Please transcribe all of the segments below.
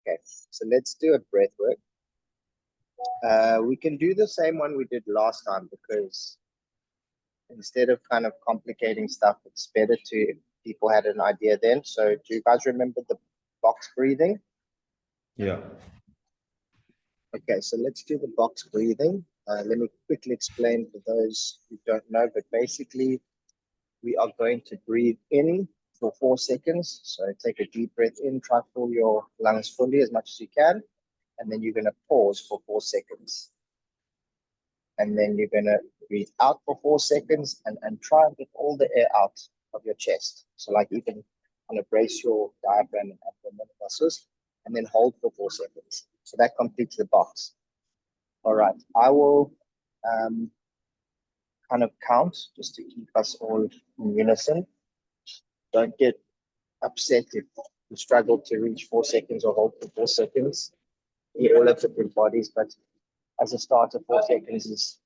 Okay, so let's do a breath work. We can do the same one we did last time because instead of kind of complicating stuff, it's better to, if people had an idea then. So do you guys remember the box breathing? Yeah. Okay, so let's do the box breathing. Let me quickly explain for those who don't know, but basically we are going to breathe in for 4 seconds. So take a deep breath in, try to fill your lungs fully as much as you can. And then you're going to pause for 4 seconds. And then you're going to breathe out for 4 seconds and try and get all the air out of your chest. So like you can kind of brace your diaphragm and abdominal muscles and then hold for 4 seconds. So that completes the box. All right, I will kind of count just to keep us all in unison. Don't get upset if you struggle to reach 4 seconds or hold for 4 seconds. We all have different bodies, but as a starter, 4 seconds is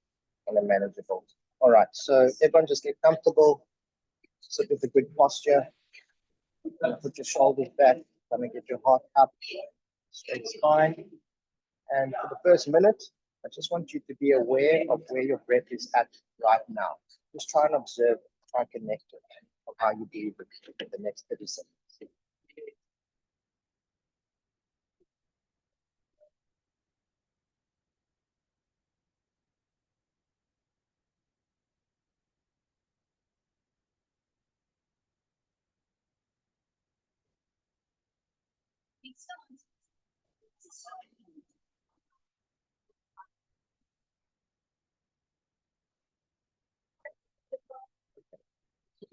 kind of manageable. All right, so everyone just get comfortable, sit with a good posture, put your shoulders back, kind of get your heart up, straight spine. And for the first minute, I just want you to be aware of where your breath is at right now. Just try and observe, try and connect it of how you breathe in the next 30 seconds.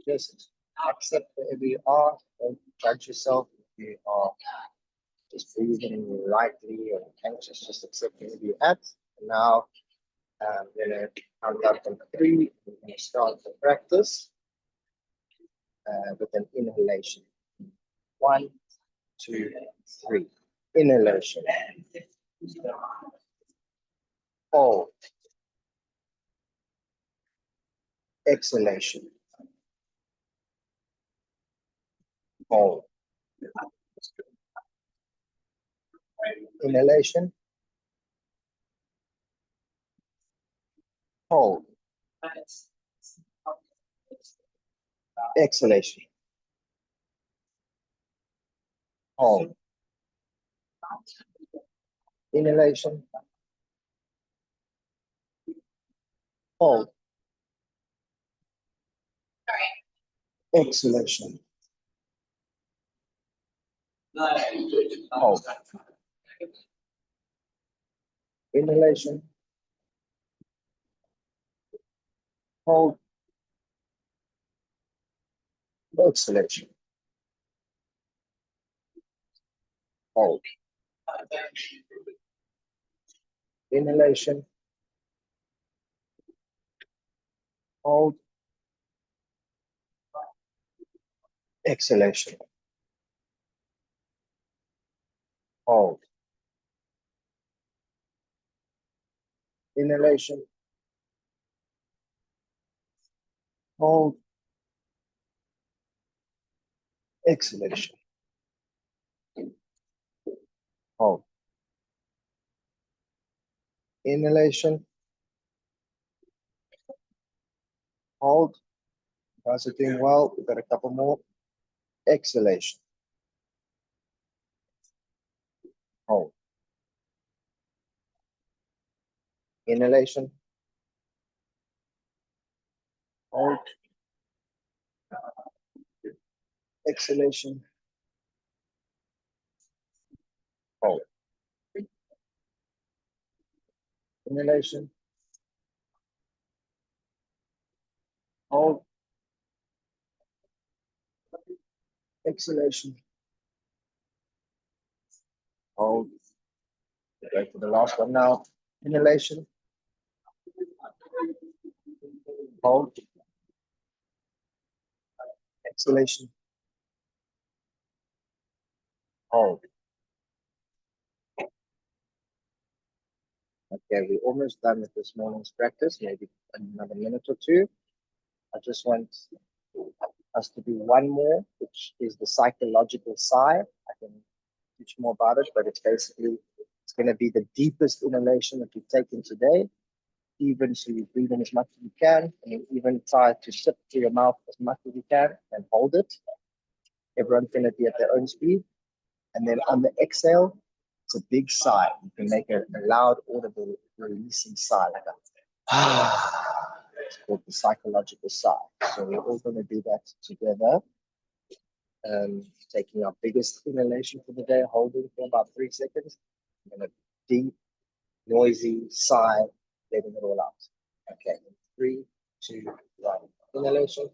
Just accept wherever you are. Don't judge yourself if you are just breathing lightly or anxious. Just accept wherever you're at. And now, we're going to count up from 3. We're going to start the practice with an inhalation. 1, 2, 3. Inhalation. Hold. Exhalation. Hold. Inhalation. Hold. Exhalation. Hold. Inhalation. Hold. Exhalation. Hold. Inhalation. Hold. Exhalation. Hold. Inhalation. Hold. Exhalation. Hold. Inhalation. Hold. Exhalation. Hold. Inhalation. Hold. You guys are doing well. We've got a couple more. Exhalation. Hold. Inhalation. Hold. Exhalation. Hold. Inhalation. Hold. Exhalation. Hold. Go for the last one now. Inhalation. Hold. Exhalation. Hold. Okay, we're almost done with this morning's practice, maybe another minute or two. I just want us to do one more, which is the psychological sigh. I can teach more about it, but it's basically, it's going to be the deepest inhalation that you've taken today, even so you breathe in as much as you can, and you even try to sip through your mouth as much as you can and hold it. Everyone's going to be at their own speed. And then on the exhale, it's a big sigh. You can make a loud, audible, releasing sigh, like a it's called the psychological sigh. So we're all going to do that together. Taking our biggest inhalation for the day, holding for about 3 seconds, and a deep, noisy sigh, letting it all out. Okay, 3, 2, 1. Inhalation.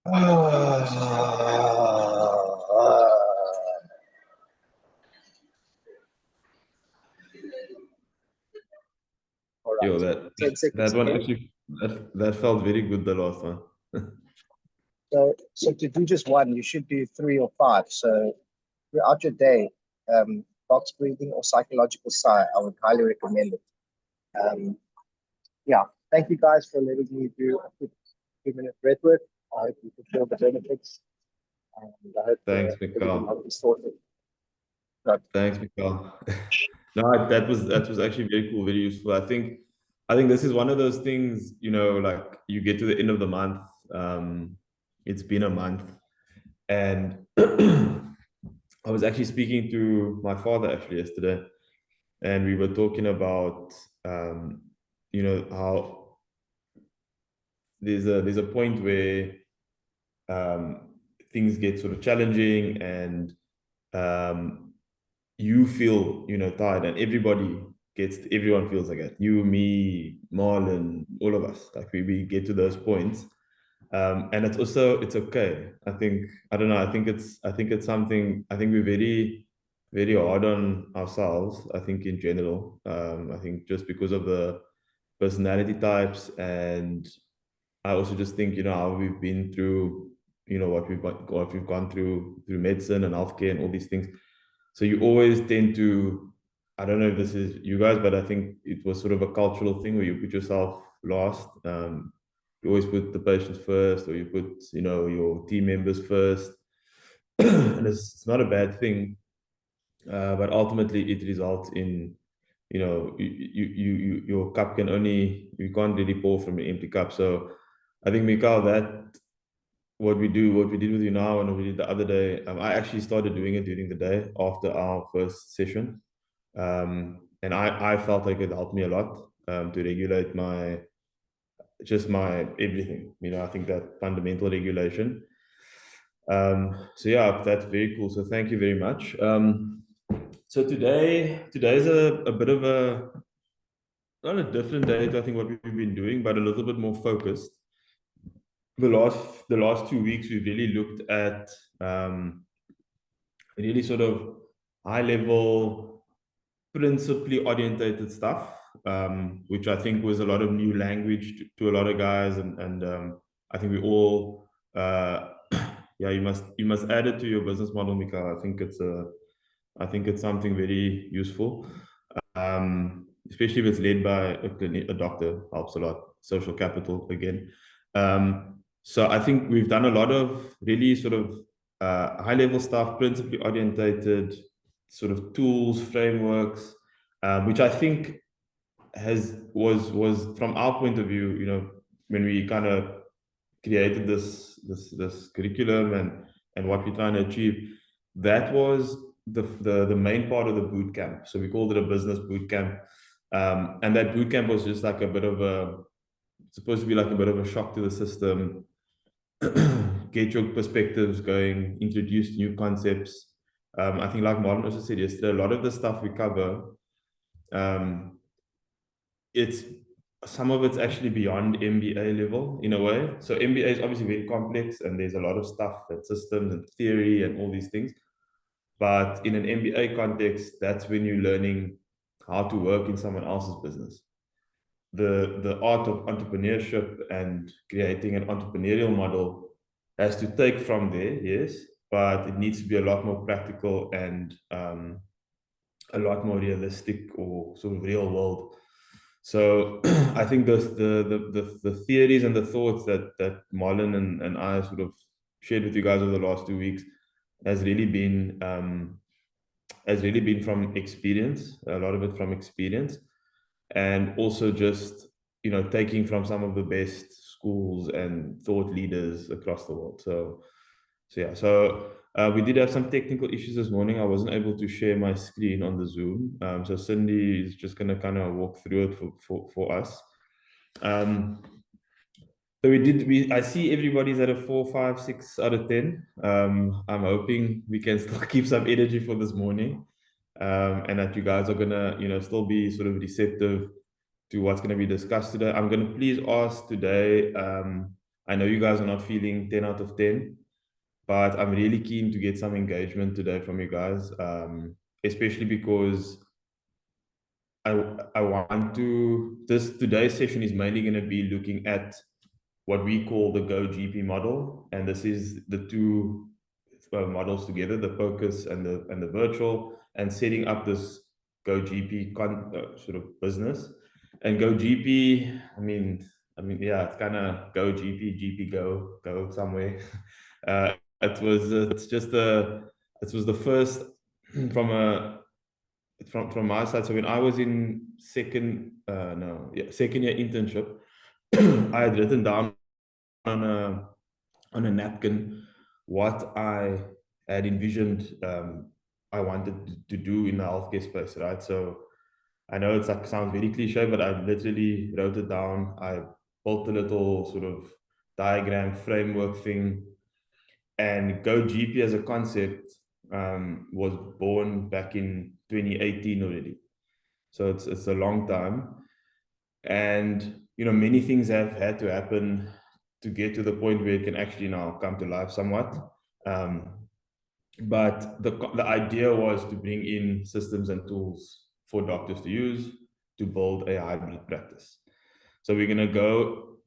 All right. Yo, 10 seconds that one again. actually that felt very good, the last one. So to do just one, you should do 3 or 5. So throughout your day, box breathing or psychological sigh, I would highly recommend it. Yeah, thank you guys for letting me do a quick 2-minute breath work. I hope you can feel the benefits. And I hope Thanks, everything Mikhail. will be sorted. But Thanks, Mikhail. No, that was actually very cool, very useful. I think this is one of those things, like you get to the end of the month. It's been a month, and I was actually speaking to my father actually yesterday, and we were talking about how there's a point where um, things get sort of challenging, and um, you feel tired, and everyone feels like that. You, me, Marlon, all of us, like we get to those points. And it's okay. I don't know, I think it's something. I think we're very, very hard on ourselves, I think, in general. I think just because of the personality types, and I also just think, how we've been through, what we've gone through medicine and healthcare and all these things. So you always tend to, I don't know if this is you guys, but I think it was sort of a cultural thing where you put yourself last. You always put the patients first, or you put, your team members first. And it's not a bad thing, but ultimately it results in, your cup you can't really pour from an empty cup. So I think, Mikhail, that what we did with you now and what we did the other day, I actually started doing it during the day after our first session. And I felt like it helped me a lot, to regulate my everything. I think that fundamental regulation. So yeah, that's very cool. So thank you very much. So today's a bit of a, not a different day to I think what we've been doing, but a little bit more focused. The last 2 weeks we've really looked at really sort of high level, principally orientated stuff, which I think was a lot of new language to a lot of guys, and I think we all, yeah, you must add it to your business model, Mika. I think it's something very useful, especially if it's led by a doctor. Helps a lot. Social capital again. So I think we've done a lot of really sort of high level stuff, principally orientated sort of tools, frameworks, which I think was from our point of view, when we kind of created this curriculum and what we're trying to achieve, that was the main part of the boot camp. So we called it a business boot camp, and that boot camp was just like supposed to be like a bit of a shock to the system, get your perspectives going, introduce new concepts. I think, like Martin also said yesterday, a lot of the stuff we cover, um, it's some of it's actually beyond MBA level in a way. So MBA is obviously very complex, and there's a lot of stuff and systems and theory and all these things. But in an MBA context, that's when you're learning how to work in someone else's business. The art of entrepreneurship and creating an entrepreneurial model has to take from there, yes, but it needs to be a lot more practical and a lot more realistic or sort of real world. So I think the theories and the thoughts that Marlon and I sort of shared with you guys over the last 2 weeks has really been from experience, a lot of it from experience, and also just taking from some of the best schools and thought leaders across the world. So we did have some technical issues this morning. I wasn't able to share my screen on the Zoom. So Cindy is just going to kind of walk through it for us. So I see everybody's at a 4, 5, 6 out of 10. I'm hoping we can still keep some energy for this morning. And that you guys are gonna, still be sort of receptive to what's going to be discussed today. I'm going to please ask today. I know you guys are not feeling 10 out of 10, but I'm really keen to get some engagement today from you guys, especially because I want to. Today's session is mainly going to be looking at what we call the GOCP model, and this is the two models together, the focus and the virtual, and setting up this GoGP sort of business. And GoGP, I mean, yeah, it's kind of GoGP, go somewhere. It was the first from my side. So when I was in second year internship, I had written down on a napkin what I had envisioned I wanted to do in the healthcare space, right? So I know it's like sounds very cliche, but I literally wrote it down. I built a little sort of diagram framework thing, and GoGP as a concept was born back in 2018 already. So it's a long time, and many things have had to happen to get to the point where it can actually now come to life somewhat. But the idea was to bring in systems and tools for doctors to use to build a hybrid practice. So we're going to go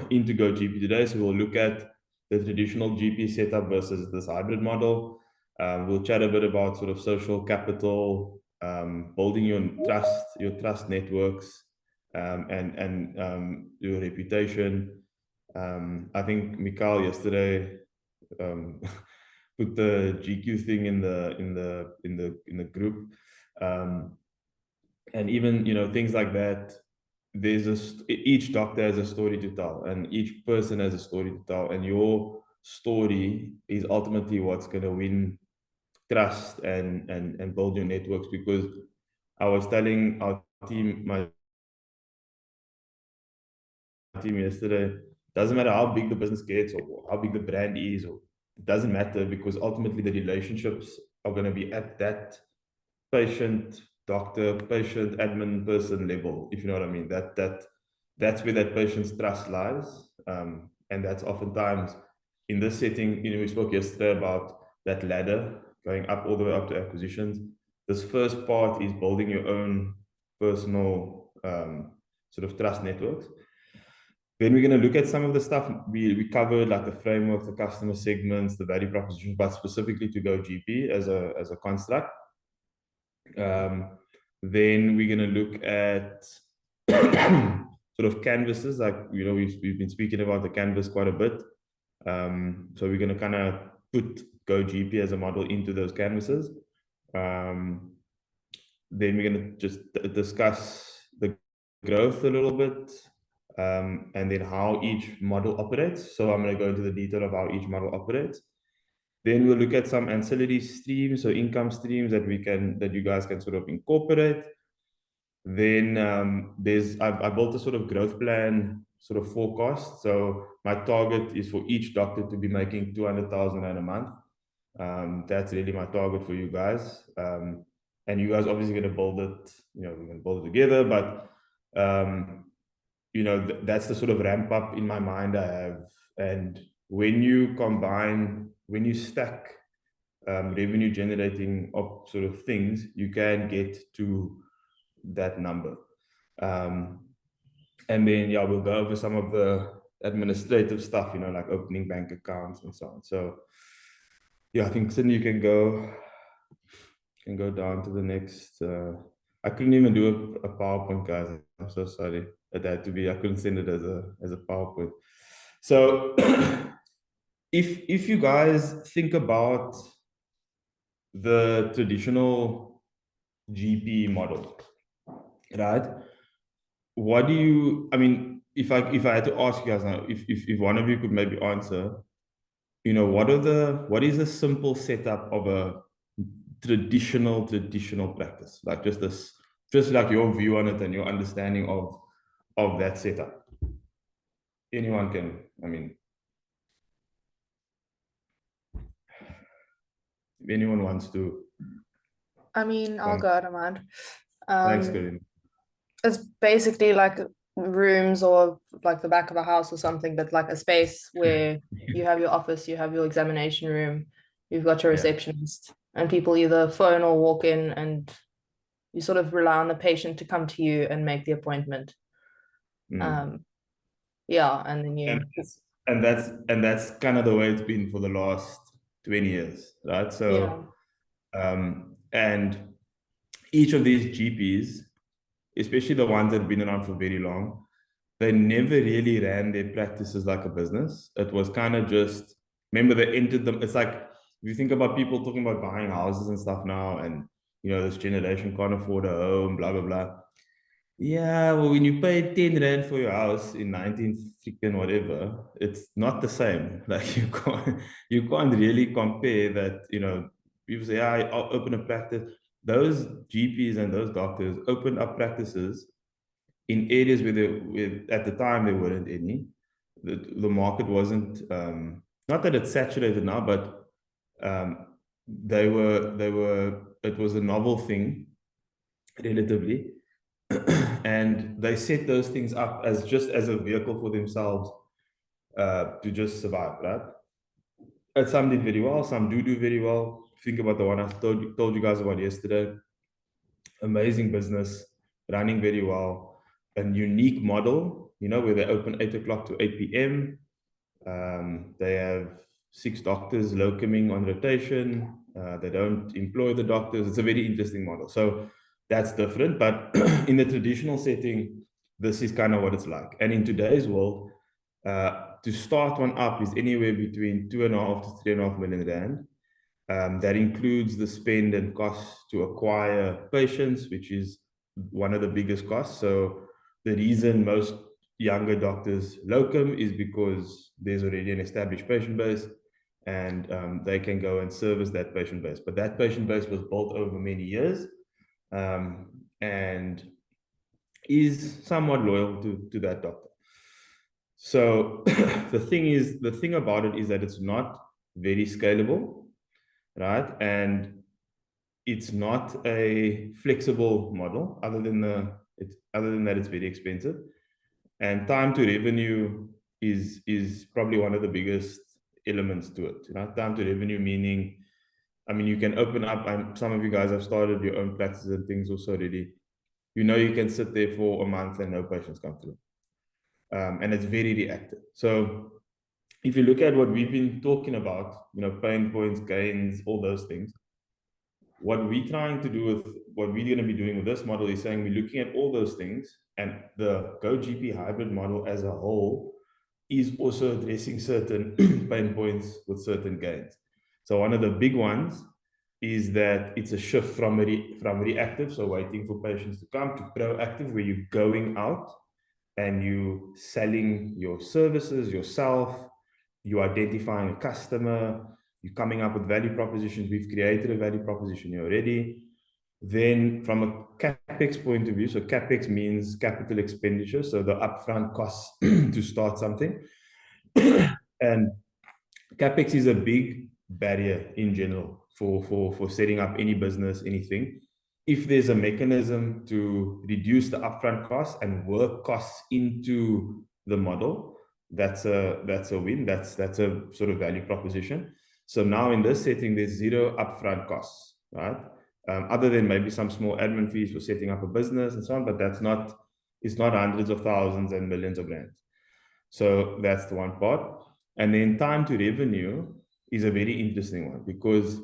into GoGP today. So we'll look at the traditional GP setup versus this hybrid model. We'll chat a bit about sort of social capital, building your trust networks, and your reputation. I think Mikhail yesterday put the GQ thing in the group, and even things like that. Each doctor has a story to tell, and each person has a story to tell, and your story is ultimately what's going to win trust and build your networks. Because I was telling my team yesterday, doesn't matter how big the business gets or how big the brand is, or it doesn't matter, because ultimately the relationships are going to be at that patient, doctor, patient, admin person level, if you know what I mean. That's where that patient's trust lies. And that's oftentimes in this setting, we spoke yesterday about that ladder going up all the way up to acquisitions. This first part is building your own personal sort of trust networks. Then we're going to look at some of the stuff we covered, like the framework, the customer segments, the value proposition, but specifically to GoGP as a construct. Then we're going to look at sort of canvases, like we've been speaking about the canvas quite a bit. So we're going to kind of put GoGP as a model into those canvases. Then we're going to just discuss the growth a little bit, and then how each model operates. So I'm going to go into the detail of how each model operates. Then we'll look at some ancillary streams, so income streams that you guys can sort of incorporate. Then I built a sort of growth plan, sort of forecast. So my target is for each doctor to be making 200,000 a month. That's really my target for you guys. And you guys obviously going to build it. We're going to build it together, but that's the sort of ramp up in my mind I have. And when you stack revenue generating sort of things, you can get to that number. And then we'll go over some of the administrative stuff, like opening bank accounts and so on. So I think Cindy, you can go can go down to the next. I couldn't even do a PowerPoint, guys. I'm so sorry. It had to be. I couldn't send it as a PowerPoint. So, if you guys think about the traditional GP model, right? What do you? I mean, if I had to ask you guys now, if one of you could maybe answer, what is the simple setup of a traditional practice, like just like your view on it and your understanding of that setup. Anyone can, I mean, if anyone wants to. I mean, I'll go, I don't mind. Thanks, Karim. It's basically like rooms or like the back of a house or something, but like a space where you have your office, you have your examination room, you've got your receptionist, and people either phone or walk in, and you sort of rely on the patient to come to you and make the appointment. Yeah, and then you and that's kind of the way it's been for the last 20 years, right? So and each of these GPs, especially the ones that have been around for very long, they never really ran their practices like a business. It was kind of just, remember, they entered them. It's like, if you think about people talking about buying houses and stuff now, and, this generation can't afford a home, blah, blah, blah. Yeah, well, when you pay 10 rand for your house in 19 freaking whatever, it's not the same. Like, you can't really compare that, people say, I'll open a practice. Those GPs and those doctors opened up practices in areas where at the time there weren't any. The market wasn't, not that it's saturated now, but it was a novel thing, relatively. And they set those things up as just as a vehicle for themselves to just survive, right? And some did very well, some do very well. Think about the one I told you guys about yesterday. Amazing business, running very well. A unique model, where they open 8 o'clock to 8 p.m. They have 6 doctors locuming on rotation. They don't employ the doctors. It's a very interesting model. So that's different. But in the traditional setting, this is kind of what it's like. And in today's world, to start one up is anywhere between 2.5 to 3.5 million rand. That includes the spend and cost to acquire patients, which is one of the biggest costs. So the reason most younger doctors locum is because there's already an established patient base, and they can go and service that patient base. But that patient base was built over many years, and is somewhat loyal to that doctor. So the thing about it is that it's not very scalable, right? And it's not a flexible model, other than that it's very expensive. And time to revenue is probably one of the biggest elements to it. Time to revenue, meaning, I mean, you can open up, some of you guys have started your own practices and things also already. You can sit there for a month and no patients come through. And it's very reactive. So if you look at what we've been talking about, pain points, gains, all those things, what we're trying to do with what we're going to be doing with this model is saying we're looking at all those things, and the GoGP hybrid model as a whole is also addressing certain pain points with certain gains. So one of the big ones is that it's a shift from reactive, so waiting for patients to come, to proactive, where you're going out and you selling your services yourself, you identifying a customer, you're coming up with value propositions. We've created a value proposition here already. Then from a CapEx point of view, so CapEx means capital expenditure, so the upfront costs to start something. And CapEx is a big barrier in general for setting up any business, anything. If there's a mechanism to reduce the upfront costs and work costs into the model, that's a win. That's a sort of value proposition. So now in this setting, there's zero upfront costs, right? Other than maybe some small admin fees for setting up a business and so on, but it's not hundreds of thousands and millions of rands. So that's the one part. And then time to revenue is a very interesting one, because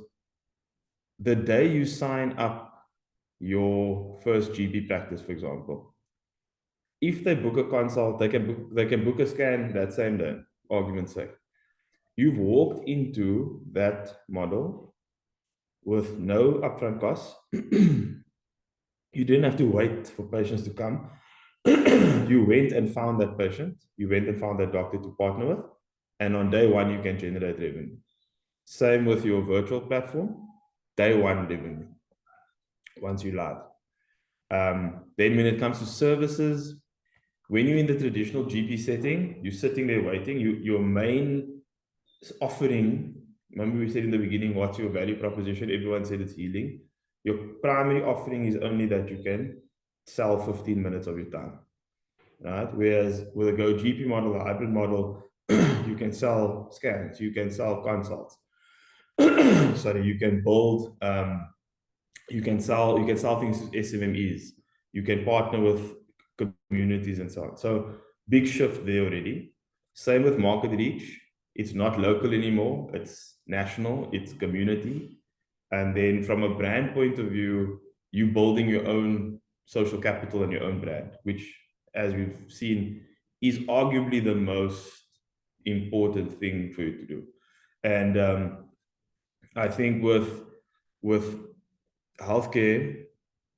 the day you sign up your first GP practice, for example, if they book a consult, they can book a scan that same day, argument's sake. You've walked into that model with no upfront costs. You didn't have to wait for patients to come. You went and found that patient. You went and found that doctor to partner with. And on day one, you can generate revenue. Same with your virtual platform. Day one revenue, once you live. Then when it comes to services, when you're in the traditional GP setting, you're sitting there waiting. Your main offering, remember we said in the beginning, what's your value proposition? Everyone said it's healing. Your primary offering is only that you can sell 15 minutes of your time, right? Whereas with a GOCP model, a hybrid model, you can sell scans, you can sell consults. Sorry, you can build, you can sell things to SMMEs, you can partner with communities and so on. So big shift there already. Same with market reach. It's not local anymore. It's national. It's community. And then from a brand point of view, you building your own social capital and your own brand, which, as we've seen, is arguably the most important thing for you to do. And I think with healthcare,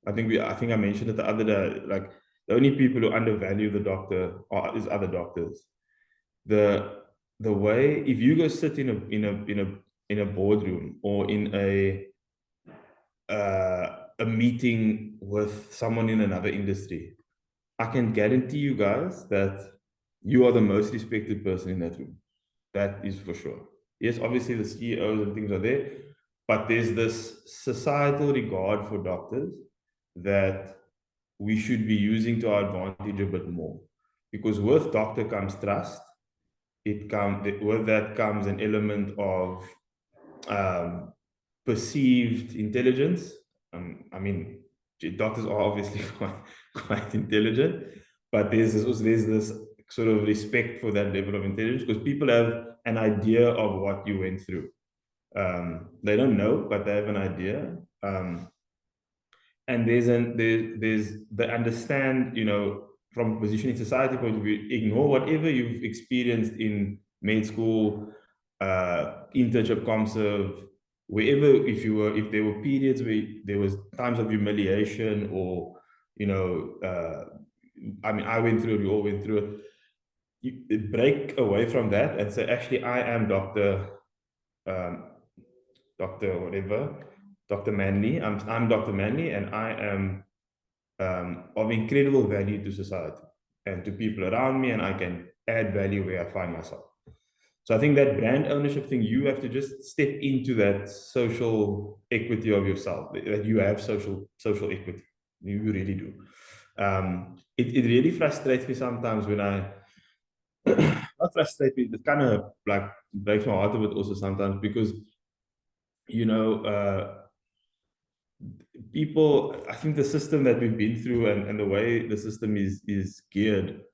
I think I mentioned it the other day, like the only people who undervalue the doctor is other doctors. The way, if you go sit in a boardroom or in a meeting with someone in another industry, I can guarantee you guys that you are the most respected person in that room. That is for sure. Yes, obviously the CEOs and things are there, but there's this societal regard for doctors that we should be using to our advantage a bit more. Because with doctor comes trust. With that comes an element of perceived intelligence. I mean, doctors are obviously quite intelligent, but there's this sort of respect for that level of intelligence because people have an idea of what you went through. They don't know, but they have an idea. And they understand, from a positioning society point of view, ignore whatever you've experienced in med school, internship, ComServe, wherever, if there were periods where there was times of humiliation or, I mean, I went through it, we all went through it. You break away from that and say, actually, I am Dr. Manley. I'm Dr. Manley, and I am of incredible value to society and to people around me, and I can add value where I find myself. So I think that brand ownership thing, you have to just step into that social equity of yourself, that you have social equity. You really do. It really frustrates me sometimes when not frustrates me, it kind of like breaks my heart a bit also sometimes because, people, I think the system that we've been through and the way the system is geared,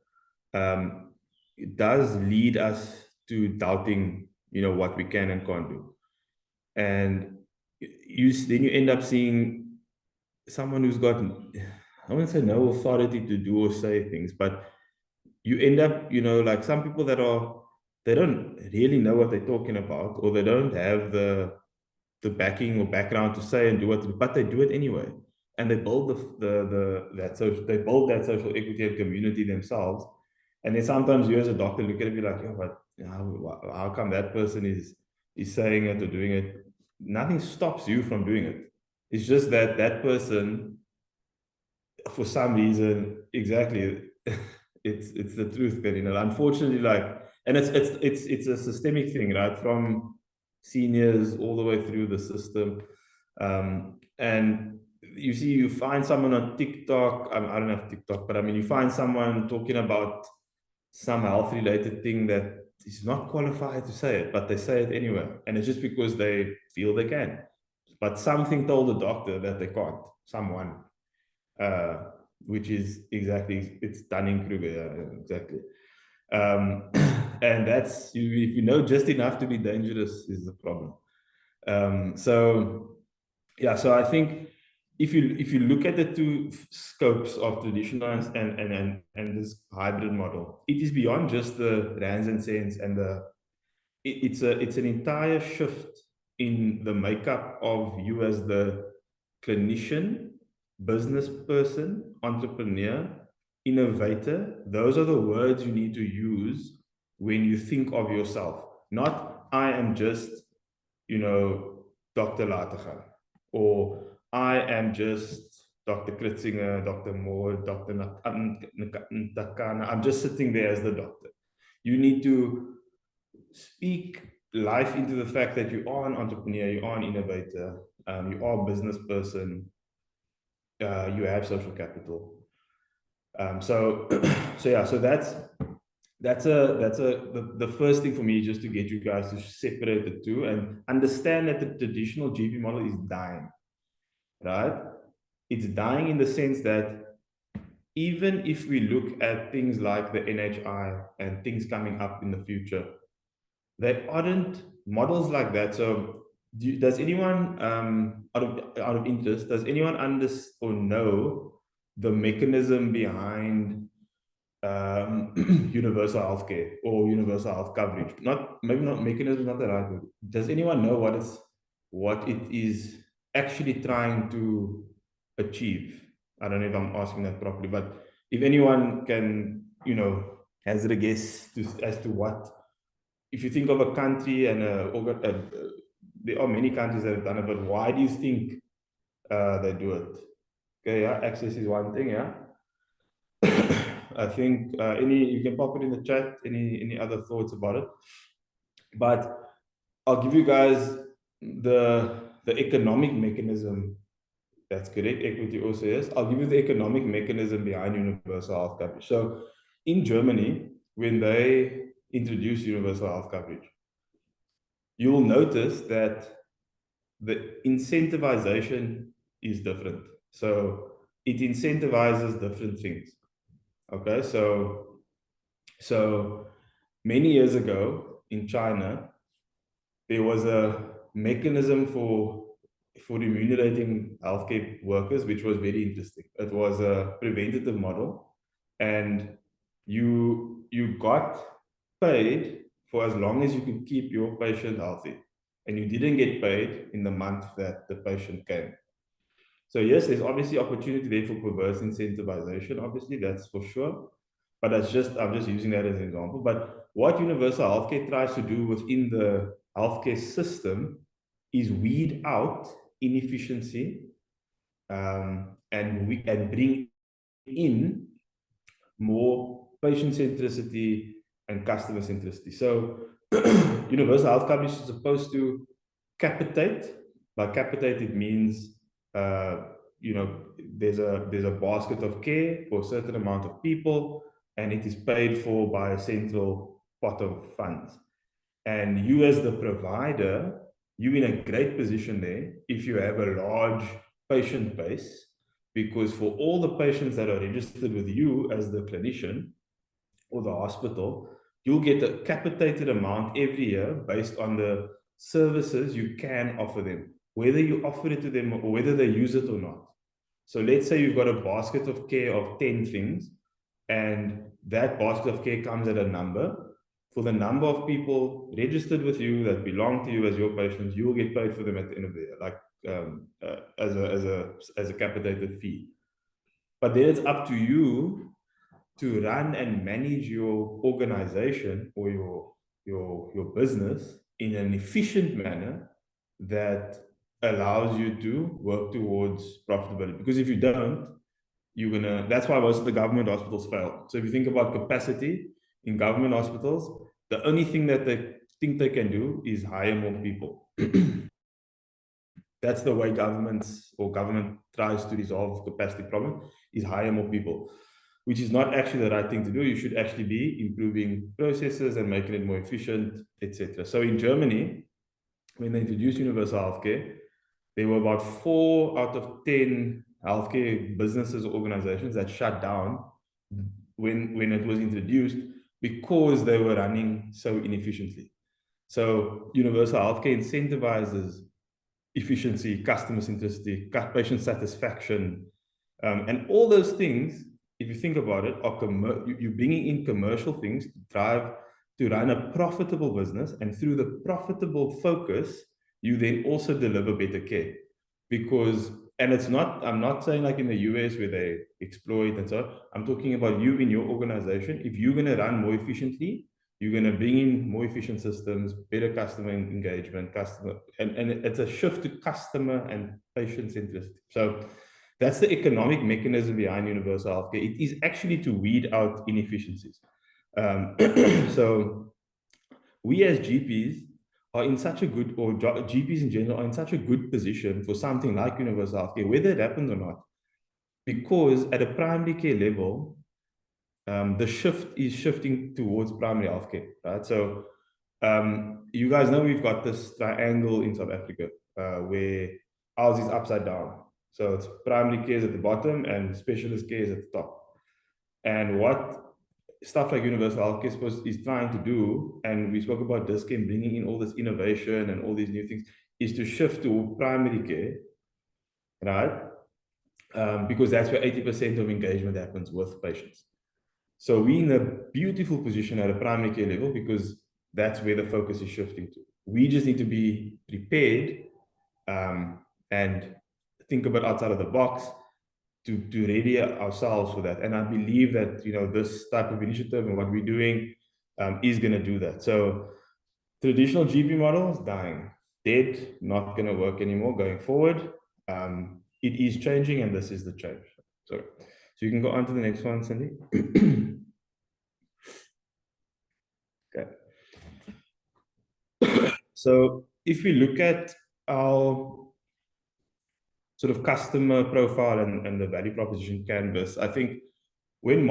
it does lead us to doubting, what we can and can't do. And then you end up seeing someone who's got, I wouldn't say no authority to do or say things, but you end up, like some people they don't really know what they're talking about, or they don't have the backing or background to say and do it, but they do it anyway. And they build that social equity and community themselves. And then sometimes you as a doctor look at it and be like, yeah, but how come that person is saying it or doing it? Nothing stops you from doing it. It's just that person, for some reason, exactly, it's the truth, but unfortunately, and it's a systemic thing, right? From seniors all the way through the system. And you find someone on TikTok, I don't have TikTok, but I mean, you find someone talking about some health related thing that is not qualified to say it, but they say it anyway. And it's just because they feel they can. But something told the doctor that they can't, someone, which is exactly, it's Dunning-Kruger, exactly. And that's, if you know just enough to be dangerous is the problem. So yeah, so I think if you look at the two scopes of traditional and this hybrid model, it is beyond just the rands and cents and it's an entire shift in the makeup of you as the clinician, business person, entrepreneur, innovator. Those are the words you need to use when you think of yourself. Not I am just, Dr. Latiger, or I am just Dr. Kritzinger, Dr. Moore, Dr. Ntakana. I'm just sitting there as the doctor. You need to speak life into the fact that you are an entrepreneur, you are an innovator, you are a business person, you have social capital. So the first thing for me, just to get you guys to separate the two and understand that the traditional GP model is dying, right? It's dying in the sense that even if we look at things like the NHI and things coming up in the future, they aren't models like that. So does anyone, out of interest, does anyone understand or know the mechanism behind universal healthcare or universal health coverage? Maybe not mechanism, not the right word. Does anyone know what it is actually trying to achieve? I don't know if I'm asking that properly, but if anyone can, hazard a guess as to what, if you think of a country and there are many countries that have done it, but why do you think they do it? Okay, yeah, access is one thing, yeah. I think you can pop it in the chat, any other thoughts about it. But I'll give you guys the economic mechanism. That's correct. Equity also is. I'll give you the economic mechanism behind universal health coverage. So in Germany, when they introduce universal health coverage, you will notice that the incentivization is different. So it incentivizes different things. Okay, so many years ago in China, there was a mechanism for remunerating healthcare workers, which was very interesting. It was a preventative model, and you got paid for as long as you could keep your patient healthy, and you didn't get paid in the month that the patient came. So yes, there's obviously opportunity there for perverse incentivization. Obviously, that's for sure. But I'm just using that as an example. But what universal healthcare tries to do within the healthcare system is weed out inefficiency and bring in more patient centricity and customer centricity. So universal health coverage is supposed to capitate. By capitate, it means there's a basket of care for a certain amount of people, and it is paid for by a central pot of funds. And you as the provider, you're in a great position there if you have a large patient base, because for all the patients that are registered with you as the clinician or the hospital, you'll get a capitated amount every year based on the services you can offer them, whether you offer it to them or whether they use it or not. So let's say you've got a basket of care of 10 things, and that basket of care comes at a number. For the number of people registered with you that belong to you as your patients, you'll get paid for them at the end of the year, like as a capitated fee. But then it's up to you to run and manage your organization or your business in an efficient manner that allows you to work towards profitability. Because if you don't, that's why most of the government hospitals fail. So if you think about capacity in government hospitals, the only thing that they think they can do is hire more people. That's the way government tries to resolve capacity problem, is hire more people, which is not actually the right thing to do. You should actually be improving processes and making it more efficient, etc. So in Germany, when they introduced universal healthcare, there were about 4 out of 10 healthcare businesses or organizations that shut down when it was introduced because they were running so inefficiently. So universal healthcare incentivizes efficiency, customer centricity, patient satisfaction, and all those things, if you think about it, are you're bringing in commercial things to run a profitable business, and through the profitable focus, you then also deliver better care. Because, and I'm not saying like in the US where they exploit and so on. I'm talking about you in your organization. If you're going to run more efficiently, you're going to bring in more efficient systems, better customer engagement, and it's a shift to customer and patient centricity. So that's the economic mechanism behind universal healthcare. It is actually to weed out inefficiencies. So we as GPs are in such a good, or GPs in general are in such a good position for something like universal healthcare, whether it happens or not, because at a primary care level, the shift is shifting towards primary healthcare, right? So you guys know we've got this triangle in South Africa where ours is upside down. So it's primary care is at the bottom and specialist care is at the top. And what stuff like universal healthcare is trying to do, and we spoke about Dis-Chem bringing in all this innovation and all these new things, is to shift to primary care, right? Because that's where 80% of engagement happens with patients. So we're in a beautiful position at a primary care level because that's where the focus is shifting to. We just need to be prepared and think about outside of the box to ready ourselves for that. And I believe that, you know, this type of initiative and what we're doing is going to do that. So traditional GP model is dying, dead, not going to work anymore going forward. It is changing, and this is the change. So you can go on to the next one, Cindy. Okay. So if we look at our sort of customer profile and the value proposition canvas, I think when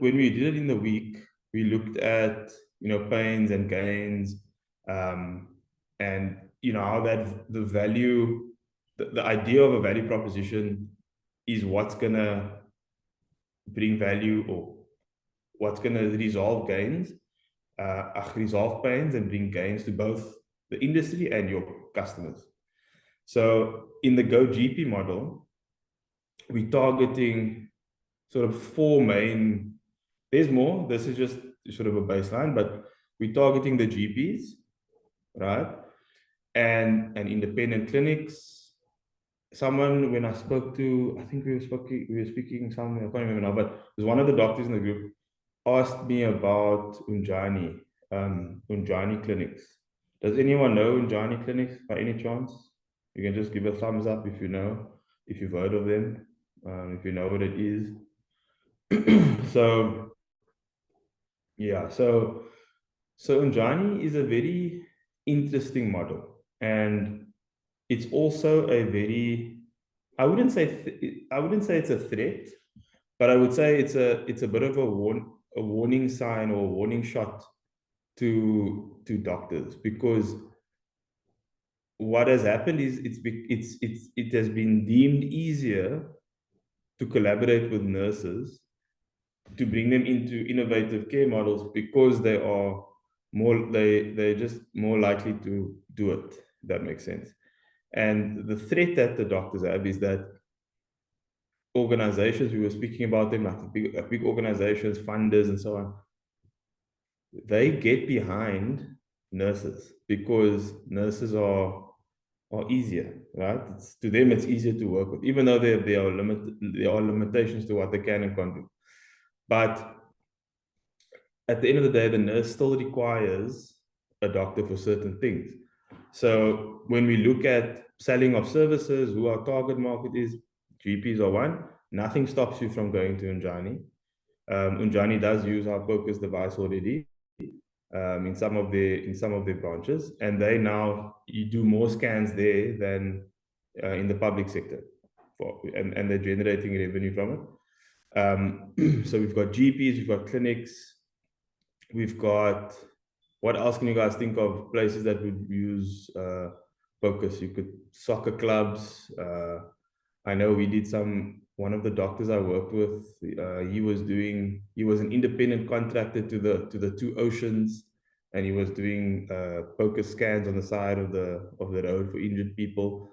we did it in the week, we looked at, you know, pains and gains, and, you know, how that the value, the idea of a value proposition is what's going to bring value, or what's going to resolve gains, resolve pains and bring gains to both the industry and your customers. So in the GOCP model, we're targeting sort of four main, there's more, this is just sort of a baseline, but we're targeting the GPs, right? And independent clinics. Someone, when I spoke to, I think we were speaking somewhere, I can't remember now, but there's one of the doctors in the group asked me about Unjani clinics. Does anyone know Unjani clinics by any chance? You can just give a thumbs up if you know, if you've heard of them, if you know what it is. So, yeah, so Unjani is a very interesting model, and it's also a very, I wouldn't say it's a threat, but I would say it's a bit of a warning sign or a warning shot to doctors, because what has happened is it has been deemed easier to collaborate with nurses, to bring them into innovative care models, because they are they're just more likely to do it. If that makes sense. And the threat that the doctors have is that organizations, we were speaking about them, like big organizations, funders and so on, they get behind nurses because nurses are easier, right? To them, it's easier to work with, even though there are limitations to what they can and can't do. But at the end of the day, the nurse still requires a doctor for certain things. So when we look at selling of services, who our target market is, GPs are one. Nothing stops you from going to Unjani. Unjani does use our focus device already in some of their branches, and you do more scans there than in the public sector, and they're generating revenue from it. So we've got GPs, we've got clinics, we've got, what else can you guys think of places that would use focus? You could, soccer clubs. I know we did one of the doctors I worked with, he was an independent contractor to the two oceans, and he was doing focus scans on the side of the road for injured people.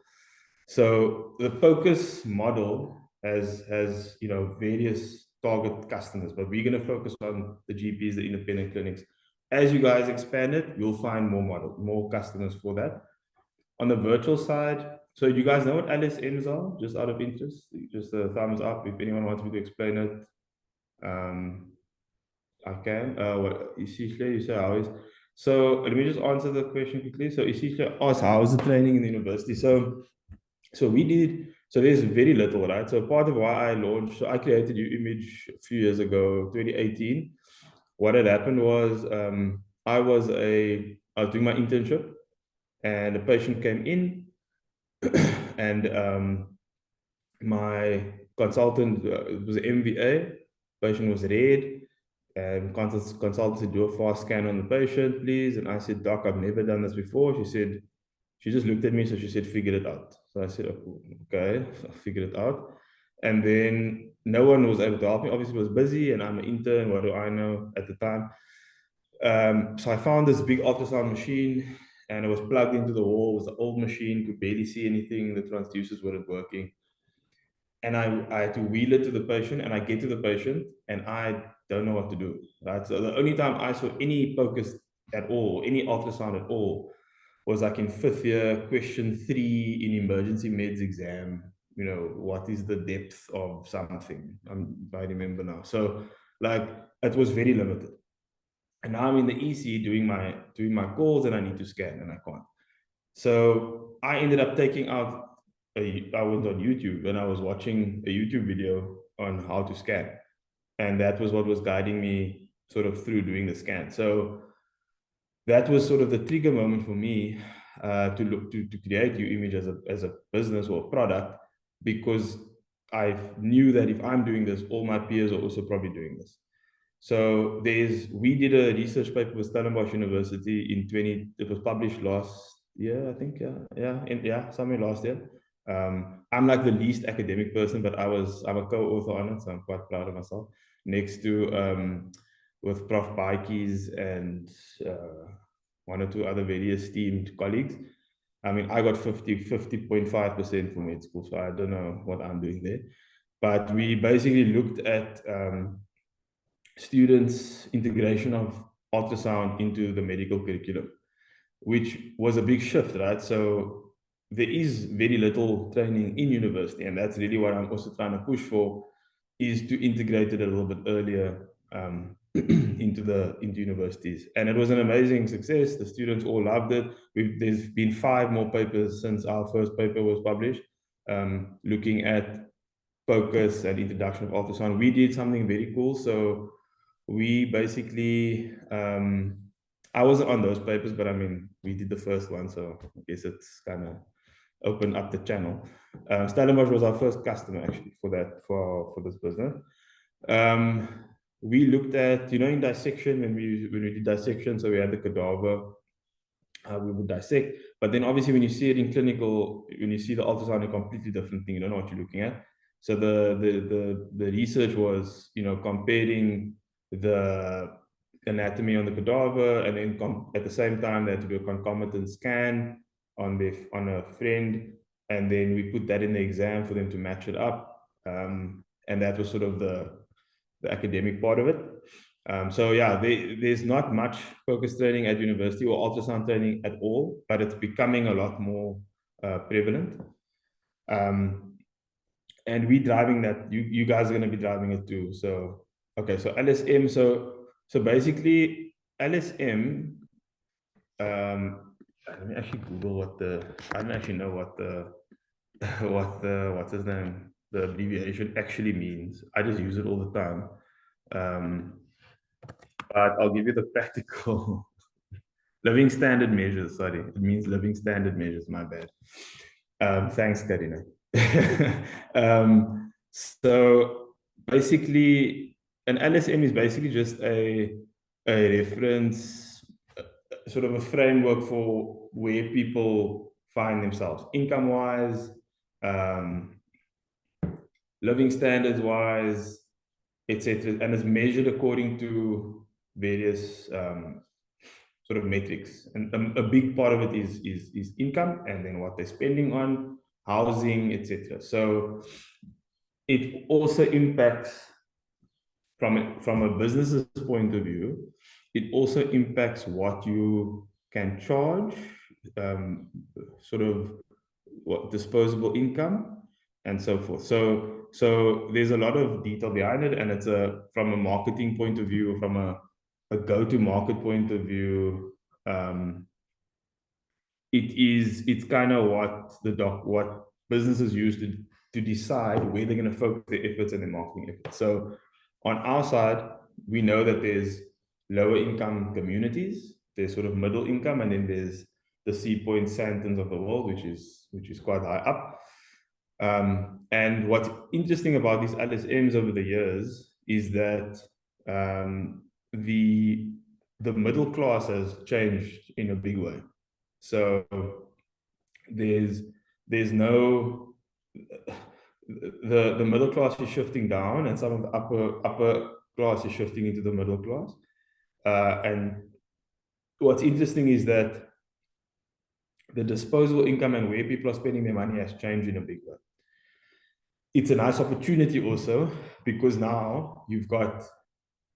So the focus model has various target customers, but we're going to focus on the GPs, the independent clinics. As you guys expand it, you'll find more customers for that. On the virtual side, so you guys know what LSMs are? Just out of interest, just a thumbs up if anyone wants me to explain it. I can. What Isihle, you say how is? So let me just answer the question quickly. So Isihle asked, how is the training in the university? So we did. So there's very little, right? So part of why I launched, so I created UImage a few years ago, 2018. What had happened was I was doing my internship, and a patient came in, and my consultant, it was an MVA, patient was red, and consultant said, do a fast scan on the patient, please. And I said, doc, I've never done this before. She just looked at me, so she said, figure it out. So I said, okay, so I figured it out. And then no one was able to help me. Obviously, I was busy, and I'm an intern. What do I know at the time? So I found this big ultrasound machine, and it was plugged into the wall. It was an old machine, could barely see anything. The transducers weren't working. And I had to wheel it to the patient, and I get to the patient, and I don't know what to do, right? So the only time I saw any focus at all, any ultrasound at all, was like in 5th year, question 3 in emergency meds exam. What is the depth of something? I remember now. So like it was very limited. And now I'm in the EC doing my calls, and I need to scan, and I can't. So I ended up taking out I went on YouTube, and I was watching a YouTube video on how to scan. And that was what was guiding me sort of through doing the scan. So that was sort of the trigger moment for me to look to create UImage as a business or a product, because I knew that if I'm doing this, all my peers are also probably doing this. So we did a research paper with Stellenbosch University it was published last year, I think, somewhere last year. I'm like the least academic person, but I'm a co-author on it, so I'm quite proud of myself. Next to with Prof. Baikis and one or two other very esteemed colleagues. I mean, I got 50.5% for med school, so I don't know what I'm doing there. But we basically looked at students' integration of ultrasound into the medical curriculum, which was a big shift, right? So there is very little training in university, and that's really what I'm also trying to push for, is to integrate it a little bit earlier into universities. And it was an amazing success. The students all loved it. There's been 5 more papers since our first paper was published, looking at focus and introduction of ultrasound. We did something very cool. So we basically, I wasn't on those papers, but I mean, we did the first one, so I guess it's kind of opened up the channel. Stellenbosch was our first customer actually for this business. We looked at, in dissection, when we did dissection, so we had the cadaver, we would dissect, but then obviously when you see it in clinical, when you see the ultrasound, a completely different thing, you don't know what you're looking at. So the research was, comparing the anatomy on the cadaver, and then at the same time they had to do a concomitant scan on a friend, and then we put that in the exam for them to match it up, and that was sort of the academic part of it. So yeah, there's not much focus training at university or ultrasound training at all, but it's becoming a lot more prevalent. And we're driving that. You guys are going to be driving it too. So okay, so LSM. So basically LSM. Let me actually Google I don't actually know what's his name, the abbreviation actually means. I just use it all the time. But I'll give you the practical living standard measures. Sorry, it means living standard measures. My bad. Thanks, Karina. So basically, an LSM is basically just a reference, sort of a framework for where people find themselves, income-wise, living standards-wise, etc., and is measured according to various sort of metrics. And a big part of it is income, and then what they're spending on, housing, etc. So it also impacts from a business's point of view, it also impacts what you can charge, sort of what disposable income and so forth. So there's a lot of detail behind it, and it's from a marketing point of view, from a go-to-market point of view, it's kind of what businesses use to decide where they're going to focus their efforts and their marketing efforts. So on our side, we know that there's lower income communities, there's sort of middle income, and then there's the Sea Point Sandtons of the world, which is quite high up. And what's interesting about these LSMs over the years is that the middle class has changed in a big way. So there's no the middle class is shifting down, and some of the upper class is shifting into the middle class. And what's interesting is that the disposable income and where people are spending their money has changed in a big way. It's a nice opportunity also, because now you've got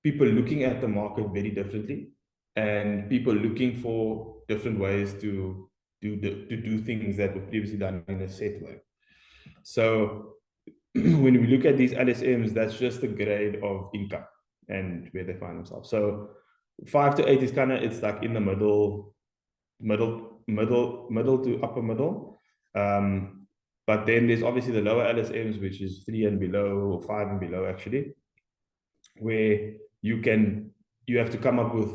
people looking at the market very differently, and people looking for different ways to do things that were previously done in a set way. So when we look at these LSMs, that's just the grade of income and where they find themselves. So 5 to 8 is kind of, it's like in the middle to upper middle. But then there's obviously the lower LSMs, which is 3 and below, or 5 and below actually, where you have to come up with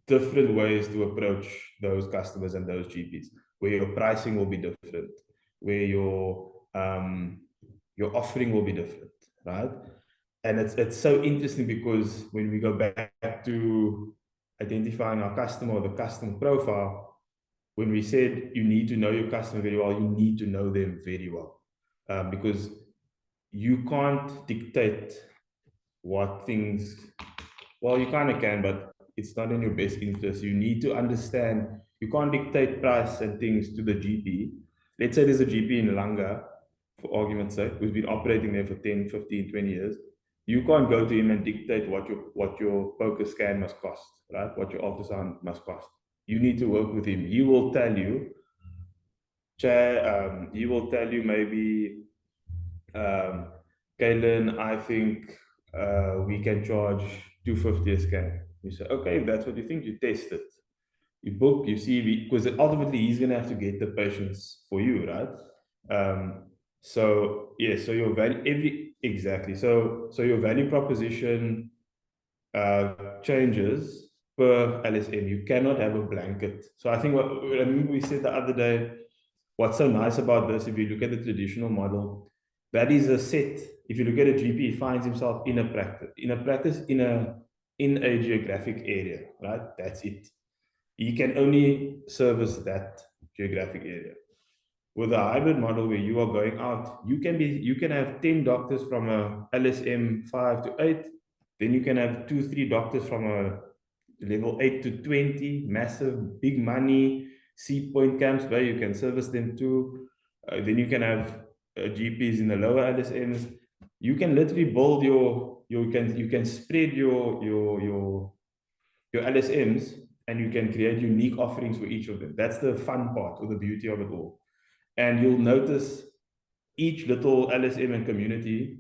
different ways to approach those customers and those GPs, where your pricing will be different, where your offering will be different, right? And it's so interesting, because when we go back to identifying our customer or the customer profile, when we said you need to know your customer very well, you need to know them very well, because you can't dictate what things, well, you kind of can, but it's not in your best interest. You need to understand, you can't dictate price and things to the GP. Let's say there's a GP in Langa, for argument's sake, who's been operating there for 10, 15, 20 years. You can't go to him and dictate what your focus scan must cost, right? What your ultrasound must cost. You need to work with him. He will tell you, maybe, Kaylin, I think we can charge 250 a scan. You say, okay, if that's what you think, you test it. You book, you see, because ultimately he's going to have to get the patients for you, right? So yeah, so your value, exactly. So your value proposition changes per LSM. You cannot have a blanket. So I think I remember we said the other day, what's so nice about this, if you look at the traditional model, that is a set. If you look at a GP, he finds himself in a practice in a geographic area, right? That's it. He can only service that geographic area. With a hybrid model where you are going out, you can have 10 doctors from a LSM 5 to 8, then you can have 2-3 doctors from a level 8 to 20, massive, big money, Sea Point camps where you can service them too. Then you can have GPs in the lower LSMs. You can literally build you can spread your LSMs, and you can create unique offerings for each of them. That's the fun part, or the beauty of it all. And you'll notice each little LSM and community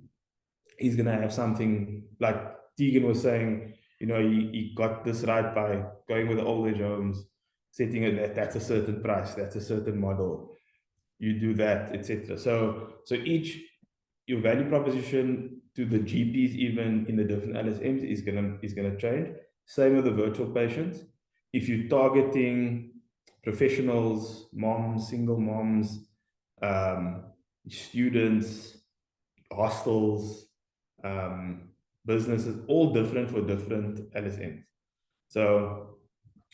is going to have something, like Tegan was saying, he got this right by going with the old age homes, setting it that's a certain price, that's a certain model. You do that, etc. So your value proposition to the GPs, even in the different LSMs, is gonna change. Same with the virtual patients. If you're targeting professionals, moms, single moms, students, hostels, businesses, all different for different LSMs. So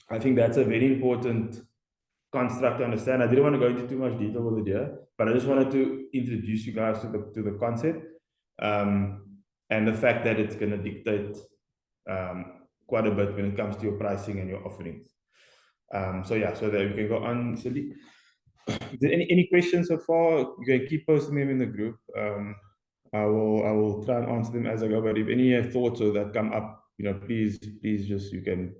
I think that's a very important construct to understand. I didn't want to go into too much detail with it here, but I just wanted to introduce you guys to the concept, and the fact that it's going to dictate quite a bit when it comes to your pricing and your offerings. So yeah, so that we can go on, Cindy. Is there any questions so far? You can keep posting them in the group. I will try and answer them as I go. But if any thoughts or that come up, please just, you can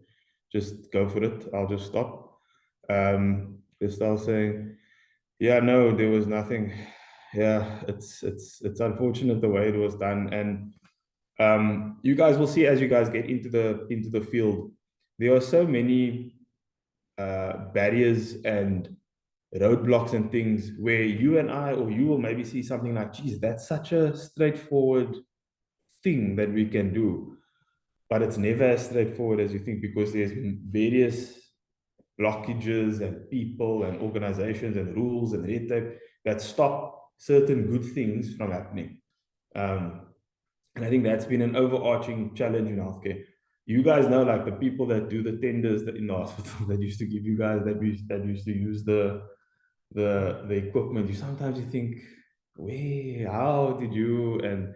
just go for it. I'll just stop. They're still saying, yeah, no, there was nothing. Yeah, it's unfortunate the way it was done. And you guys will see as you guys get into the field, there are so many barriers and roadblocks and things where you and I, or you will maybe see something like, geez, that's such a straightforward thing that we can do. But it's never as straightforward as you think, because there's various blockages and people and organizations and rules and red tape that stop certain good things from happening. And I think that's been an overarching challenge in healthcare. You guys know, like, the people that do the tenders in the hospital that used to give you guys, that used to use the equipment. Sometimes you think, how did you? And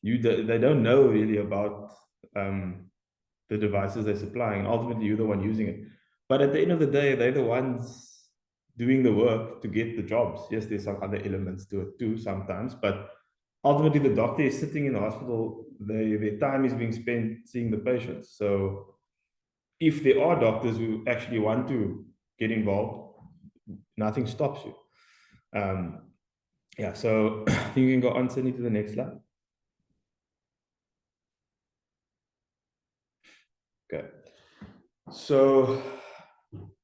they don't know really about the devices they're supplying. Ultimately, you're the one using it. But at the end of the day, they're the ones doing the work to get the jobs. Yes, there's some other elements to it too sometimes, but ultimately the doctor is sitting in the hospital. Their time is being spent seeing the patients. So if there are doctors who actually want to get involved, nothing stops you. Yeah, so I think you can go on, Sydney, to the next slide. Okay. So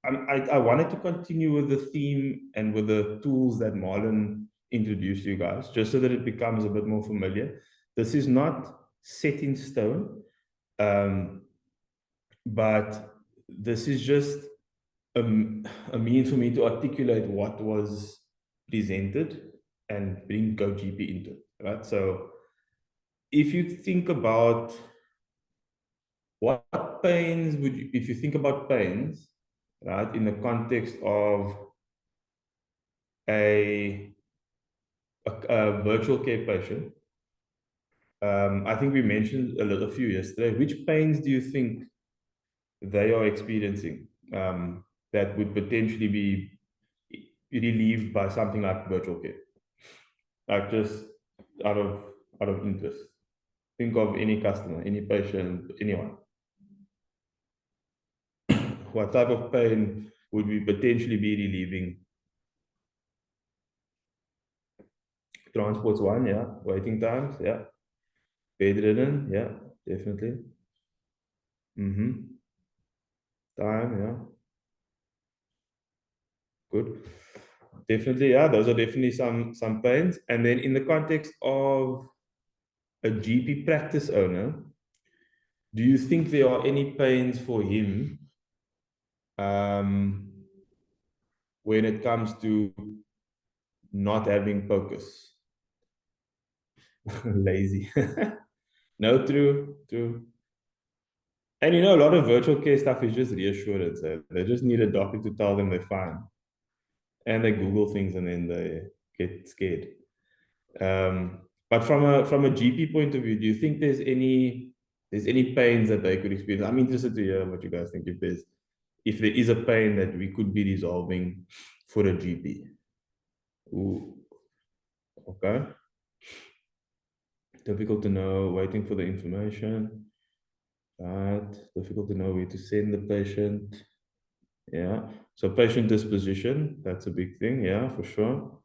I wanted to continue with the theme and with the tools that Marlon introduced you guys, just so that it becomes a bit more familiar. This is not set in stone, but this is just a means for me to articulate what was presented and bring GOCP into it, right? So if you think about what pains would you, if you think about pains, right, in the context of a virtual care patient, I think we mentioned a few yesterday. Which pains do you think they are experiencing that would potentially be relieved by something like virtual care? Like, just out of interest, think of any customer, any patient, anyone. What type of pain would we potentially be relieving? Transport's one, yeah. Waiting times, yeah. Bedridden, yeah, definitely. Time, yeah. Good. Definitely, yeah. Those are definitely some pains. And then in the context of a GP practice owner, do you think there are any pains for him when it comes to not having focus? Lazy. No, true. And a lot of virtual care stuff is just reassurance. They just need a doctor to tell them they're fine. And they Google things and then they get scared. But from a GP point of view, do you think there's any pains that they could experience? I'm interested to hear what you guys think, if there is a pain that we could be resolving for a GP. Ooh. Okay. Difficult to know, waiting for the information. Right. Difficult to know where to send the patient. Yeah. So patient disposition, that's a big thing. Yeah, for sure.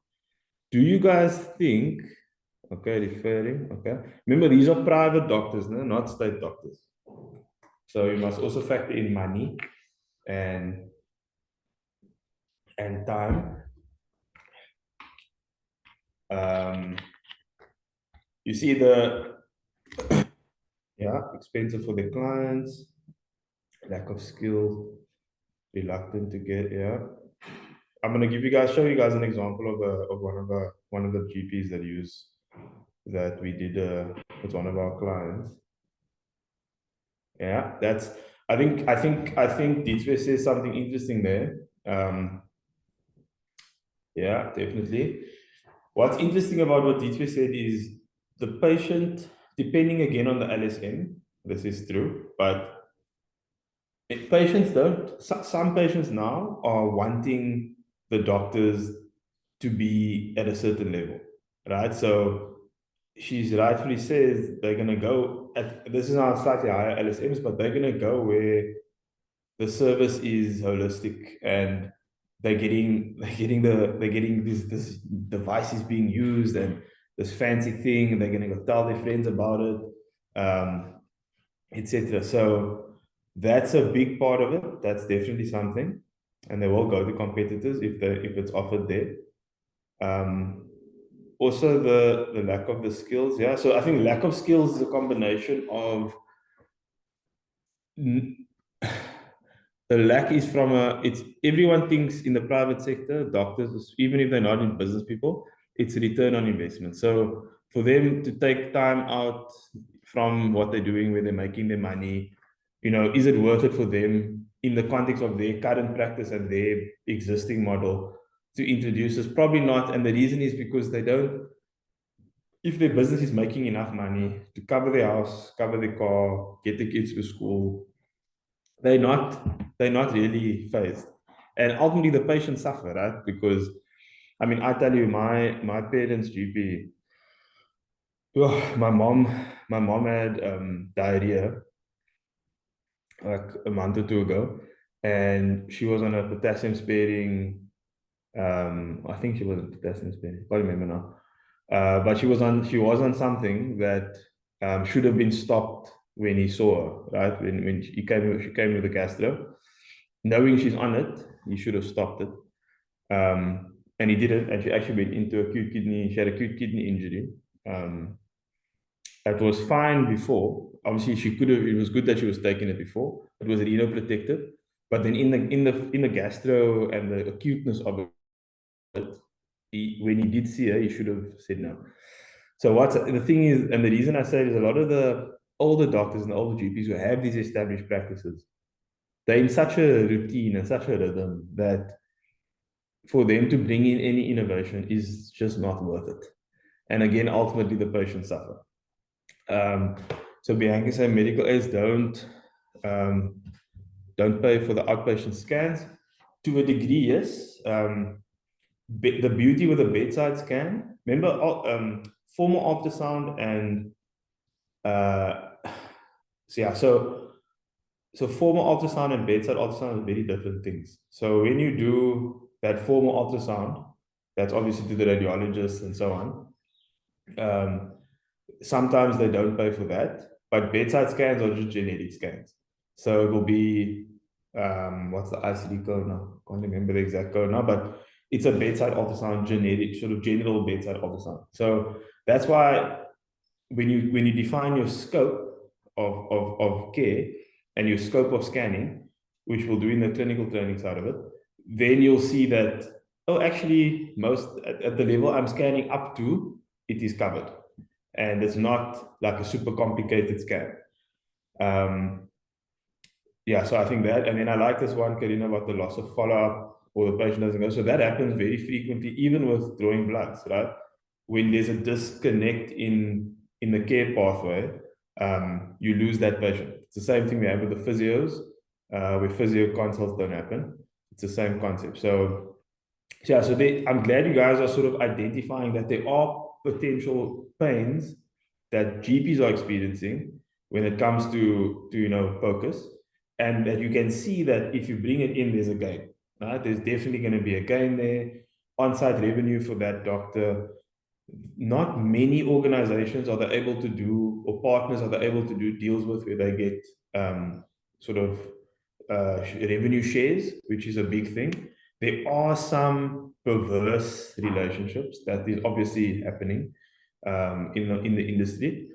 Do you guys think, okay, referring, okay. Remember, these are private doctors, no? Not state doctors. So you must also factor in money and time. You see expensive for the clients, lack of skill, reluctant to get, yeah. I'm gonna show you guys an example of one of the GPs that we did with one of our clients. Yeah, I think Dietrich says something interesting there. Yeah, definitely. What's interesting about what Dietrich said is the patient, depending again on the LSM, this is true, but if patients don't, some patients now are wanting the doctors to be at a certain level, right? So she's rightfully says they're going to go at, this is now slightly higher LSMs, but they're going to go where the service is holistic and they're getting this device is being used and this fancy thing, and they're going to go tell their friends about it, etc. So that's a big part of it. That's definitely something, and they will go to competitors if it's offered there. Also the lack of the skills. Yeah, so I think lack of skills is a combination of the lack is from it's everyone thinks in the private sector, doctors, even if they're not in business people, it's a return on investment. So for them to take time out from what they're doing, where they're making their money, is it worth it for them in the context of their current practice and their existing model to introduce this? Probably not. And the reason is because they don't, if their business is making enough money to cover their house, cover their car, get the kids to school, they're not really phased. And ultimately the patients suffer, right? Because I tell you, my parents' GP, my mom had diarrhea like a month or two ago, and she was on a potassium sparing, I think she was on potassium sparing, I can't remember now. But she was on something that should have been stopped when he saw her, right? When she came with the gastro, knowing she's on it, he should have stopped it. And he didn't, and she actually went into she had acute kidney injury. It was fine before. Obviously, it was good that she was taking it before. It was renoprotective. But then in the gastro and the acuteness of it, when he did see her, he should have said no. So the thing is, and the reason I say it is a lot of the older doctors and the older GPs who have these established practices, they're in such a routine and such a rhythm that for them to bring in any innovation is just not worth it. And again, ultimately, the patients suffer. So Bianca said medical aids don't pay for the outpatient scans. To a degree, yes. The beauty with a bedside scan, remember, formal ultrasound and so formal ultrasound and bedside ultrasound are very different things. So when you do that formal ultrasound, that's obviously to the radiologist and so on. Sometimes they don't pay for that, but bedside scans are just genetic scans. So it will be, what's the ICD code now? I can't remember the exact code now, but it's a bedside ultrasound, genetic, sort of general bedside ultrasound. So that's why when you define your scope of care and your scope of scanning, which we'll do in the clinical training side of it, then you'll see that, actually, most at the level I'm scanning up to, it is covered. And it's not like a super complicated scan. So I think that, and then I like this one, Karina, about the loss of follow-up or the patient doesn't go. So that happens very frequently, even with drawing bloods, right? When there's a disconnect in the care pathway, you lose that patient. It's the same thing we have with the physios, where physio consults don't happen. It's the same concept. So I'm glad you guys are sort of identifying that there are potential pains that GPs are experiencing when it comes to focus, and that you can see that if you bring it in, there's a gain, right? There's definitely going to be a gain there. On-site revenue for that doctor. Not many organizations are they able to do, or partners are they able to do deals with where they get sort of revenue shares, which is a big thing. There are some perverse relationships that is obviously happening in the industry,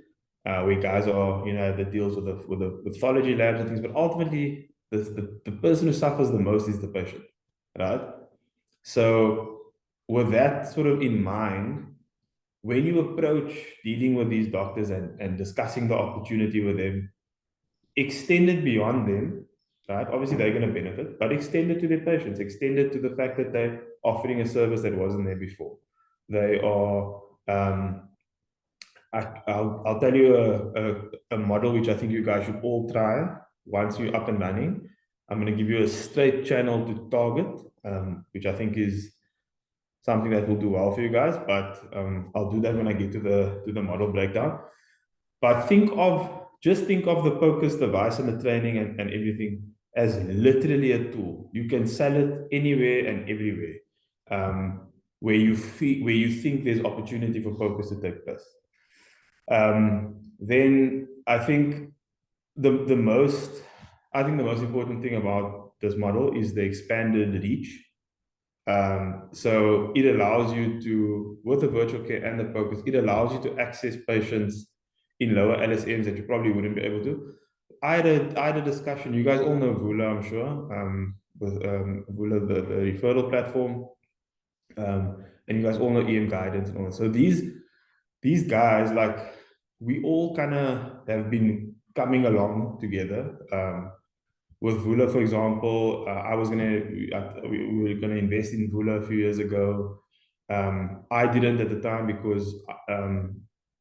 where guys are the deals with the pathology labs and things, but ultimately the person who suffers the most is the patient, right? So with that sort of in mind, when you approach dealing with these doctors and discussing the opportunity with them, extend it beyond them, right? Obviously, they're going to benefit, but extend it to their patients, extend it to the fact that they're offering a service that wasn't there before. They are, I'll tell you a model which I think you guys should all try once you're up and running. I'm going to give you a straight channel to target, which I think is something that will do well for you guys, but I'll do that when I get to the model breakdown. But just think of the POCUS device and the training and everything as literally a tool. You can sell it anywhere and everywhere, where you think there's opportunity for POCUS to take place. Then I think the most important thing about this model is the expanded reach. So it allows you to, with the virtual care and the POCUS, it allows you to access patients in lower LSMs that you probably wouldn't be able to. I had a discussion. You guys all know Vula, I'm sure, with Vula, the referral platform, and you guys all know EM Guidance and all that. So these guys, like, we all kind of have been coming along together. With Vula, for example, we were gonna invest in Vula a few years ago. I didn't at the time because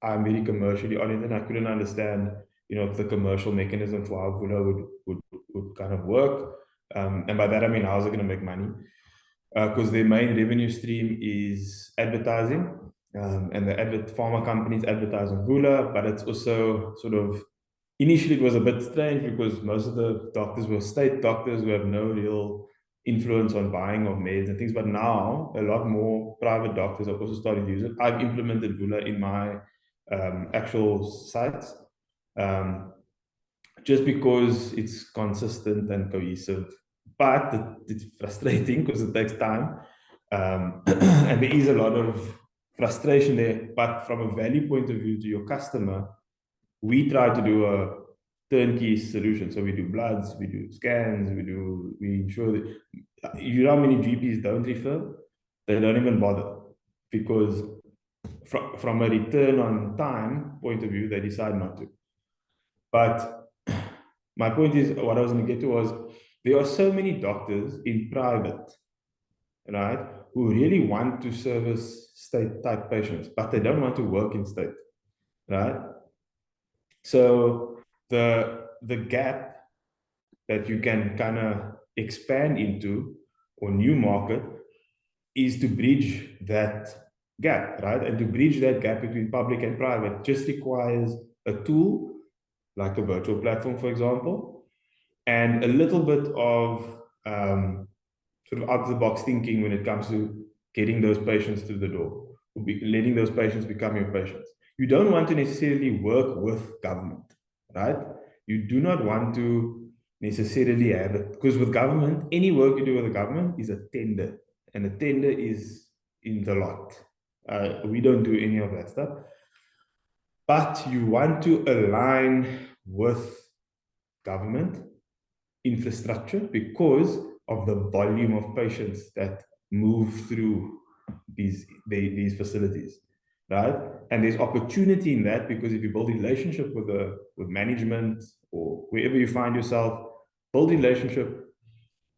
I'm very commercially oriented. I couldn't understand, the commercial mechanism for how Vula would kind of work. And by that I mean, how is it going to make money? Because their main revenue stream is advertising, and the pharma companies advertise on Vula, but it's also sort of, initially it was a bit strange because most of the doctors were state doctors who have no real influence on buying of meds and things, but now a lot more private doctors are also starting to use it. I've implemented Vula in my actual sites, just because it's consistent and cohesive, but it's frustrating because it takes time, and there is a lot of frustration there. But from a value point of view to your customer, we try to do a turnkey solution. So we do bloods, we do scans, we ensure that, you know how many GPs don't refer? They don't even bother, because from a return on time point of view, they decide not to. But my point is, what I was going to get to was, there are so many doctors in private, right, who really want to service state type patients, but they don't want to work in state, right? So the gap that you can kind of expand into, or new market, is to bridge that gap, right? And to bridge that gap between public and private just requires a tool like a virtual platform, for example, and a little bit of sort of out of the box thinking when it comes to getting those patients through the door, letting those patients become your patients. You don't want to necessarily work with government, right? You do not want to necessarily have it, because with government, any work you do with the government is a tender, and a tender is in the lot. We don't do any of that stuff. But you want to align with government infrastructure because of the volume of patients that move through these facilities, right? And there's opportunity in that, because if you build a relationship with management or wherever you find yourself, build a relationship.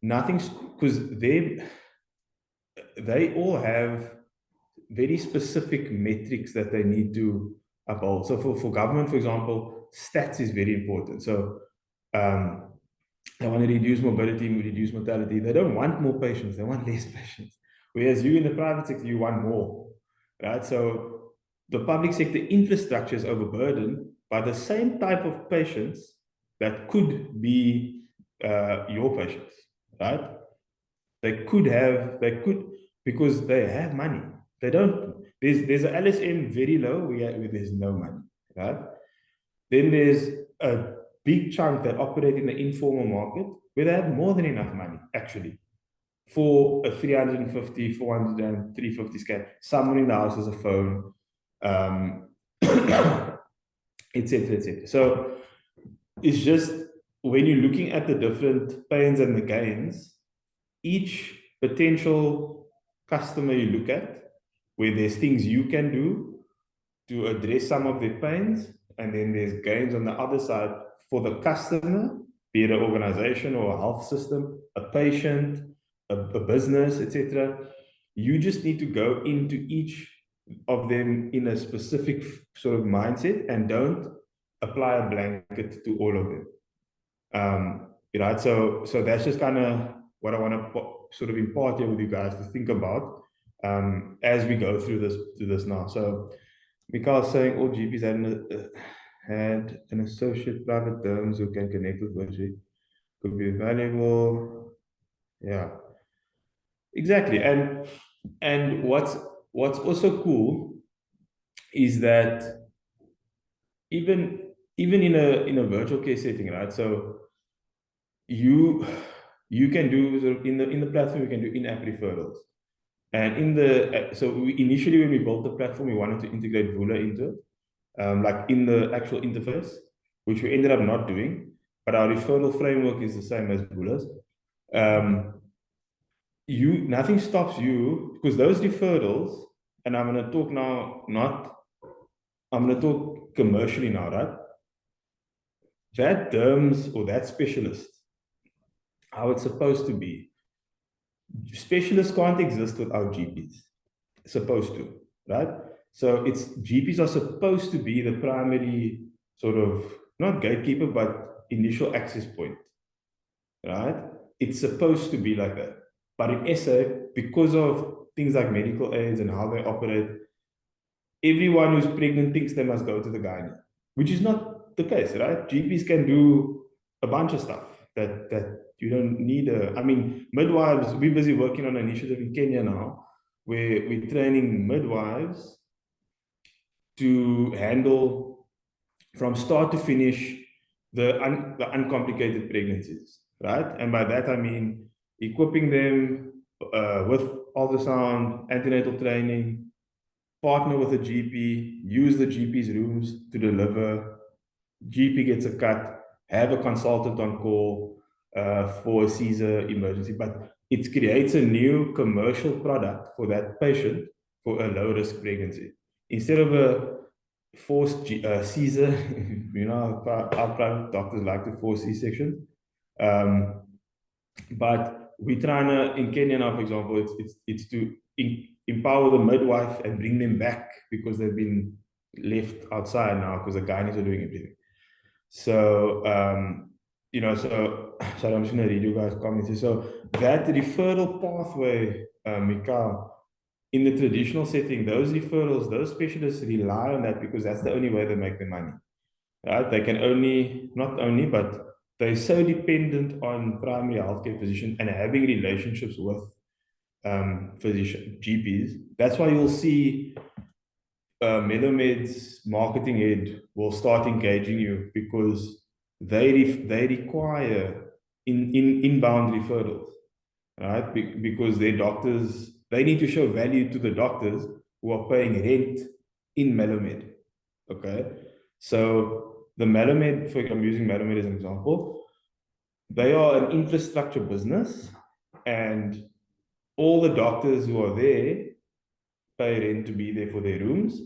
Nothing's, because they all have very specific metrics that they need to uphold. So for government, for example, stats is very important. So they want to reduce mobility, reduce mortality. They don't want more patients, they want less patients. Whereas you in the private sector, you want more, right? So the public sector infrastructure is overburdened by the same type of patients that could be your patients, right? They could, because they have money. They don't, there's an LSM very low where there's no money, right? Then there's a big chunk that operate in the informal market where they have more than enough money, actually, for a 350, 400, and 350 scan. Someone in the house has a phone, etc., etc. So it's just, when you're looking at the different pains and the gains, each potential customer you look at, where there's things you can do to address some of their pains, and then there's gains on the other side for the customer, be it an organization or a health system, a patient, a business, etc. You just need to go into each of them in a specific sort of mindset, and don't apply a blanket to all of them. right? So that's just kind of what I want to sort of impart here with you guys to think about as we go through this now. So Mikhail's saying all GPs had an associate private terms who can connect with virtually could be valuable. Yeah, exactly. And what's also cool is that even in a virtual care setting, right? So you can do sort of in the platform, you can do in-app referrals. And initially when we built the platform, we wanted to integrate Vula into it, like in the actual interface, which we ended up not doing. But our referral framework is the same as Vula's. Nothing stops you, because those referrals, and I'm going to talk now, I'm going to talk commercially now, right? That derms or that specialist, how it's supposed to be. Specialists can't exist without GPs. Supposed to, right? So GPs are supposed to be the primary sort of, not gatekeeper, but initial access point, right? It's supposed to be like that. But in SA, because of things like medical aids and how they operate, everyone who's pregnant thinks they must go to the gynae, which is not the case, right? GPs can do a bunch of stuff that you don't need. I mean, midwives, we're busy working on an initiative in Kenya now, where we're training midwives to handle from start to finish the uncomplicated pregnancies, right? And by that I mean equipping them with ultrasound, antenatal training, partner with a GP, use the GP's rooms to deliver. GP gets a cut, have a consultant on call for a Caesar emergency, but it creates a new commercial product for that patient for a low risk pregnancy. Instead of a forced Caesar, you know, our private doctors like to force C-section. But we're trying to, in Kenya now, for example, it's to empower the midwife and bring them back because they've been left outside now because the gynaes are doing everything. So, you know, so I'm just going to read you guys' comments here. So that referral pathway, Mikhail, in the traditional setting, those referrals, those specialists rely on that because that's the only way they make their money. Right? They can not only, but they're so dependent on primary healthcare physicians and having relationships with physician GPs. That's why you'll see Melomed's marketing head will start engaging you because they require inbound referrals, right? Because their doctors, they need to show value to the doctors who are paying rent in Melomed. Okay, so the Melomed, I'm using Melomed as an example. They are an infrastructure business, and all the doctors who are there pay rent to be there for their rooms.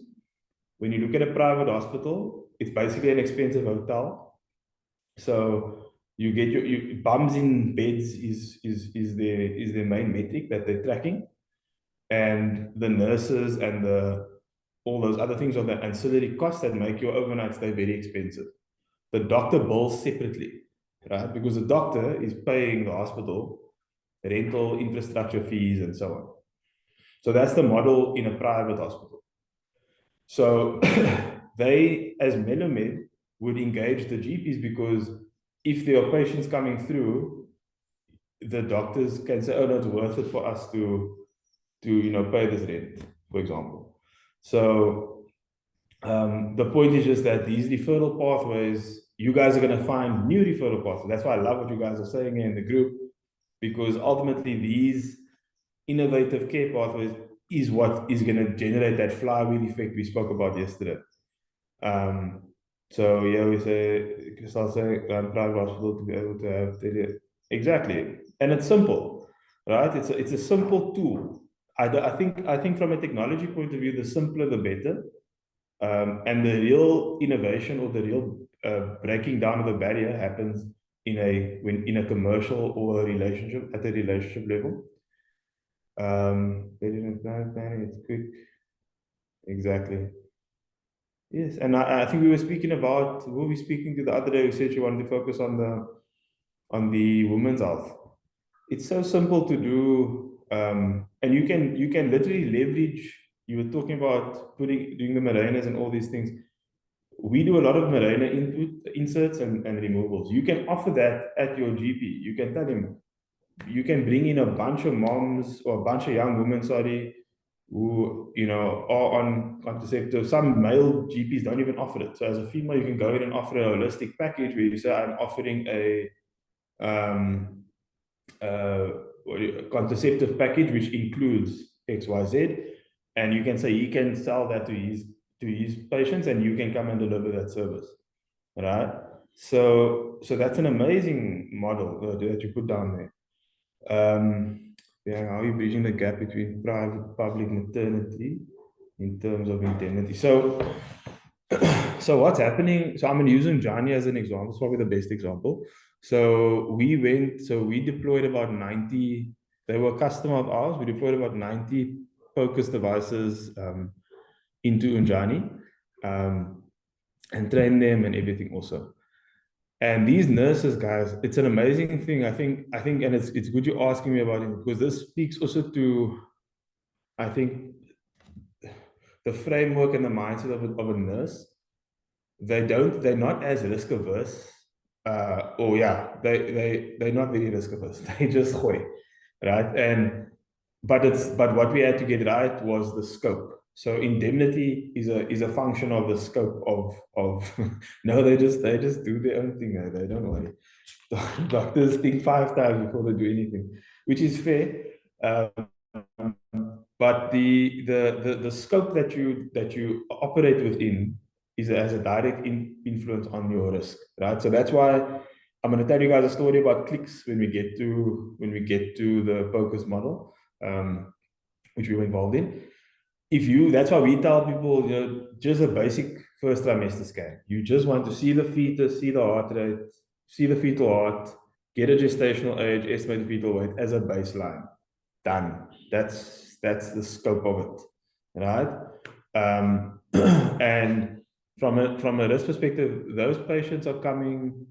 When you look at a private hospital, it's basically an expensive hotel. So you get your bums in beds is their main metric that they're tracking, and the nurses and all those other things are the ancillary costs that make your overnight stay very expensive. The doctor bills separately, right? Because the doctor is paying the hospital rental, infrastructure fees, and so on. So that's the model in a private hospital. So they, as Melomed, would engage the GPs because if there are patients coming through, the doctors can say, "Oh, no, it's worth it for us to pay this rent," for example. So the point is just that these referral pathways, you guys are going to find new referral pathways. That's why I love what you guys are saying in the group, because ultimately these innovative care pathways is what is going to generate that flywheel effect we spoke about yesterday. So yeah, we say, I'll say private hospital to be able to have exactly, and it's simple, right? It's a simple tool. I think from a technology point of view, the simpler the better. And the real innovation or the real breaking down of the barrier happens in a commercial or a relationship at a relationship level. It's quick. Exactly. Yes, and I think we were speaking about who we speaking to the other day who said she wanted to focus on on the women's health. It's so simple to do, and you can literally leverage. You were talking about doing the Mirenas and all these things. We do a lot of Mirena inserts and removals. You can offer that at your GP. You can tell him, you can bring in a bunch of moms or a bunch of young women, sorry, who, you know, are on contraceptives. Some male GPs don't even offer it. So as a female, you can go in and offer a holistic package where you say, I'm offering a contraceptive package which includes XYZ, and you can say he can sell that to his patients, and you can come and deliver that service, right? So that's an amazing model that you put down there. Yeah, how are you bridging the gap between private public maternity in terms of indemnity? So what's happening? So I'm going to use Unjani as an example. It's probably the best example. So we deployed about 90. They were a customer of ours. We deployed about 90 focus devices into Unjani and trained them and everything also. And these nurses, guys, it's an amazing thing. I think, and it's good you're asking me about it, because this speaks also to, I think, the framework and the mindset of a nurse. They're not as risk averse. They're not very risk averse. They just gooi, right? But what we had to get right was the scope. So indemnity is a function of the scope of no, they just do their own thing. They don't worry. Doctors think 5 times before they do anything, which is fair. But the scope that you operate within has a direct influence on your risk, right? So that's why I'm going to tell you guys a story about clicks when we get to the focus model, which we were involved in. That's why we tell people, you know, just a basic first trimester scan. You just want to see the fetus, see the heart rate, see the fetal heart, get a gestational age, estimate the fetal weight as a baseline. Done. That's the scope of it, right? And from a risk perspective, those patients are coming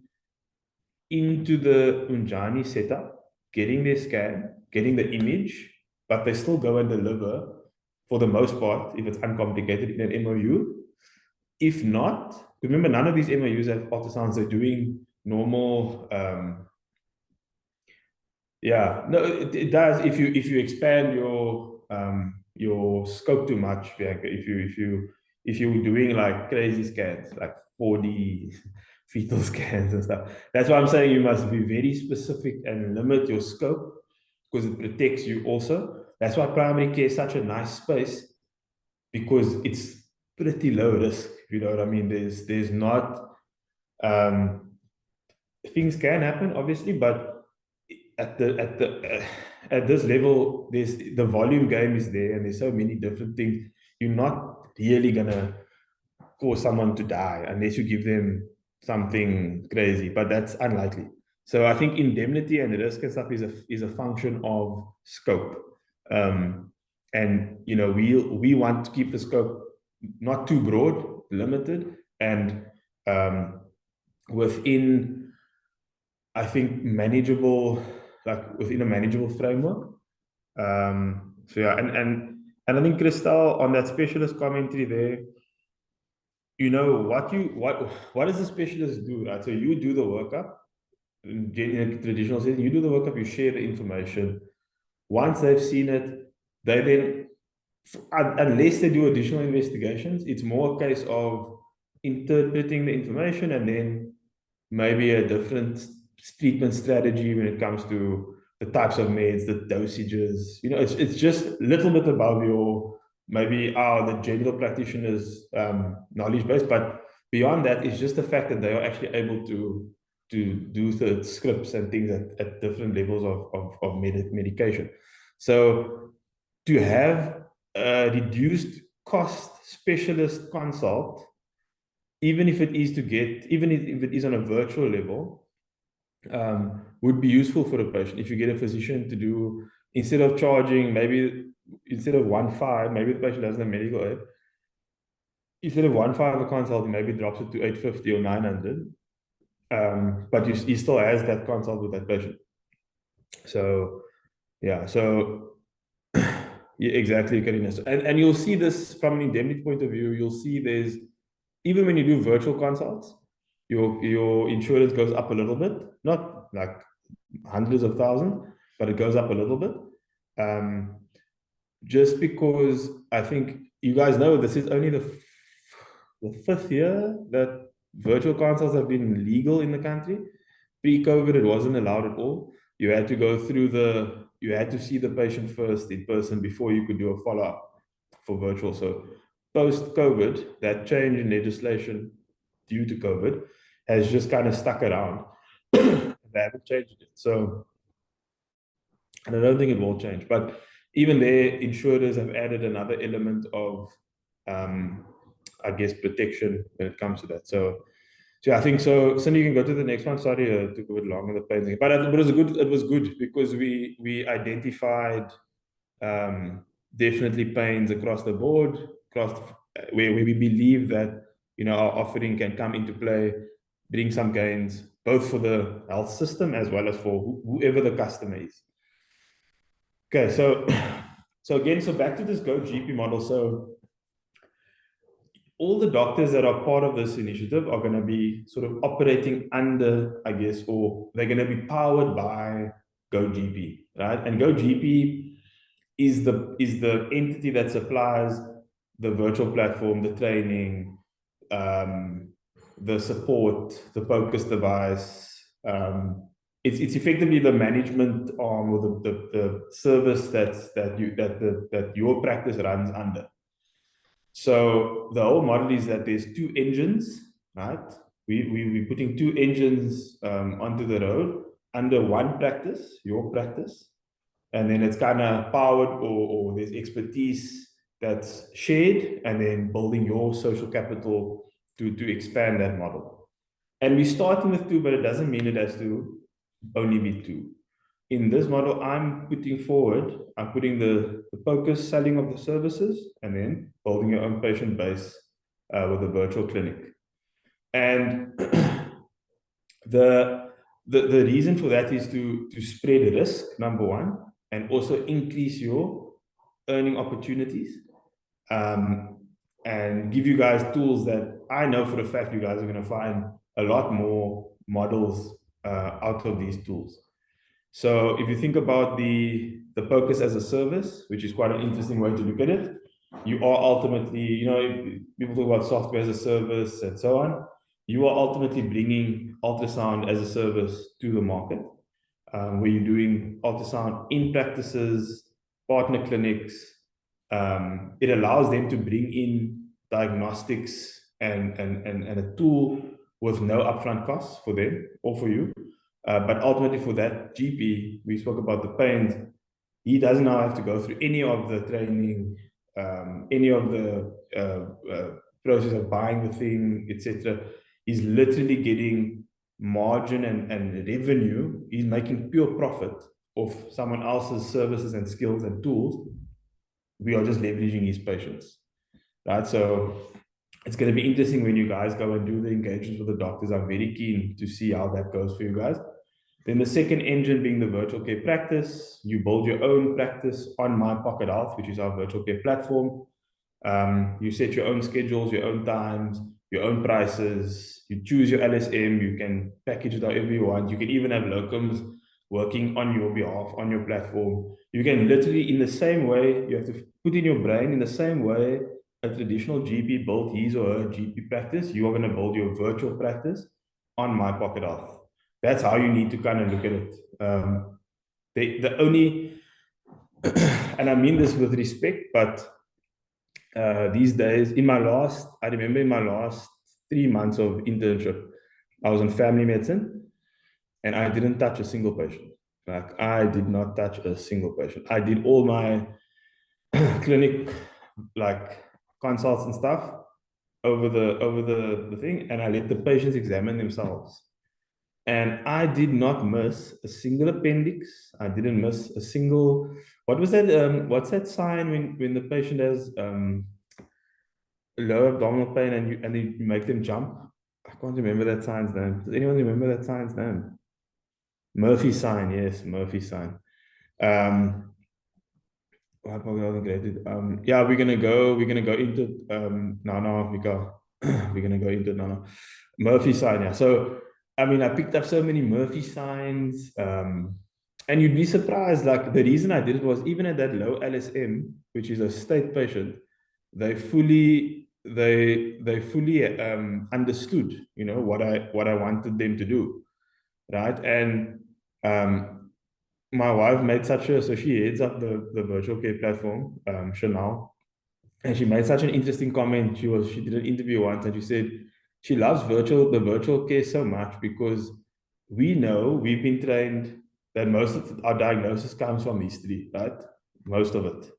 into the Unjani setup, getting their scan, getting the image, but they still go and deliver, for the most part, if it's uncomplicated, in an MOU. If not, remember, none of these MOUs have ultrasounds. They're doing normal. Yeah, no, it does. If you expand your scope too much, Bianca, if you're doing like crazy scans, like 4D fetal scans and stuff, that's why I'm saying you must be very specific and limit your scope, because it protects you also. That's why primary care is such a nice space, because it's pretty low risk. You know what I mean? There's not things can happen, obviously, but at this level, there's the volume game is there, and there's so many different things. You're not really gonna cause someone to die unless you give them something crazy, but that's unlikely. So I think indemnity and risk and stuff is a function of scope. And you know, we want to keep the scope not too broad, limited, and within, I think, manageable, like within a manageable framework. So yeah, and I think, Crystal, on that specialist commentary there, you know, what does the specialist do, right? So you do the workup in a traditional setting. You do the workup, you share the information. Once they've seen it, they then, unless they do additional investigations, it's more a case of interpreting the information and then maybe a different treatment strategy when it comes to the types of meds, the dosages. You know, it's just a little bit above your maybe the general practitioner's knowledge base, but beyond that, it's just the fact that they are actually able to do the scripts and things at different levels of medication. So to have a reduced cost specialist consult, even if it is on a virtual level, would be useful for a patient. If you get a physician to do, instead of charging, maybe instead of 1.5, maybe the patient doesn't have medical aid. Instead of 1.5 a consult, maybe drops it to 850 or 900. but he still has that consult with that patient. So yeah, so yeah, exactly, Karina. And you'll see this from an indemnity point of view. You'll see there's, even when you do virtual consults, your insurance goes up a little bit, not like hundreds of thousands, but it goes up a little bit. Just because I think you guys know this is only the fifth year that virtual consults have been legal in the country. Pre-COVID, it wasn't allowed at all. You had to go through you had to see the patient first in person before you could do a follow-up for virtual. So post-COVID, that change in legislation due to COVID has just kind of stuck around. They haven't changed it. So, and I don't think it will change. But even there, insurers have added another element of, I guess, protection when it comes to that. So I think so. Cindy, you can go to the next one. Sorry, it took a bit longer the pain thing, but it was good. It was good because we identified definitely pains across the board, where we believe that our offering can come into play, bring some gains both for the health system as well as for whoever the customer is. Okay, so back to this GOCP model. So all the doctors that are part of this initiative are going to be sort of operating under, I guess, or they're going to be powered by GOCP, right? And GOCP is the entity that supplies the virtual platform, the training, the support, the focus device. It's effectively the management arm or the service that your practice runs under. So the whole model is that there's two engines, right? We're putting two engines onto the road under one practice, your practice, and then it's kind of powered or there's expertise that's shared, and then building your social capital to expand that model. And we're starting with two, but it doesn't mean it has to only be two. In this model, I'm putting the focus selling of the services and then building your own patient base with a virtual clinic. And the reason for that is to spread risk, number one, and also increase your earning opportunities, and give you guys tools that I know for a fact you guys are going to find a lot more models out of these tools. So if you think about the focus as a service, which is quite an interesting way to look at it, you are ultimately, if people talk about software as a service and so on, you are ultimately bringing ultrasound as a service to the market, where you're doing ultrasound in practices, partner clinics. It allows them to bring in diagnostics and a tool with no upfront costs for them or for you. But ultimately for that GP, we spoke about the pains. He doesn't now have to go through any of the training, any of the process of buying the thing, etc. He's literally getting margin and revenue. He's making pure profit of someone else's services and skills and tools. We are just leveraging his patients, right? So it's going to be interesting when you guys go and do the engagements with the doctors. I'm very keen to see how that goes for you guys. Then the second engine being the virtual care practice. You build your own practice on My Pocket Health, which is our virtual care platform. You set your own schedules, your own times, your own prices. You choose your LSM. You can package it however you want. You can even have locums working on your behalf on your platform. You can literally, in the same way, you have to put in your brain, in the same way a traditional GP built his or her GP practice, you are going to build your virtual practice on My Pocket Health. That's how you need to kind of look at it. The only, and I mean this with respect, but these days, I remember in my last 3 months of internship, I was on family medicine, and I didn't touch a single patient. Like, I did not touch a single patient. I did all my clinic, like, consults and stuff over the thing, and I let the patients examine themselves. And I did not miss a single appendix. I didn't miss a single. What was that? What's that sign when the patient has low abdominal pain and you make them jump? I can't remember that sign's name. Does anyone remember that sign's name? Murphy sign, yes, Murphy sign. Yeah, we're gonna go into no, we're gonna go into no. Murphy sign, yeah. So I mean, I picked up so many Murphy signs, and you'd be surprised. Like the reason I did it was even at that low LSM, which is a state patient, they fully understood, you know, what I wanted them to do, right? And my wife made so she heads up the virtual care platform, Chanel, and she made such an interesting comment. She did an interview once and she said she loves the virtual care so much because we've been trained that most of our diagnosis comes from history, right? Most of it.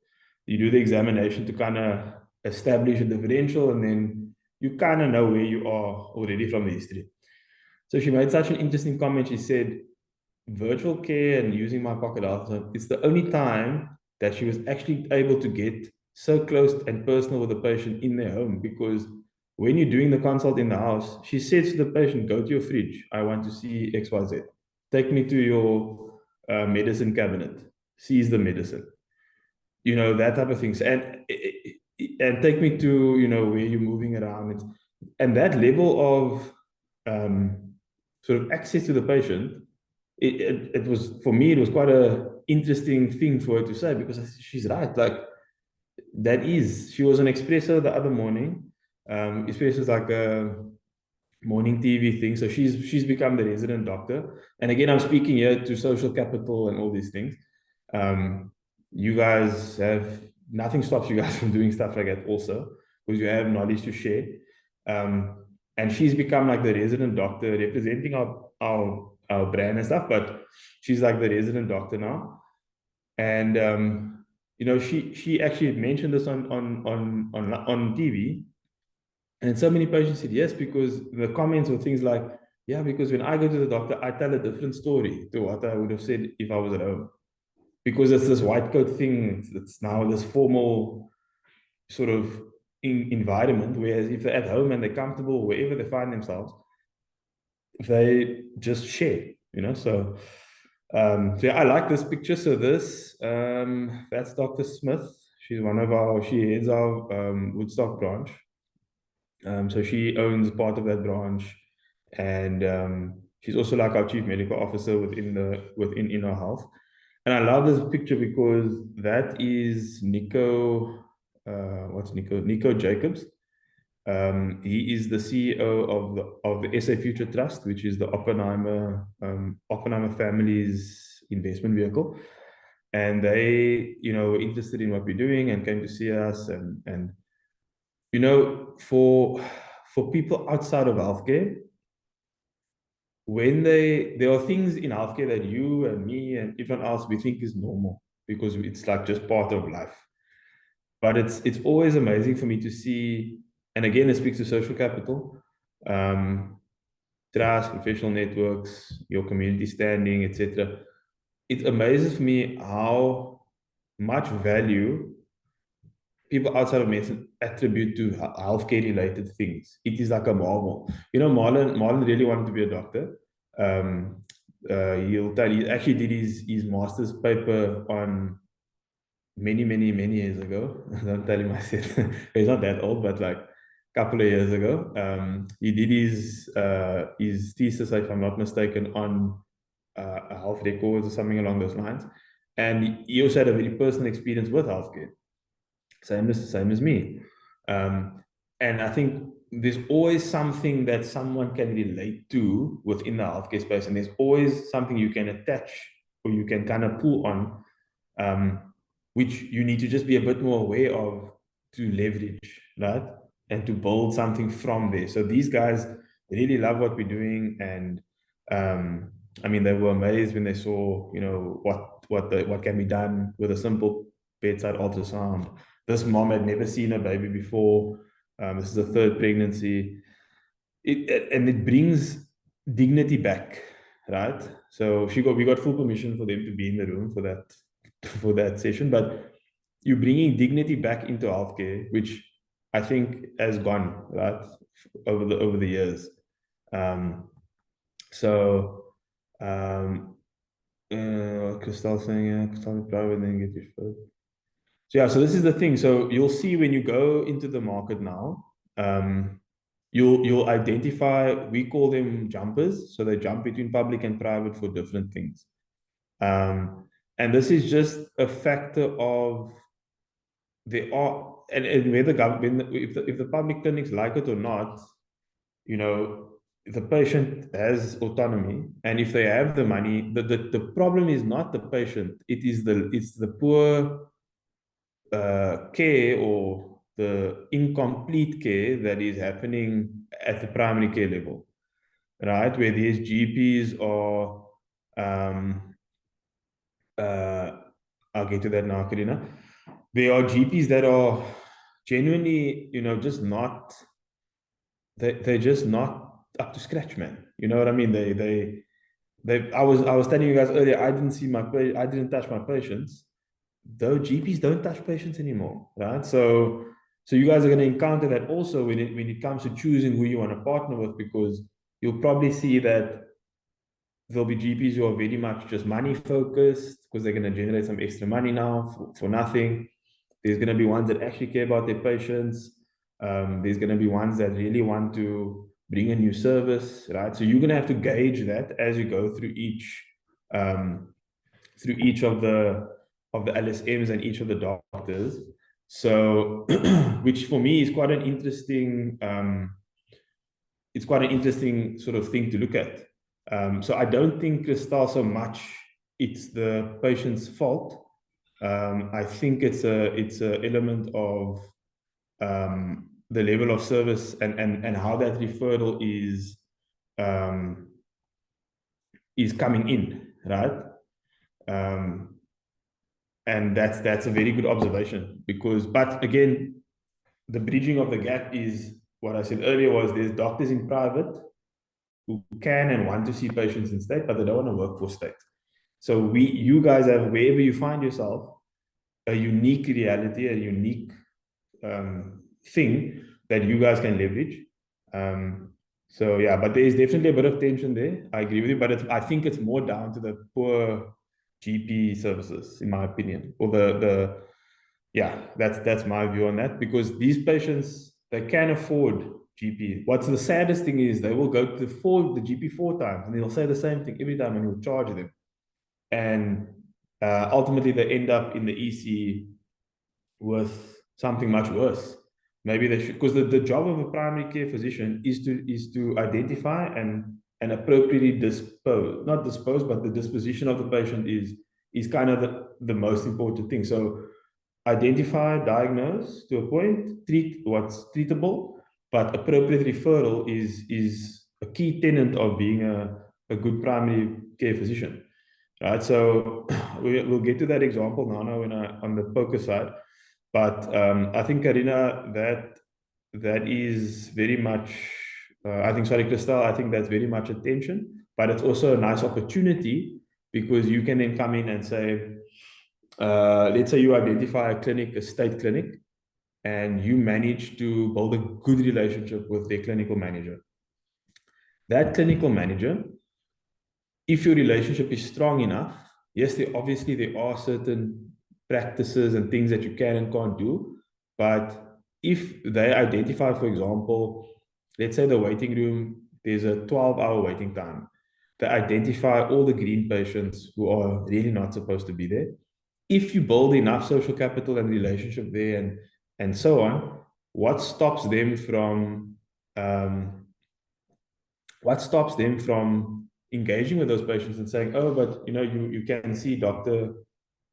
You do the examination to kind of establish a differential, and then you kind of know where you are already from the history. So she made such an interesting comment. She said, virtual care and using my pocket ultrasound, it's the only time that she was actually able to get so close and personal with the patient in their home, because when you're doing the consult in the house, she says to the patient, go to your fridge. I want to see XYZ. Take me to your medicine cabinet. Seize the medicine. You know, that type of things. And take me to, you know, where you're moving around. And that level of sort of access to the patient, it was, for me, it was quite a interesting thing for her to say, because she's right. Like she was an espresso the other morning. Espresso is like a morning TV thing. So she's become the resident doctor. And again, I'm speaking here to social capital and all these things. You guys have, nothing stops you guys from doing stuff like that also, because you have knowledge to share. And she's become like the resident doctor representing our brand and stuff, but she's like the resident doctor now. And you know, she actually mentioned this on TV, and so many patients said yes, because the comments were things like, yeah, because when I go to the doctor, I tell a different story to what I would have said if I was at home, because it's this white coat thing. It's now this formal sort of environment, whereas if they're at home and they're comfortable wherever they find themselves, they just share, you know. So so yeah, I like this picture. So this that's Dr. Smith. She heads our Woodstock branch. So she owns part of that branch, and she's also like our chief medical officer within Inner Health. And I love this picture because that is Nico. What's Nico? Nico Jacobs. He is the CEO of the SA Future Trust, which is the Oppenheimer family's investment vehicle. And they, you know, were interested in what we're doing and came to see us. And you know, for people outside of healthcare, there are things in healthcare that you and me and everyone else, we think is normal because it's like just part of life. But it's always amazing for me to see, and again, it speaks to social capital, trust, professional networks, your community standing, etc. It amazes me how much value people outside of medicine attribute to healthcare related things. It is like a marvel. You know, Marlon really wanted to be a doctor. He'll tell you, he actually did his master's paper on many years ago. Don't tell him I said he's not that old, but like a couple of years ago. He did his thesis, if I'm not mistaken, on health records or something along those lines. And he also had a very personal experience with healthcare. Same as me. And I think there's always something that someone can relate to within the healthcare space, and there's always something you can attach or you can kind of pull on, which you need to just be a bit more aware of to leverage, right? And to build something from there. So these guys really love what we're doing, and I mean, they were amazed when they saw, you know, what can be done with a simple bedside ultrasound. This mom had never seen a baby before. This is a third pregnancy. And it brings dignity back, right? So we got full permission for them to be in the room for that session, but you're bringing dignity back into healthcare, which I think has gone, right, over the years. So Crystal saying, yeah, Crystal private, then get your first. So yeah, so this is the thing. So you'll see when you go into the market now, you'll identify, we call them jumpers. So they jump between public and private for different things. And this is just a factor of there are, and where the government, if the public clinics like it or not, you know, the patient has autonomy, and if they have the money, the problem is not the patient, it's the poor care or the incomplete care that is happening at the primary care level, right? Where these GPs are, I'll get to that now, Karina. There are GPs that are genuinely, you know, just not, they're just not up to scratch, man. You know what I mean? I was telling you guys earlier, I didn't touch my patients. Though GPs don't touch patients anymore, right? So you guys are going to encounter that also when it comes to choosing who you want to partner with, because you'll probably see that there'll be GPs who are very much just money focused because they're going to generate some extra money now for nothing. There's going to be ones that actually care about their patients. There's going to be ones that really want to bring a new service, right? So you're going to have to gauge that as you go through each of the LSMs and each of the doctors. So, which for me is quite an interesting, it's quite an interesting sort of thing to look at. So I don't think, Crystal, so much it's the patient's fault. I think it's a element of the level of service and how that referral is coming in, right? And that's a very good observation, because, but again, the bridging of the gap is what I said earlier, was there's doctors in private who can and want to see patients in state, but they don't want to work for state. So you guys have, wherever you find yourself, a unique reality, a unique thing that you guys can leverage. So yeah, but there is definitely a bit of tension there. I agree with you, but I think it's more down to the poor GP services, in my opinion, or yeah, that's my view on that, because these patients, they can afford GP. What's the saddest thing is they will go to the GP 4 times and they'll say the same thing every time and you'll charge them. And ultimately they end up in the EC with something much worse. Maybe they should, because the job of a primary care physician is to identify and appropriately not dispose, but the disposition of the patient is kind of the most important thing. So identify, diagnose to a point, treat what's treatable, but appropriate referral is a key tenet of being a good primary care physician, right? So we'll get to that example now when on the poker side. But I think, Karina, that is very much, I think, sorry, Crystal, I think that's very much attention, but it's also a nice opportunity, because you can then come in and say, let's say you identify a clinic, a state clinic, and you manage to build a good relationship with their clinical manager. That clinical manager, if your relationship is strong enough, yes, obviously there are certain practices and things that you can and can't do, but if they identify, for example, let's say the waiting room, there's a 12-hour waiting time. They identify all the green patients who are really not supposed to be there. If you build enough social capital and relationship there and so on, what stops them from engaging with those patients and saying, oh, but you know, you can see Dr.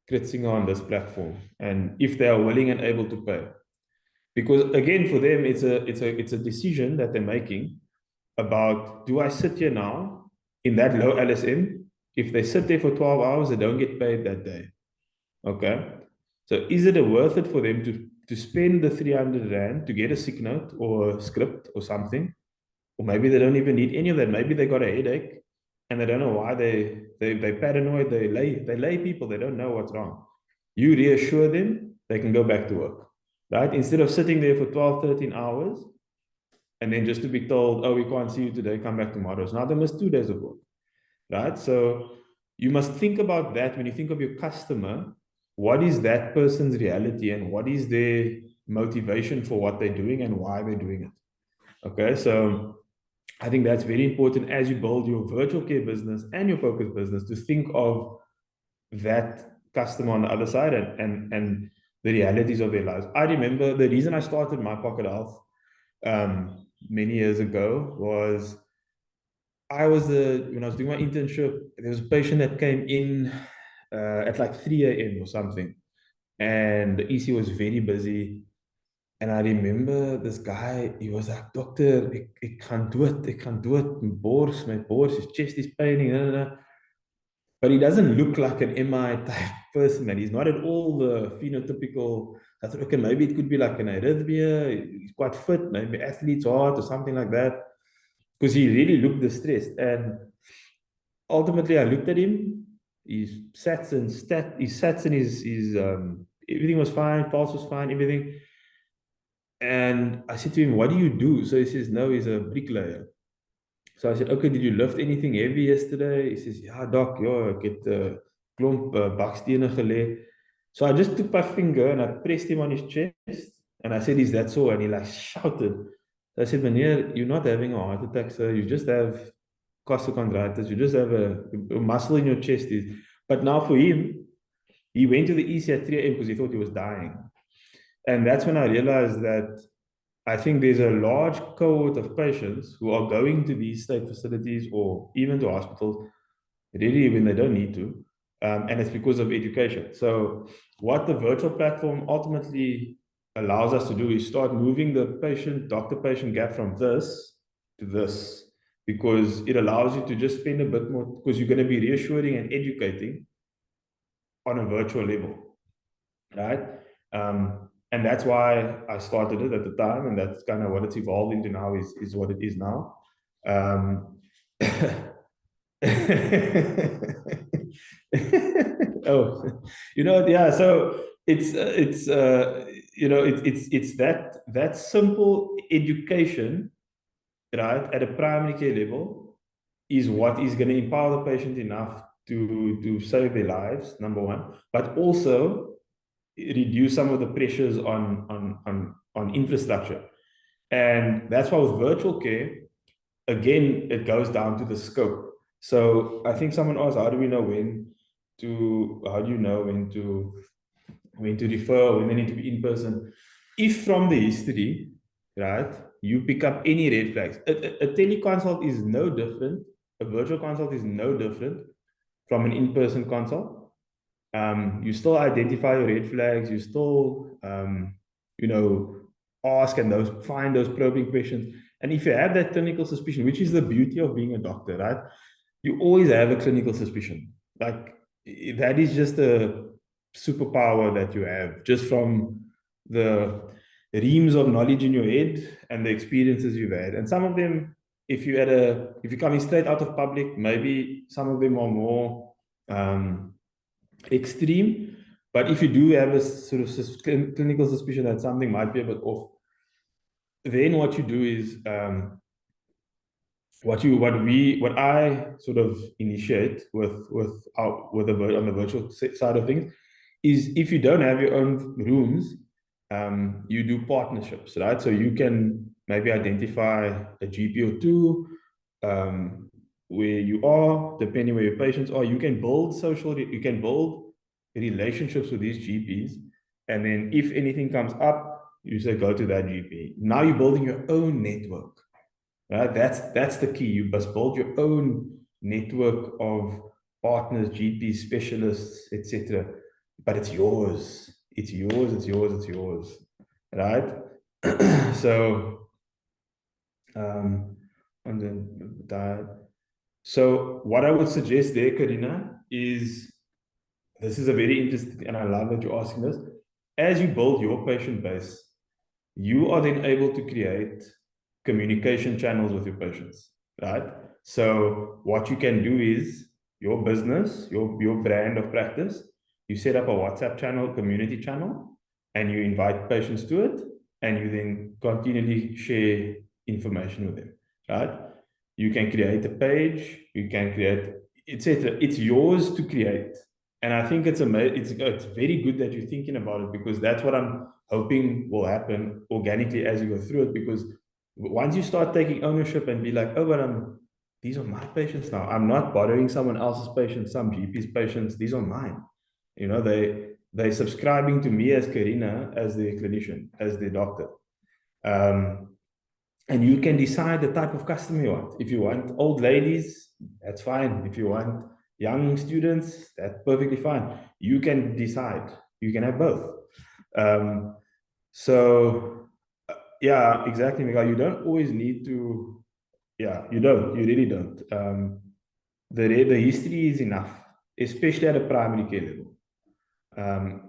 Kritzinger on this platform, and if they are willing and able to pay. Because again, for them, it's a decision that they're making about, do I sit here now in that low LSM? If they sit there for 12 hours, they don't get paid that day. Okay. So is it worth it for them to spend the 300 Rand to get a sick note or a script or something? Or maybe they don't even need any of that. Maybe they got a headache and they don't know why they paranoid, they lay people, they don't know what's wrong. You reassure them, they can go back to work, right? Instead of sitting there for 12, 13 hours, and then just to be told, oh, we can't see you today, come back tomorrow. So now they miss 2 days of work, right? So you must think about that when you think of your customer. What is that person's reality and what is their motivation for what they're doing and why they're doing it? Okay, so I think that's very important as you build your virtual care business and your focus business, to think of that customer on the other side and the realities of their lives. I remember the reason I started My Pocket Health many years ago was when I was doing my internship, there was a patient that came in at like 3 a.m. or something, and the EC was very busy. And I remember this guy, he was like, doctor, I can't do it. I can't do it. My bors, his chest is paining. Blah, blah, blah. But he doesn't look like an MI type person, man. He's not at all the phenotypical. I thought, okay, maybe it could be like an arrhythmia. He's quite fit, maybe athlete's heart or something like that. Because he really looked distressed. And ultimately, I looked at him. His sats and his everything was fine, pulse was fine, everything. And I said to him, what do you do? So he says, no, he's a bricklayer. So I said, okay, did you lift anything heavy yesterday? He says, yeah, doc, yeah, ek het klomp bakstene gelê. So I just took my finger and I pressed him on his chest. And I said, is that so? And he like shouted. So I said, meneer, you're not having a heart attack, sir. You just have costochondritis. You just have a muscle in your chest. But now for him, he went to the EC at 3 a.m. because he thought he was dying. And that's when I realized that I think there's a large cohort of patients who are going to these state facilities or even to hospitals really when they don't need to. And it's because of education. So what the virtual platform ultimately allows us to do is start moving the doctor-patient gap from this to this, because it allows you to just spend a bit more, because you're going to be reassuring and educating on a virtual level, right? And that's why I started it at the time, and that's kind of what it's evolved into now is what it is now. Oh, yeah. So it's that simple education, right, at a primary care level is what is going to empower the patient enough to save their lives, number one, but also reduce some of the pressures on infrastructure. And that's why with virtual care, again, it goes down to the scope. So I think someone asked, how do you know when to refer, when they need to be in person? If from the history, right, you pick up any red flags, a teleconsult is no different, a virtual consult is no different from an in-person consult. You still identify your red flags, you still ask and find those probing questions. And if you have that clinical suspicion, which is the beauty of being a doctor, right? You always have a clinical suspicion. Like that is just a superpower that you have just from the reams of knowledge in your head and the experiences you've had. And some of them, if you're coming straight out of public, maybe some of them are more extreme. But if you do have a sort of clinical suspicion that something might be a bit off, then what you do is what I sort of initiate on the virtual side of things is, if you don't have your own rooms, you do partnerships, right? So you can maybe identify a GP or two where you are, depending where your patients are. You can build relationships with these GPs, and then if anything comes up, you say go to that GP. Now you're building your own network, right? That's the key. You must build your own network of partners, GPs, specialists, etc. But it's yours. It's yours. It's yours. It's yours, right? So, and then that. So what I would suggest there, Karina, is this is a very interesting, and I love that you're asking this. As you build your patient base, you are then able to create communication channels with your patients, right? So what you can do is your business, your brand of practice, you set up a WhatsApp channel, community channel, and you invite patients to it, and you then continually share information with them, right? You can create a page, you can create, etc. It's yours to create. And I think it's very good that you're thinking about it, because that's what I'm hoping will happen organically as you go through it. Because once you start taking ownership and be like, oh, but these are my patients now. I'm not bothering someone else's patients, some GP's patients. These are mine. You know, they're subscribing to me as Karina, as the clinician, as the doctor. And you can decide the type of customer you want. If you want old ladies, that's fine. If you want young students, that's perfectly fine. You can decide. You can have both. Yeah, exactly, Miguel. You don't always need to. Yeah, you don't. You really don't. The history is enough, especially at a primary care level.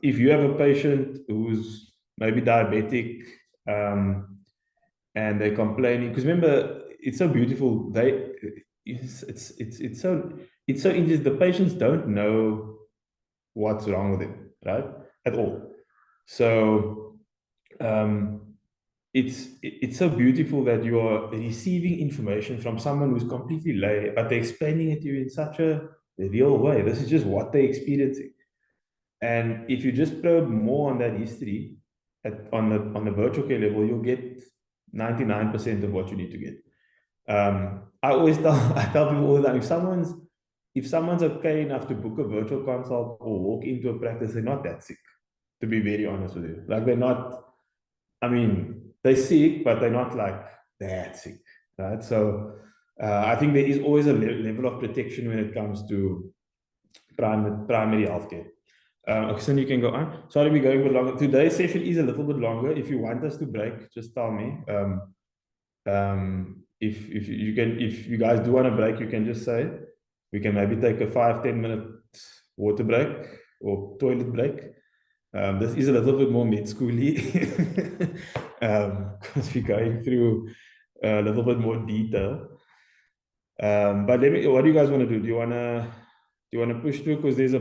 If you have a patient who's maybe diabetic, and they're complaining, because remember, it's so beautiful. It's so interesting. The patients don't know what's wrong with them, right? At all. So it's so beautiful that you are receiving information from someone who's completely lay, but they're explaining it to you in such a real way. This is just what they're experiencing. And if you just probe more on that history on the virtual care level, you'll get 99% of what you need to get. I tell people all the time, if someone's okay enough to book a virtual consult or walk into a practice, they're not that sick, to be very honest with you. Like, they're not, I mean, they're sick, but they're not like that sick, right? So I think there is always a level of protection when it comes to primary healthcare. Okay, so you can go on. Sorry, we're going a bit longer. Today's session is a little bit longer. If you want us to break, just tell me. If you guys do want to break, you can just say. We can maybe take a 5-10 minute water break or toilet break. This is a little bit more med schooly, because we're going through a little bit more detail. But what do you guys want to do? Do you want to push through? Because there's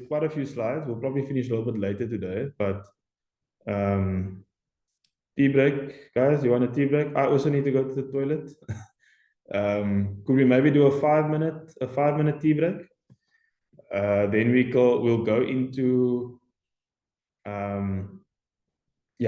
quite a few slides. We'll probably finish a little bit later today, but tea break, guys. You want a tea break? I also need to go to the toilet. Could we maybe do a 5-minute tea break? Then we'll go into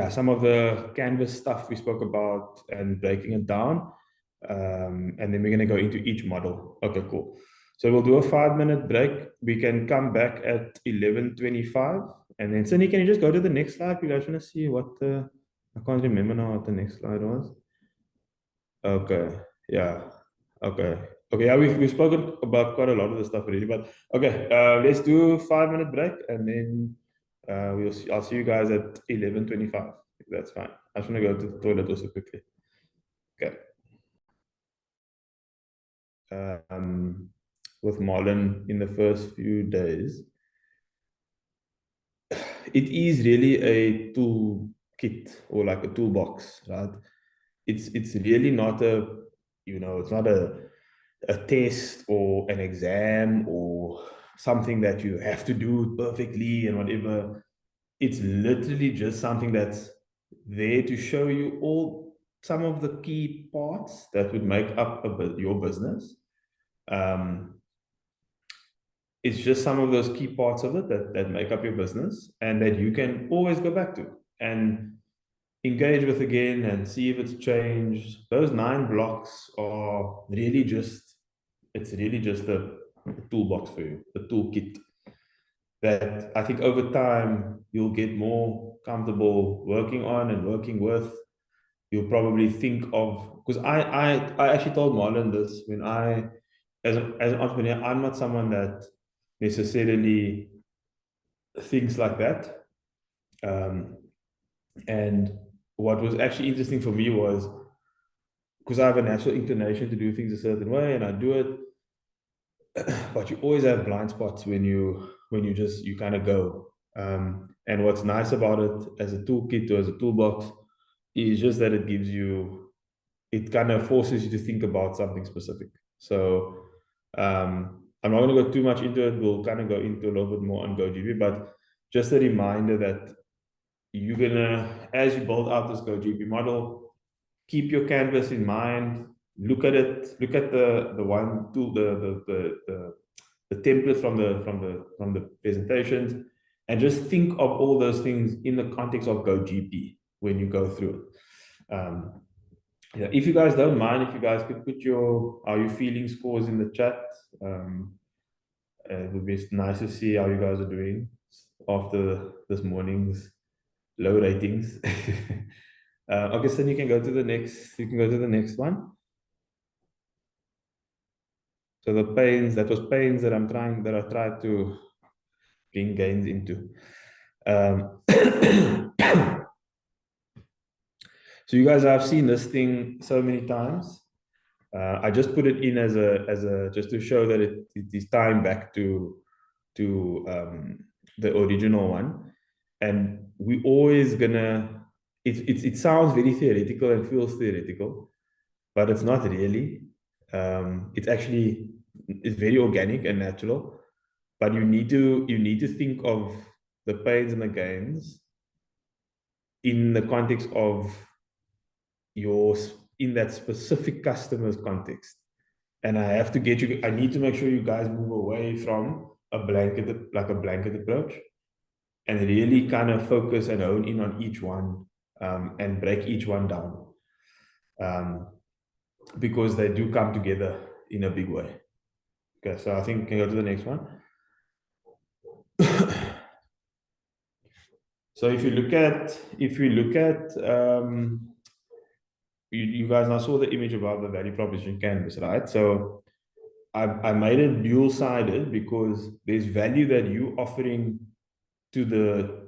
some of the Canvas stuff we spoke about and breaking it down. And then we're going to go into each model. Okay, cool. So we'll do a 5-minute break. We can come back at 11:25. And then, Cindy, can you just go to the next slide? You guys want to see I can't remember now what the next slide was. Okay, yeah. Okay. Yeah, we've spoken about quite a lot of the stuff already, but okay, let's do a 5-minute break, and then I'll see you guys at 11:25. That's fine. I just want to go to the toilet also quickly. Okay. With Marlon in the first few days, it is really a toolkit or like a toolbox, right? It's really not it's not a test or an exam or something that you have to do perfectly and whatever. It's literally just something that's there to show you some of the key parts that would make up your business. It's just some of those key parts of it that make up your business and that you can always go back to and engage with again and see if it's changed. Those 9 blocks are really just a toolbox for you, a toolkit that I think over time you'll get more comfortable working on and working with. You'll probably think of, because I actually told Marlon this when as an entrepreneur, I'm not someone that necessarily thinks like that. And what was actually interesting for me was, because I have a natural inclination to do things a certain way and I do it, but you always have blind spots when you kind of go. And what's nice about it as a toolkit or as a toolbox is just that it kind of forces you to think about something specific. So I'm not going to go too much into it. We'll kind of go into a little bit more on GoGP, but just a reminder that you're gonna, as you build out this GoGP model, keep your canvas in mind, look at it, look at the one tool, the template from the presentations, and just think of all those things in the context of GoGP when you go through it. Yeah, if you guys don't mind, if you guys could put your how you feeling scores in the chat, it would be nice to see how you guys are doing after this morning's low ratings. Okay, so you can go to the next. You can go to the next one. So the pains, that was pains that I tried to bring gains into. So you guys have seen this thing so many times. I just put it in as a just to show that it is tying back to the original one, and we always gonna. It sounds very theoretical and feels theoretical, but it's not really. It's very organic and natural, but you need to think of the pains and the gains in the context of in that specific customer's context. And I need to make sure you guys move away from a blanket approach, and really kind of focus and hone in on each one, and break each one down, because they do come together in a big way. Okay, so I think can go to the next one. So if you look at you guys now saw the image about the value proposition canvas, right? So I made it dual-sided because there's value that you offering to the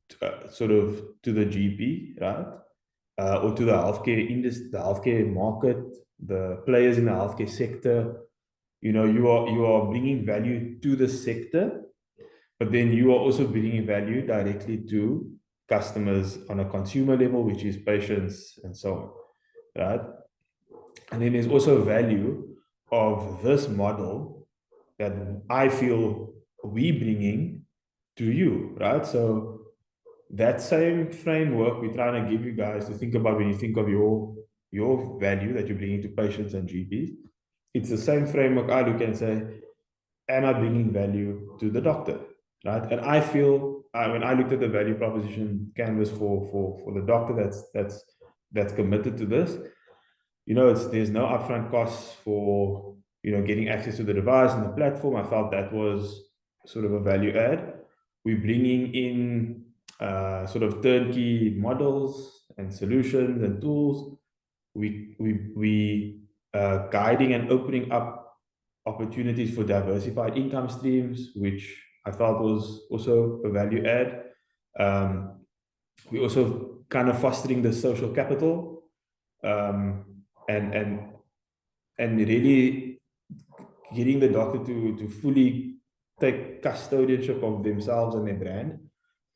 to the GP, right? Or to the healthcare industry, the healthcare market, the players in the healthcare sector. You are bringing value to the sector, but then you are also bringing value directly to customers on a consumer level, which is patients and so on, right? And then there's also value of this model that I feel we bringing to you, right? So that same framework we're trying to give you guys to think about when you think of your value that you're bringing to patients and GPs. It's the same framework I look and say, am I bringing value to the doctor, right? And I feel when I looked at the value proposition canvas for the doctor that's committed to this, there's no upfront costs for getting access to the device and the platform. I felt that was sort of a value add. We're bringing in sort of turnkey models and solutions and tools. We guiding and opening up opportunities for diversified income streams, which I felt was also a value add. We also kind of fostering the social capital, and really getting the doctor to fully take custodianship of themselves and their brand.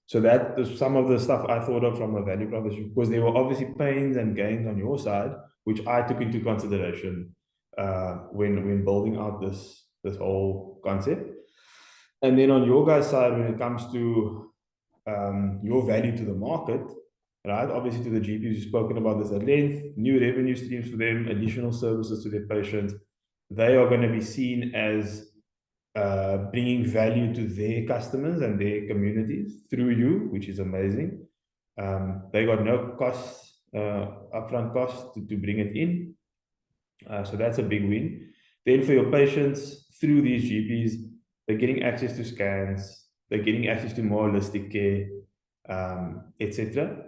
So that is some of the stuff I thought of from a value proposition, because there were obviously pains and gains on your side, which I took into consideration when building out this whole concept. And then on your guys' side, when it comes to your value to the market, right? Obviously, to the GPs, you've spoken about this at length, new revenue streams for them, additional services to their patients. They are going to be seen as bringing value to their customers and their communities through you, which is amazing. They got no costs, upfront costs to bring it in. So that's a big win. Then for your patients, through these GPs, they're getting access to scans, they're getting access to more holistic care, etc.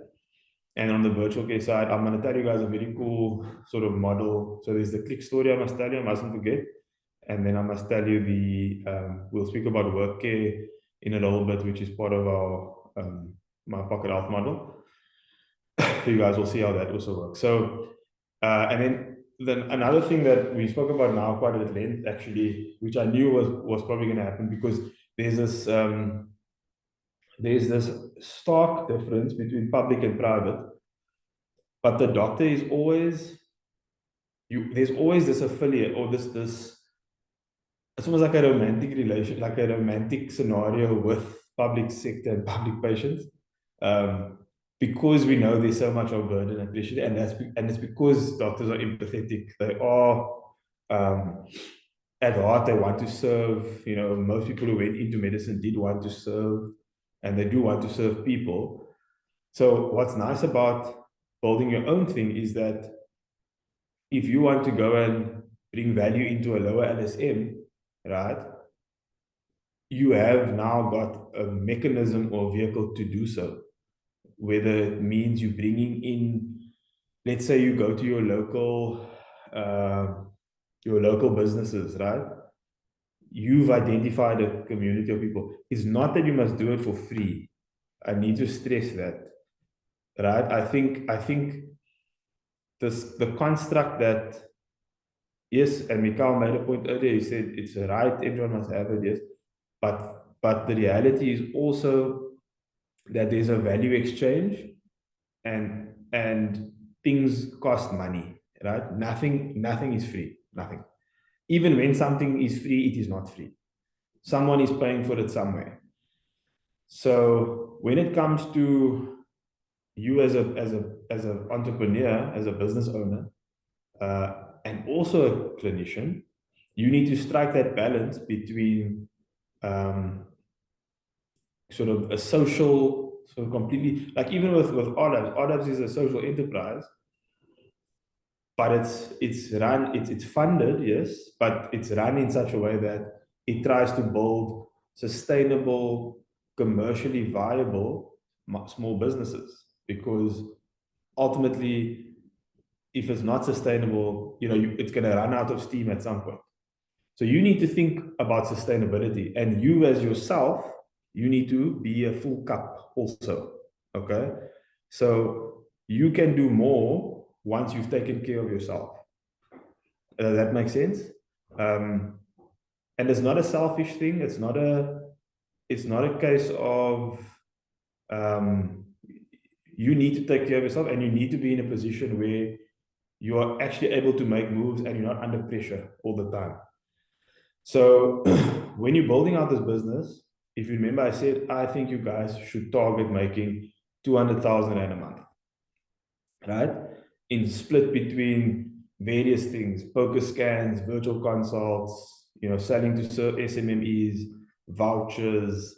And on the virtual care side, I'm going to tell you guys a very cool sort of model. So there's the click story I must tell you, I mustn't forget. And then I must tell you we'll speak about work care in a little bit, which is part of our my pocket health model. So you guys will see how that also works. So, and then another thing that we spoke about now quite at length, actually, which I knew was probably going to happen, because there's this stark difference between public and private, but the doctor is always there's always this affiliate, or this it's almost like a romantic relation, like a romantic scenario with public sector and public patients. because we know there's so much of burden and pressure, and it's because doctors are empathetic. They are at heart, they want to serve. You know, most people who went into medicine did want to serve, and they do want to serve people. So what's nice about building your own thing is that if you want to go and bring value into a lower LSM, right, you have now got a mechanism or vehicle to do so. Whether it means you bringing in, let's say you go to your local businesses, right? You've identified a community of people. It's not that you must do it for free. I need to stress that, right? I think the construct that, yes, and Mikhail made a point earlier, he said it's right, everyone must have it, yes, but the reality is also that there's a value exchange, and things cost money, right? Nothing is free, nothing. Even when something is free, it is not free. Someone is paying for it somewhere. So when it comes to you as an entrepreneur, as a business owner, and also a clinician, you need to strike that balance between sort of a social, sort of completely, like even with ODABS is a social enterprise, but it's funded, yes, but it's run in such a way that it tries to build sustainable, commercially viable small businesses, because ultimately, if it's not sustainable, it's going to run out of steam at some point. So you need to think about sustainability, and you as yourself, you need to be a full cup also. Okay, so you can do more once you've taken care of yourself. That makes sense. And it's not a selfish thing. It's not a case of you need to take care of yourself, and you need to be in a position where you are actually able to make moves and you're not under pressure all the time. So when you're building out this business, if you remember, I said, I think you guys should target making 200,000 Rand a month, right? In split between various things, poker scans, virtual consults, selling to SMMEs, vouchers,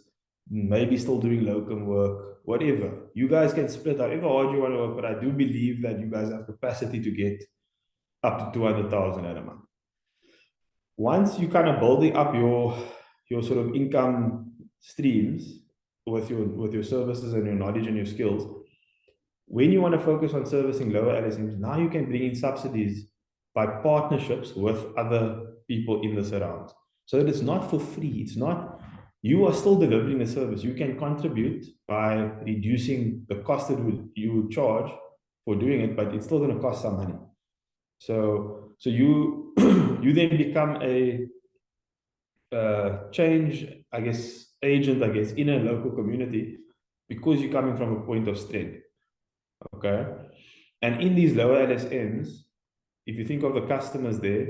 maybe still doing locum work, whatever. You guys can split however hard you want to work, but I do believe that you guys have capacity to get up to 200,000 Rand a month. Once you kind of building up your sort of income streams with your services and your knowledge and your skills, when you want to focus on servicing lower LSMs, now you can bring in subsidies by partnerships with other people in the surrounds. So that it's not for free. It's not, you are still delivering a service. You can contribute by reducing the cost that you would charge for doing it, but it's still going to cost some money. So you you then become a change, I guess, agent, in a local community, because you're coming from a point of strength. Okay. And in these lower LSMs, if you think of the customers there,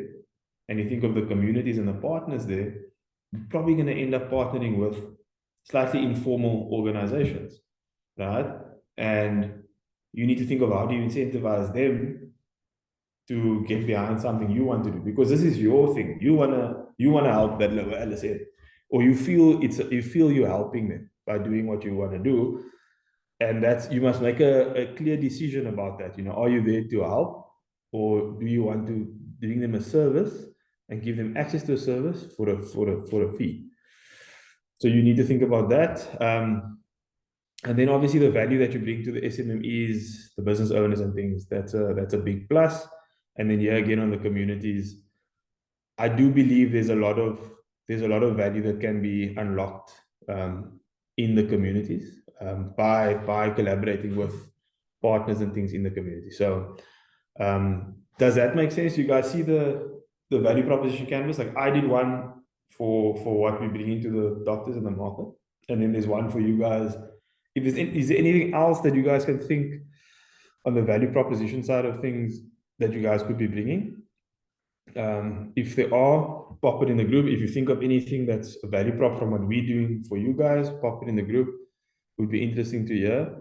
and you think of the communities and the partners there, you're probably going to end up partnering with slightly informal organizations, right? And you need to think of how do you incentivize them to get behind something you want to do, because this is your thing. You wanna help that lower LSM, or you feel you're helping them by doing what you want to do, and that's, you must make a clear decision about that. Are you there to help, or do you want to bring them a service and give them access to a service for a fee? So you need to think about that. And then obviously the value that you bring to the SMMEs, the business owners and things, that's a big plus. And then here again on the communities, I do believe there's a lot of value that can be unlocked in the communities by collaborating with partners and things in the community. So does that make sense? You guys see the value proposition canvas? Like I did one for what we bring into the doctors and the market, and then there's one for you guys. Is there anything else that you guys can think on the value proposition side of things that you guys could be bringing? If there are, pop it in the group. If you think of anything that's a value prop from what we're doing for you guys, pop it in the group. Would be interesting to hear.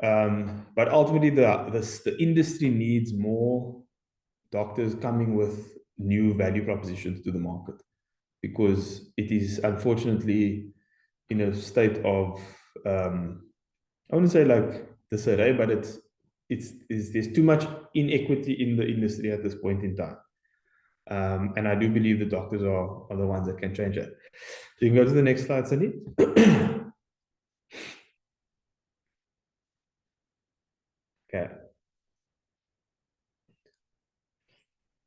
But ultimately, the industry needs more doctors coming with new value propositions to the market, because it is unfortunately in a state of I wouldn't say like disarray, but there's too much inequity in the industry at this point in time. And I do believe the doctors are the ones that can change that. So you can go to the next slide, Sandy. Okay.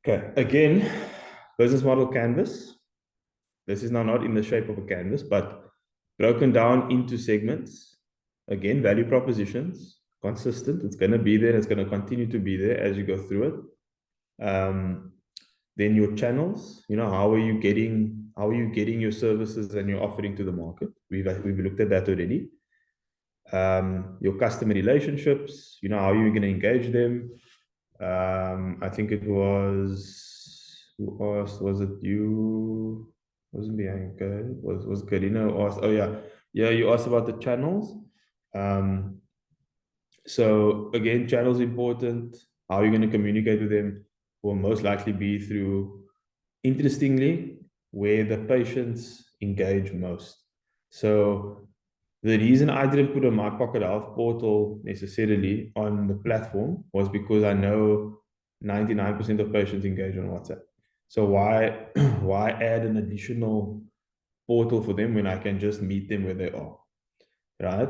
Okay. Again, business model canvas. This is now not in the shape of a canvas, but broken down into segments. Again, value propositions, consistent. It's going to be there. It's going to continue to be there as you go through it. Then your channels, how are you getting your services and your offering to the market? We've looked at that already. Your customer relationships, how are you going to engage them? I think it was, who asked, was it you? Wasn't Bianca? Was Karina who asked? Oh yeah. Yeah, you asked about the channels. So again, channels important. How are you going to communicate with them? Will most likely be through, interestingly, where the patients engage most. So the reason I didn't put a My Pocket Health portal necessarily on the platform was because I know 99% of patients engage on WhatsApp. So why why add an additional portal for them when I can just meet them where they are, right?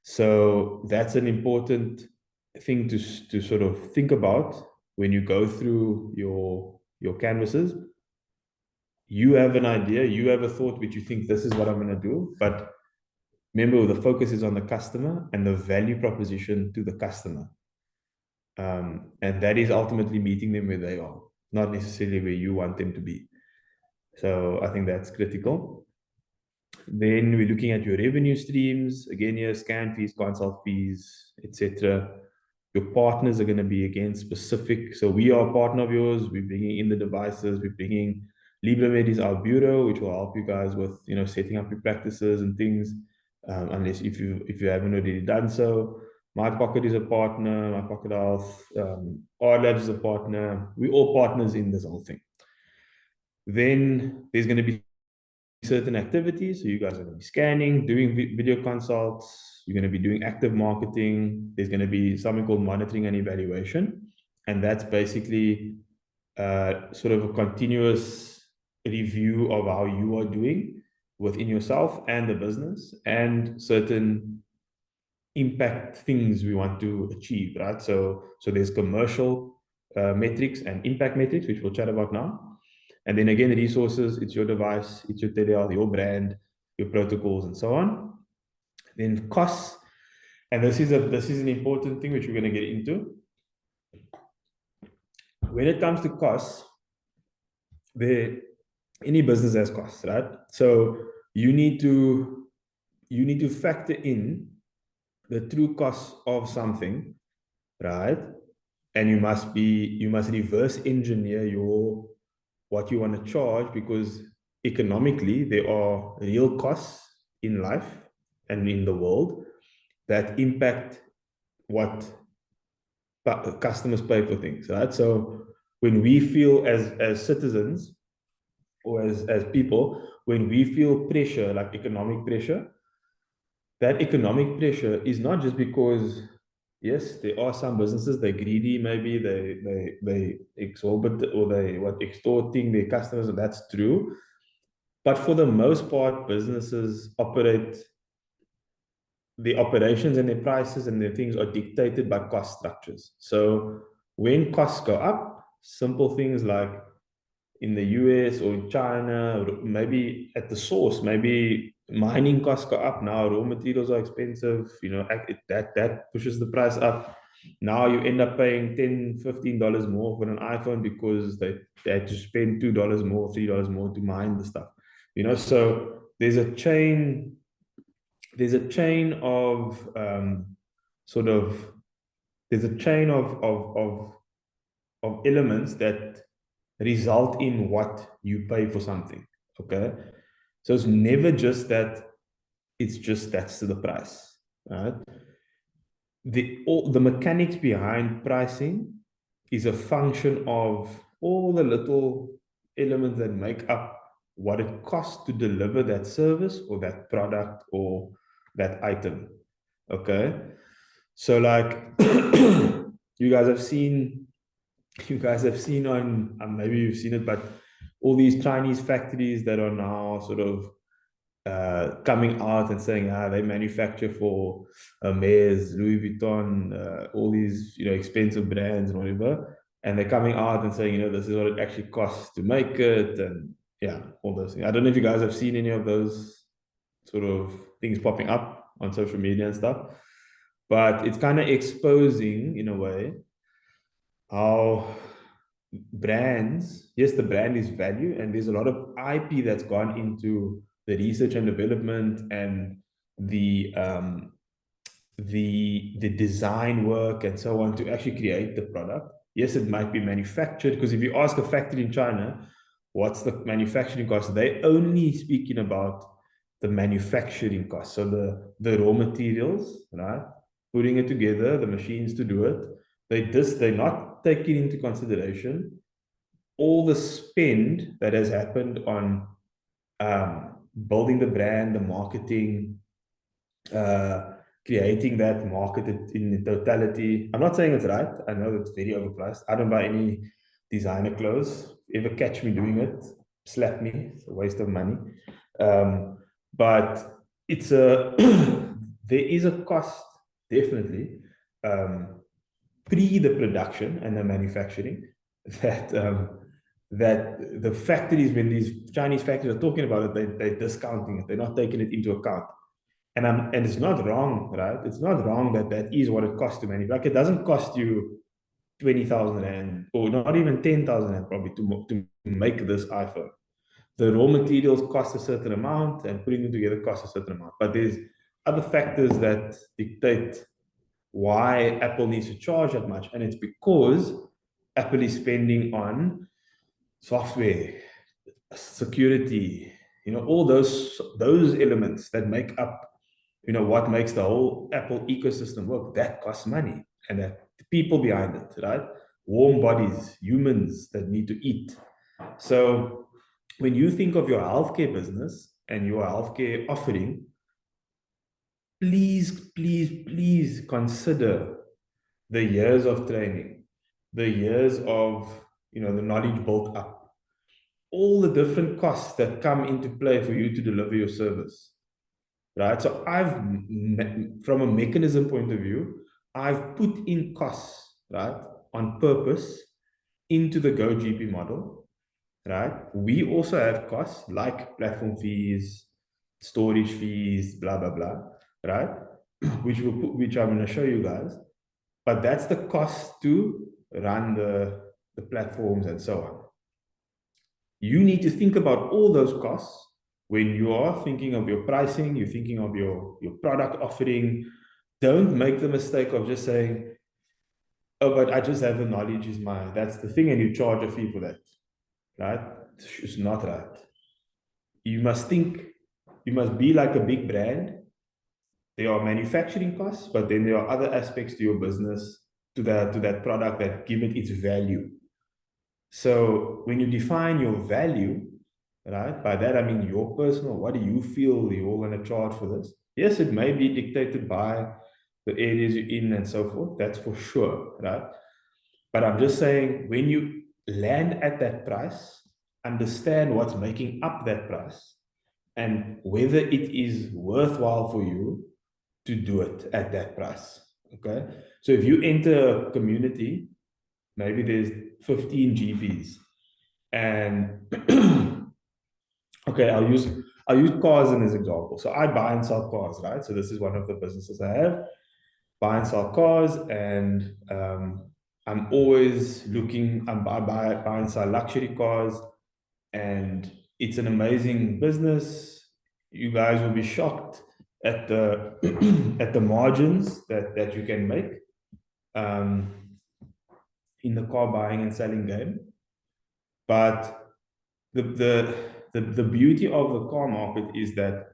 So that's an important thing to sort of think about when you go through your canvases. You have an idea, you have a thought which you think this is what I'm going to do, but remember, the focus is on the customer and the value proposition to the customer. And that is ultimately meeting them where they are, not necessarily where you want them to be. So I think that's critical. Then we're looking at your revenue streams. Again, here, scan fees, consult fees, etc. Your partners are going to be, again, specific. So we are a partner of yours. We're bringing in the devices. We're bringing LibreMed is our bureau, which will help you guys with, setting up your practices and things. Unless if you haven't already done so. My Pocket is a partner. My Pocket Health, R Labs is a partner. We're all partners in this whole thing. Then there's going to be certain activities. So you guys are going to be scanning, doing video consults. You're going to be doing active marketing. There's going to be something called monitoring and evaluation. And that's basically sort of a continuous review of how you are doing within yourself and the business, and certain impact things we want to achieve, right? So there's commercial metrics and impact metrics, which we'll chat about now. And then again, resources, it's your device, it's your telehealth, your brand, your protocols, and so on. Then costs, and this is an important thing which we're going to get into. When it comes to costs, any business has costs, right? So you need to factor in the true cost of something, right? And you must reverse engineer what you want to charge, because economically there are real costs in life and in the world that impact what customers pay for things, right? So when we feel as citizens or as people, when we feel pressure, like economic pressure, that economic pressure is not just because, yes, there are some businesses, they're greedy, maybe they exorbitant, or they extorting their customers, and that's true. But for the most part, businesses the operations and their prices and their things are dictated by cost structures. So when costs go up, simple things like in the US or in China, or maybe at the source, maybe mining costs go up. Now raw materials are expensive, that pushes the price up. Now you end up paying $10-15 more for an iPhone because they had to spend $2 more, $3 more to mine the stuff. So there's a chain of of elements that result in what you pay for something. Okay, so it's never just that. It's just that's the price, right? the mechanics behind pricing is a function of all the little elements that make up what it costs to deliver that service or that product or that item. Okay. So like you guys have seen on, maybe you've seen it, but all these Chinese factories that are now sort of coming out and saying, they manufacture for Hermes, Louis Vuitton, all these, expensive brands and whatever. And they're coming out and saying, this is what it actually costs to make it. And yeah, all those things. I don't know if you guys have seen any of those sort of things popping up on social media and stuff, but it's kind of exposing in a way how brands, yes, the brand is value, and there's a lot of IP that's gone into the research and development and the design work and so on to actually create the product. Yes, it might be manufactured, because if you ask a factory in China, what's the manufacturing cost? They only speaking about the manufacturing cost. So the raw materials, right? Putting it together, the machines to do it. They're not taking into consideration all the spend that has happened on building the brand, the marketing, creating that market in totality. I'm not saying it's right. I know it's very overpriced. I don't buy any designer clothes. If you ever catch me doing it, slap me. It's a waste of money. But it's a there is a cost, definitely, pre the production and the manufacturing, that that the factories, when these Chinese factories are talking about it, they're discounting it. They're not taking it into account. And it's not wrong, right? It's not wrong that is what it costs to manufacture. It doesn't cost you 20,000 Rand, or not even 10,000 Rand probably to make this iPhone. The raw materials cost a certain amount, and putting them together costs a certain amount. But there's other factors that dictate why Apple needs to charge that much. And it's because Apple is spending on software, security, all those elements that make up, what makes the whole Apple ecosystem work. That costs money, and that the people behind it, right? Warm bodies, humans that need to eat. So when you think of your healthcare business and your healthcare offering, please consider the years of training, the years of, the knowledge built up, all the different costs that come into play for you to deliver your service, right? So from a mechanism point of view, I've put in costs, right, on purpose into the GOCP model, right? We also have costs like platform fees, storage fees, blah, blah, blah, right? which I'm going to show you guys. But that's the cost to run the platforms and so on. You need to think about all those costs when you are thinking of your pricing, you're thinking of your product offering. Don't make the mistake of just saying, oh, but I just have the knowledge, that's the thing, and you charge a fee for that, right? It's not right. You must be like a big brand. There are manufacturing costs, but then there are other aspects to your business, to that product, that give it its value. So when you define your value, right, by that I mean your personal, what do you feel you're going to charge for this? Yes, it may be dictated by the areas you're in and so forth. That's for sure, right? But I'm just saying, when you land at that price, understand what's making up that price and whether it is worthwhile for you to do it at that price. Okay. So if you enter a community, maybe there's 15 GPs, and okay, I'll use cars as an example. So I buy and sell cars, right? So this is one of the businesses I have, buy and sell cars, and I'm always looking. I buy and sell luxury cars, and it's an amazing business. You guys will be shocked at the at the margins that you can make in the car buying and selling game. But the beauty of the car market is that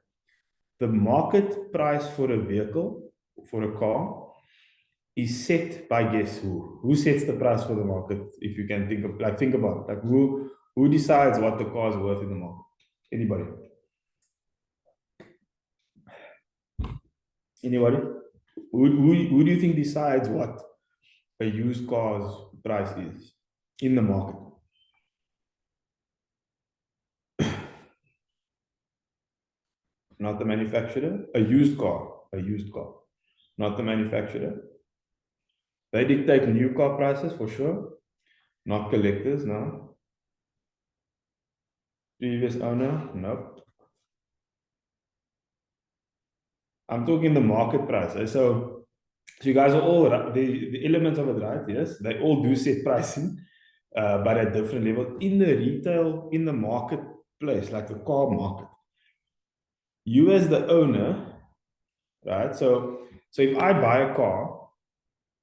the market price for a vehicle, for a car, is set by guess who? Who sets the price for the market? If you can think about it. Like who decides what the car is worth in the market? Anybody? Anybody? Who do you think decides what a used car's price is in the market? Not the manufacturer. A used car. Not the manufacturer. They dictate new car prices for sure. Not collectors, no. Previous owner, nope. I'm talking the market price. So you guys are all right. The elements of it, right? Yes, they all do set pricing, but at different level. In the retail, in the marketplace, like the car market, you as the owner, right? So if I buy a car,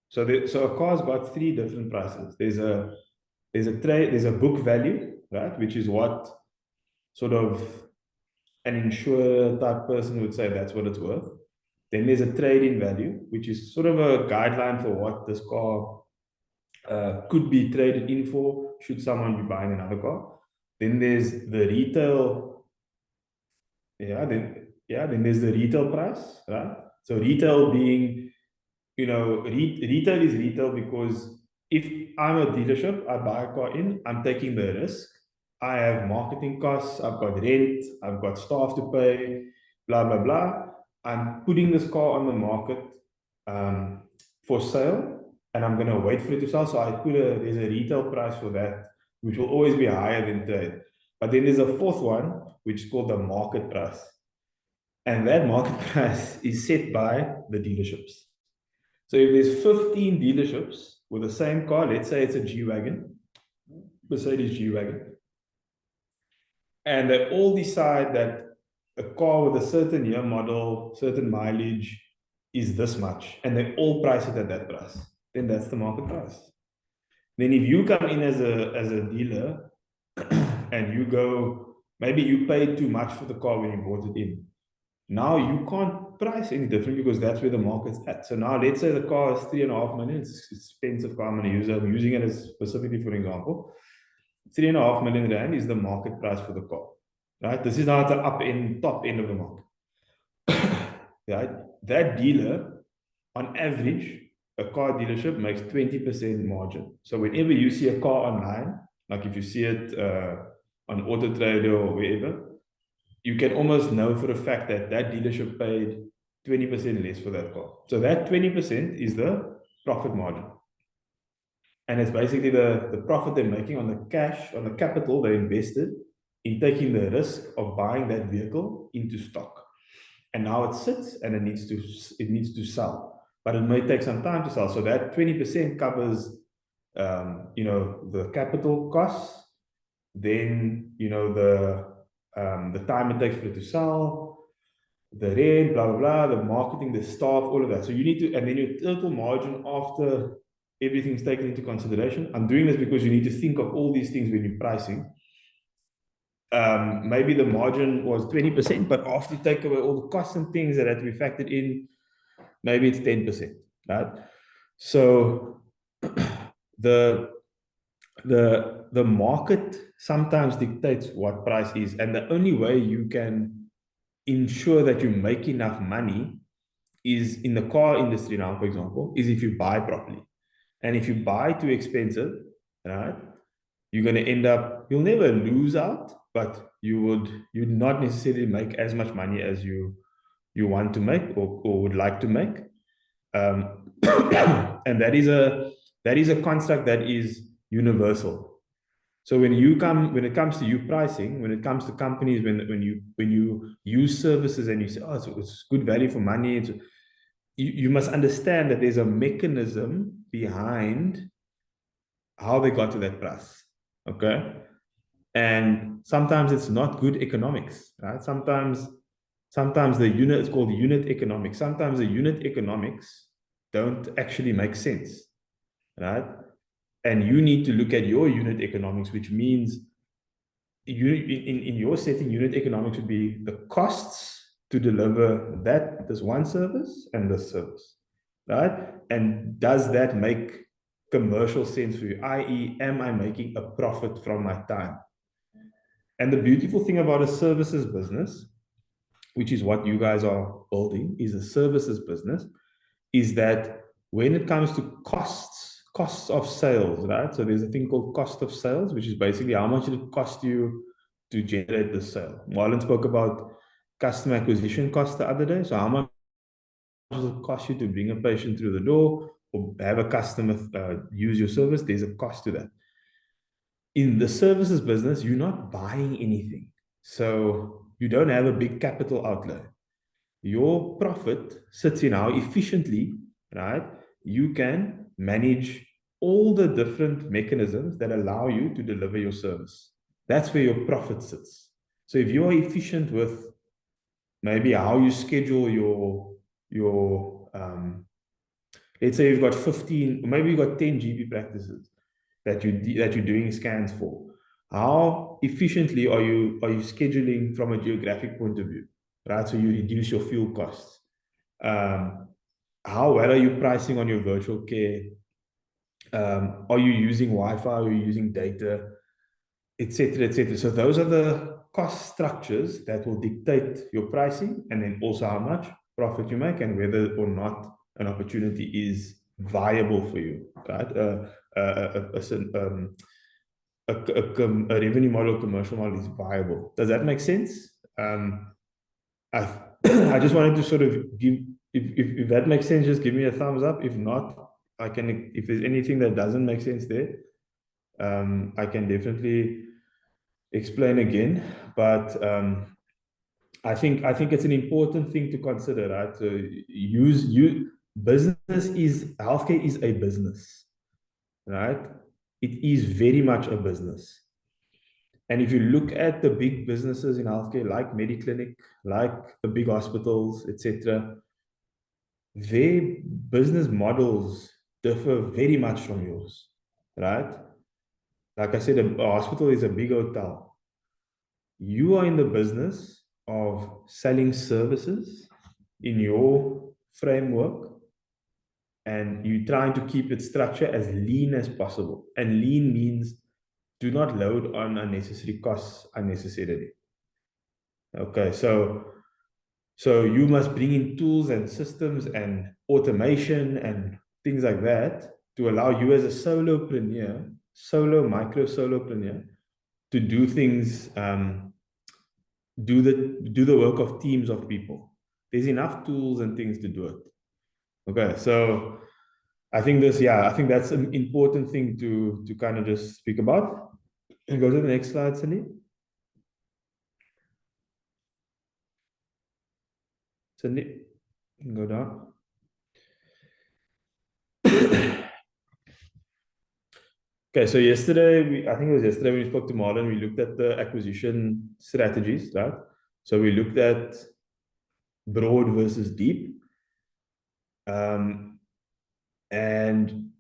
so a car's got three different prices. There's a book value, right? Which is what sort of an insurer type person would say that's what it's worth. Then there's a trade-in value, which is sort of a guideline for what this car could be traded in for should someone be buying another car. Then there's the retail. Then there's the retail price, right? So retail being, retail is retail because if I'm a dealership, I buy a car in, I'm taking the risk. I have marketing costs, I've got rent, I've got staff to pay, blah, blah, blah. I'm putting this car on the market for sale, and I'm going to wait for it to sell. So there's a retail price for that, which will always be higher than trade. But then there's a fourth one, which is called the market price. And that market price is set by the dealerships. So if there's 15 dealerships with the same car, let's say it's a G-Wagon, Mercedes G-Wagon, and they all decide that a car with a certain year model, certain mileage is this much, and they all price it at that price, then that's the market price. Then if you come in as a dealer and you go, maybe you paid too much for the car when you bought it in. Now you can't price any different because that's where the market's at. So now let's say the car is 3.5 million. It's an expensive car. I'm using it as specifically for example. 3.5 million rand is the market price for the car. Right? This is now the top end of the market. Right? That dealer, on average, a car dealership makes 20% margin. So whenever you see a car online, like if you see it on Auto Trader or wherever, you can almost know for a fact that dealership paid 20% less for that car. So that 20% is the profit margin. And it's basically the profit they're making on the cash, on the capital they invested in taking the risk of buying that vehicle into stock. And now it sits and it needs to sell. But it may take some time to sell. So that 20% covers the capital costs, then the time it takes for it to sell, the rent, blah, blah, blah, the marketing, the staff, all of that. So you need to, and then your total margin after everything's taken into consideration. I'm doing this because you need to think of all these things when you're pricing. Maybe the margin was 20%, but after you take away all the costs and things that have to be factored in, maybe it's 10%, right? So the market sometimes dictates what price is, and the only way you can ensure that you make enough money is in the car industry now, for example, is if you buy properly. And if you buy too expensive, right, you're going to end up, you'll never lose out, but you'd not necessarily make as much money as you want to make or would like to make. And that is a construct that is universal. So when it comes to you pricing, when it comes to companies, when you use services and you say, oh, it's good value for money, you must understand that there's a mechanism behind how they got to that price. Okay. And sometimes it's not good economics, right? Sometimes it's called unit economics. Sometimes the unit economics don't actually make sense, right? And you need to look at your unit economics, which means in your setting, unit economics would be the costs to deliver this one service and this service. right? And does that make commercial sense for you? I.e., am I making a profit from my time? And the beautiful thing about a services business, which is what you guys are building, is a services business, is that when it comes to costs of sales, right? So there's a thing called cost of sales, which is basically how much it cost you to generate the sale. Marlon spoke about customer acquisition cost the other day. So how much does it cost you to bring a patient through the door or have a customer use your service? There's a cost to that. In the services business, you're not buying anything. So you don't have a big capital outlay. Your profit sits in how efficiently, right, you can manage all the different mechanisms that allow you to deliver your service. That's where your profit sits. So if you are efficient with maybe how you schedule your let's say you've got 15, maybe you've got 10 GP practices that you're doing scans for. How efficiently are you scheduling from a geographic point of view, right? So you reduce your fuel costs. How well are you pricing on your virtual care? Are you using Wi-Fi? Are you using data, etc., etc.? So those are the cost structures that will dictate your pricing, and then also how much profit you make and whether or not an opportunity is viable for you, right? A revenue model, commercial model is viable. Does that make sense? I I just wanted to sort of give, if that makes sense, just give me a thumbs up. If not, I can, if there's anything that doesn't make sense there, I can definitely explain again. But I think it's an important thing to consider, right? So healthcare is a business, right? It is very much a business. And if you look at the big businesses in healthcare, like Mediclinic, like the big hospitals, etc., their business models differ very much from yours, right? Like I said, a hospital is a big hotel. You are in the business of selling services in your framework, and you're trying to keep its structure as lean as possible. And lean means do not load on unnecessary costs unnecessarily. Okay, so you must bring in tools and systems and automation and things like that to allow you as a solopreneur, micro solopreneur, to do things, do the work of teams of people. There's enough tools and things to do it. Okay, so I think that's an important thing to kind of just speak about. And go to the next slide, Cindy. Cindy, go down. Okay, so yesterday, I think it was yesterday when we spoke to Marlon, we looked at the acquisition strategies, right? So we looked at broad versus deep. And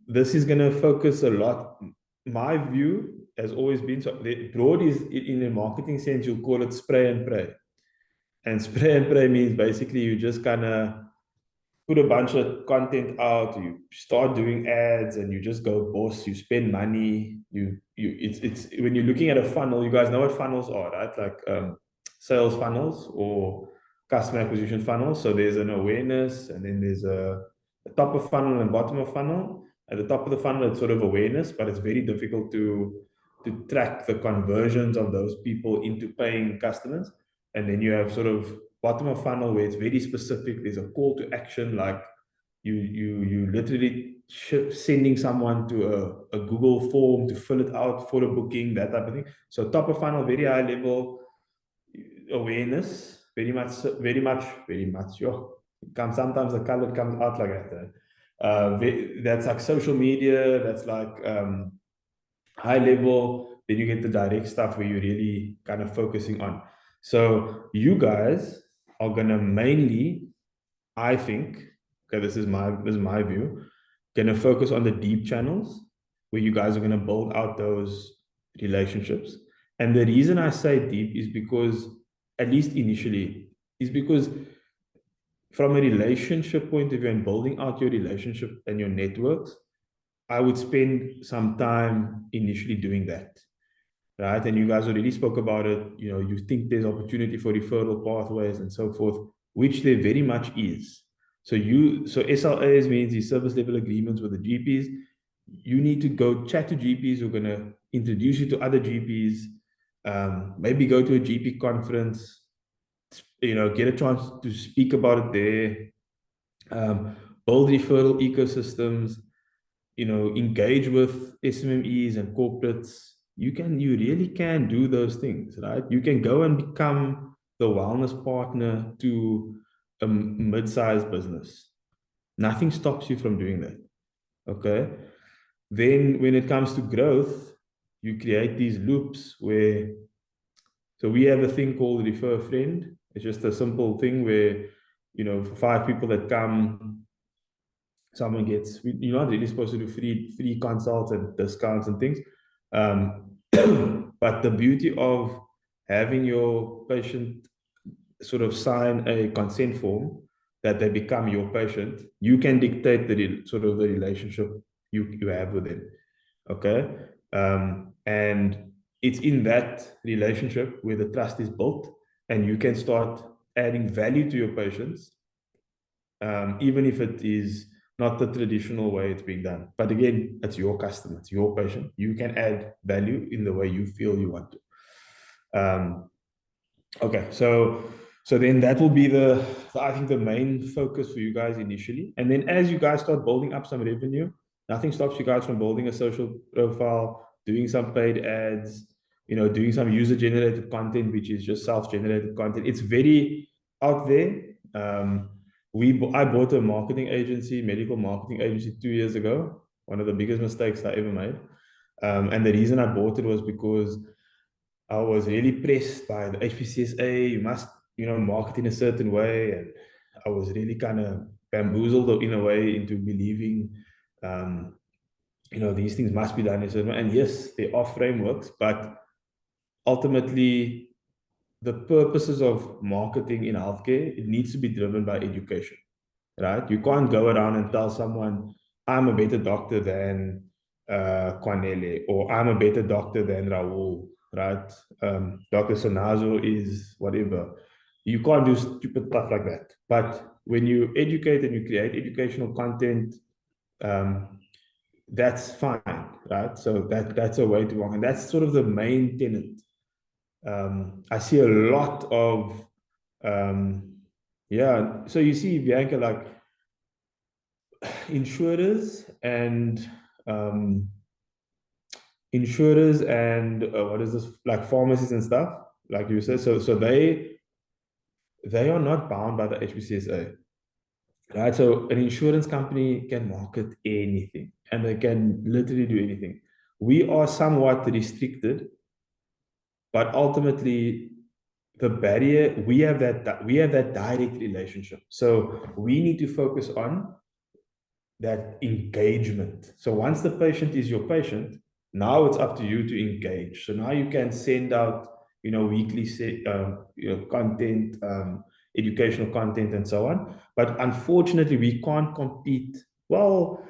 this is going to focus a lot. My view has always been, so broad is, in a marketing sense, you'll call it spray and pray. And spray and pray means basically you just kind of put a bunch of content out, you start doing ads, and you just go boss, you spend money, it's when you're looking at a funnel, you guys know what funnels are, right? Like sales funnels or customer acquisition funnels. So there's an awareness, and then there's a top of funnel and bottom of funnel. At the top of the funnel, it's sort of awareness, but it's very difficult to track the conversions of those people into paying customers. And then you have sort of bottom of funnel where it's very specific. There's a call to action, like you literally sending someone to a Google form to fill it out for a booking, that type of thing. So top of funnel, very high level awareness, very much. Yo, sometimes the color comes out like that. That's like social media. That's like high level. Then you get the direct stuff where you're really kind of focusing on. So you guys are gonna mainly, I think, okay, this is my view, gonna focus on the deep channels where you guys are gonna build out those relationships. And the reason I say deep is because, at least initially, is because from a relationship point of view and building out your relationship and your networks, I would spend some time initially doing that, right? And you guys already spoke about it. You know, you think there's opportunity for referral pathways and so forth, which there very much is. So SLAs means these service level agreements with the GPs. You need to go chat to GPs who are going to introduce you to other GPs, maybe go to a GP conference, you know, get a chance to speak about it there, build referral ecosystems, you know, engage with SMMEs and corporates. You really can do those things, right? You can go and become the wellness partner to a mid-sized business. Nothing stops you from doing that. Okay. Then when it comes to growth, you create these loops where, so we have a thing called refer a friend. It's just a simple thing where, you know, for 5 people that come, someone gets, you're not really supposed to do free consults and discounts and things. But the beauty of having your patient sort of sign a consent form that they become your patient, you can dictate the sort of the relationship you have with them. Okay. And it's in that relationship where the trust is built and you can start adding value to your patients, even if it is not the traditional way it's being done. But again, it's your customer, it's your patient. You can add value in the way you feel you want to. Okay, so then that will be I think the main focus for you guys initially. And then as you guys start building up some revenue, nothing stops you guys from building a social profile, doing some paid ads, you know, doing some user-generated content, which is just self-generated content. It's very out there. I bought a marketing agency, medical marketing agency 2 years ago. One of the biggest mistakes I ever made. And the reason I bought it was because I was really pressed by the HPCSA. You must, you know, market in a certain way. And I was really kind of bamboozled in a way into believing, you know, these things must be done in a certain way. And yes, there are frameworks, but ultimately, the purposes of marketing in healthcare, it needs to be driven by education, right? You can't go around and tell someone, I'm a better doctor than Kwanele, or I'm a better doctor than Raul, right? Dr. Sonazo is whatever. You can't do stupid stuff like that. But when you educate and you create educational content, that's fine, right? So that's a way to walk. And that's sort of the main tenet. I see a lot of, yeah. So you see, Bianca, like insurers and what is this, like pharmacies and stuff, like you said. So they are not bound by the HPCSA, right? So an insurance company can market anything and they can literally do anything. We are somewhat restricted, but ultimately the barrier, we have that direct relationship. So we need to focus on that engagement. So once the patient is your patient, now it's up to you to engage. So now you can send out, you know, weekly content, educational content and so on. But unfortunately, we can't compete. Well,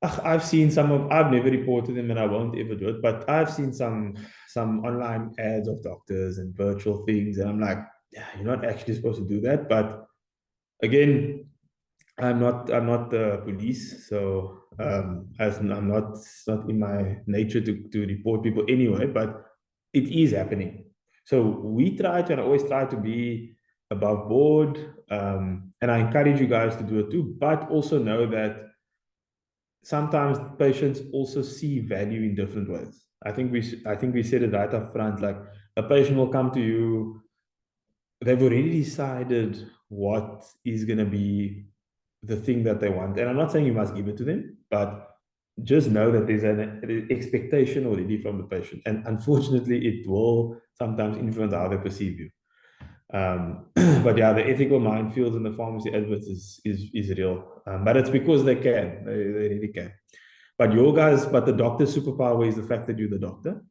I've seen I've never reported them and I won't ever do it, but I've seen some online ads of doctors and virtual things. And I'm like, yeah, you're not actually supposed to do that. But again, I'm not the police, so as I'm not, it's not in my nature to report people anyway, but it is happening. So we try to, and I always try to be above board, and I encourage you guys to do it too, but also know that sometimes patients also see value in different ways. I think we said it right up front, like a patient will come to you, they've already decided what is going to be the thing that they want. And I'm not saying you must give it to them, but just know that there's an expectation already from the patient. And unfortunately, it will sometimes influence how they perceive you. But yeah, the ethical minefields in the pharmacy adverts is real. But it's because they really can. But the doctor's superpower is the fact that you're the doctor